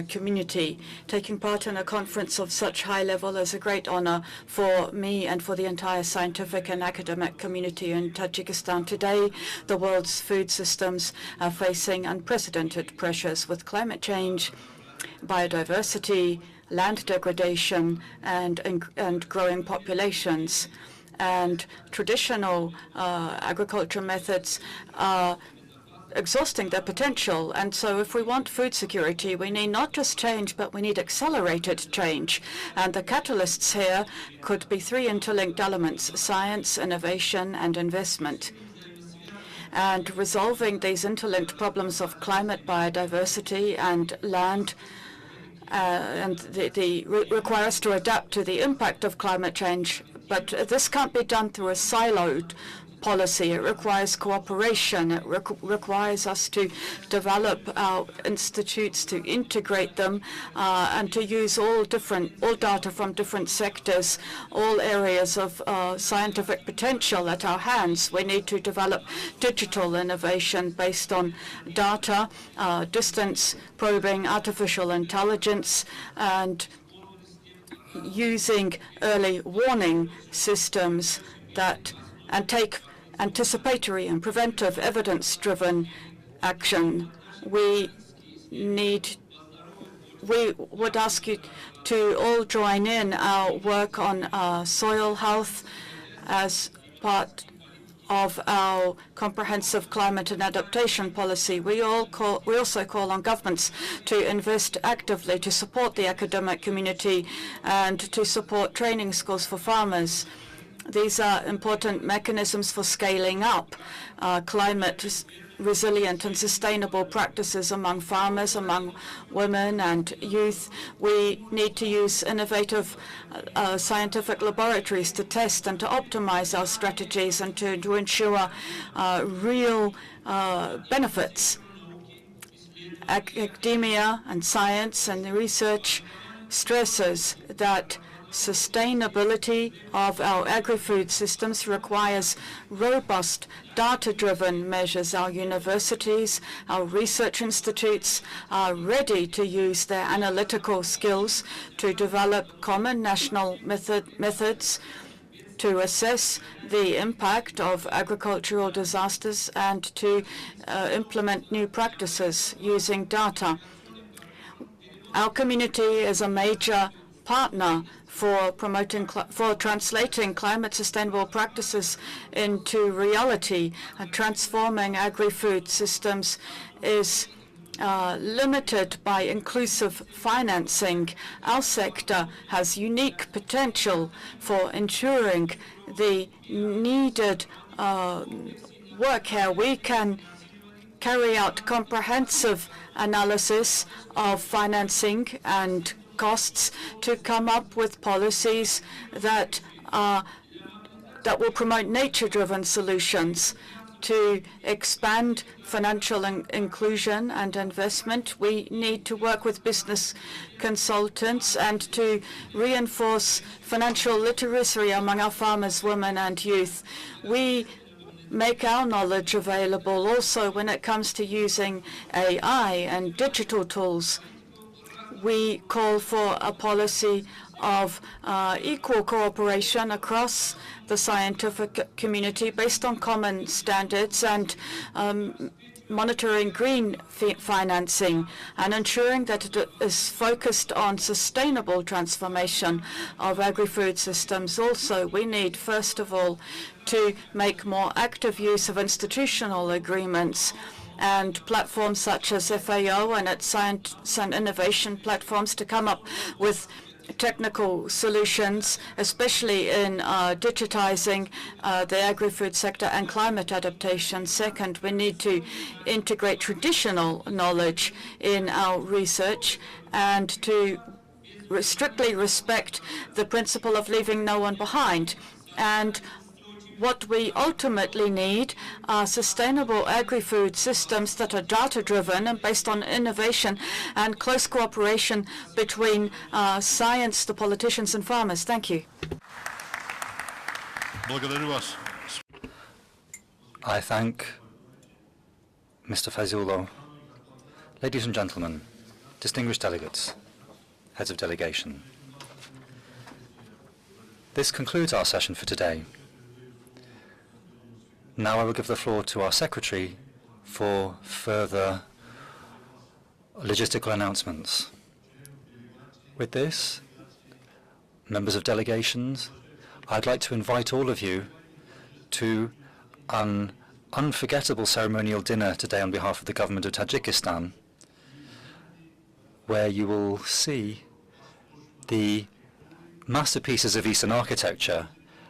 community. Taking part in a conference of such high level is a great honor for me and for the entire scientific and academic community in Tajikistan. Today, the world's food systems are facing unprecedented pressures with climate change, biodiversity, land degradation, and growing populations. And traditional agriculture methods are exhausting their potential. And so if we want food security, we need not just change, but we need accelerated change. And the catalysts here could be three interlinked elements: science, innovation, and investment. And resolving these interlinked problems of climate, biodiversity, and land require us to adapt to the impact of climate change. But this can't be done through a siloed policy. It requires cooperation. It requires us to develop our institutes, to integrate them, and to use all data from different sectors, all areas of scientific potential at our hands. We need to develop digital innovation based on data, distance probing, artificial intelligence, and using early warning systems and take anticipatory and preventive evidence-driven action. We would ask you to all join in our work on soil health as part of our comprehensive climate and adaptation policy. We also call on governments to invest actively to support the academic community and to support training schools for farmers. These are important mechanisms for scaling up climate resilient and sustainable practices among farmers, among women and youth. We need to use innovative scientific laboratories to test and to optimize our strategies and to ensure real benefits. Academia and science and the research stresses that Sustainability of our agri-food systems requires robust, data-driven measures. Our universities, our research institutes are ready to use their analytical skills to develop common national methods to assess the impact of agricultural disasters and to implement new practices using data. Our community is a major partner for translating climate sustainable practices into reality. And transforming agri-food systems is limited by inclusive financing. Our sector has unique potential for ensuring the needed work here. We can carry out comprehensive analysis of financing and costs to come up with policies that will promote nature-driven solutions. To expand financial inclusion and investment, we need to work with business consultants and to reinforce financial literacy among our farmers, women, and youth. We make our knowledge available also when it comes to using AI and digital tools. We call for a policy of equal cooperation across the scientific community based on common standards and monitoring green financing and ensuring that it is focused on sustainable transformation of agri-food systems. Also, we need, first of all, to make more active use of institutional agreements and platforms such as FAO and its science and innovation platforms to come up with technical solutions, especially in digitizing the agri-food sector and climate adaptation. Second, we need to integrate traditional knowledge in our research and to strictly respect the principle of leaving no one behind. And what we ultimately need are sustainable agri-food systems that are data-driven and based on innovation and close cooperation between science, the politicians, and farmers. Thank you. I thank Mr. Faizulo. Ladies and gentlemen, distinguished delegates, heads of delegation, this concludes our session for today. Now I will give the floor to our Secretary for further logistical announcements. With this, members of delegations, I'd like to invite all of you to an unforgettable ceremonial dinner today on behalf of the government of Tajikistan, where you will see the masterpieces of Eastern architecture,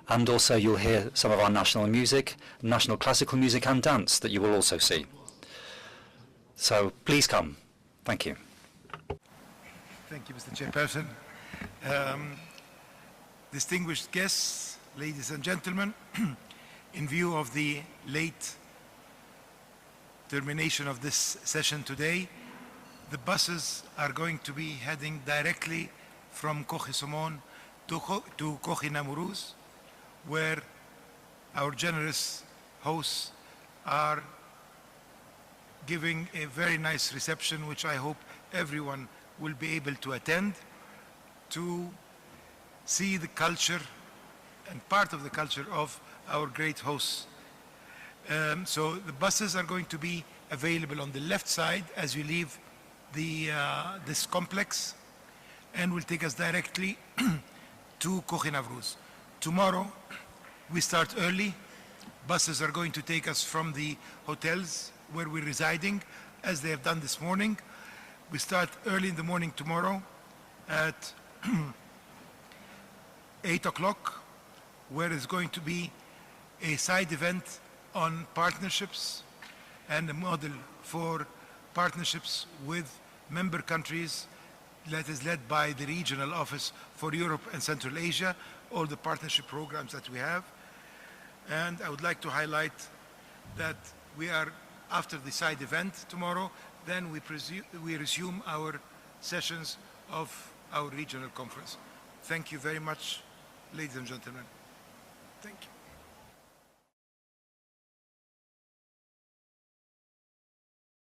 and also you'll hear some of our national music, national classical music and dance that you will also see. So please come. Thank you. Thank you, Mr. Chairperson. Distinguished guests, ladies and gentlemen, in view of the late termination of this session today, the buses are going to be heading directly from Cohisomon to Cohinamuruz, where our generous hosts are giving a very nice reception, which I hope everyone will be able to attend, to see the culture and part of the culture of our great hosts. So the buses are going to be available on the left side as you leave this complex, and will take us directly to Cohinamuruz. Tomorrow, we start early. Buses are going to take us from the hotels where we're residing, as they have done this morning. We start early in the morning tomorrow at 8 o'clock, where is going to be a side event on partnerships and a model for partnerships with member countries that is led by the Regional Office for Europe and Central Asia, all the partnership programs that we have. And I would like to highlight that we are, after the side event tomorrow, then we resume our sessions of our regional conference. Thank you very much, ladies and gentlemen. Thank you.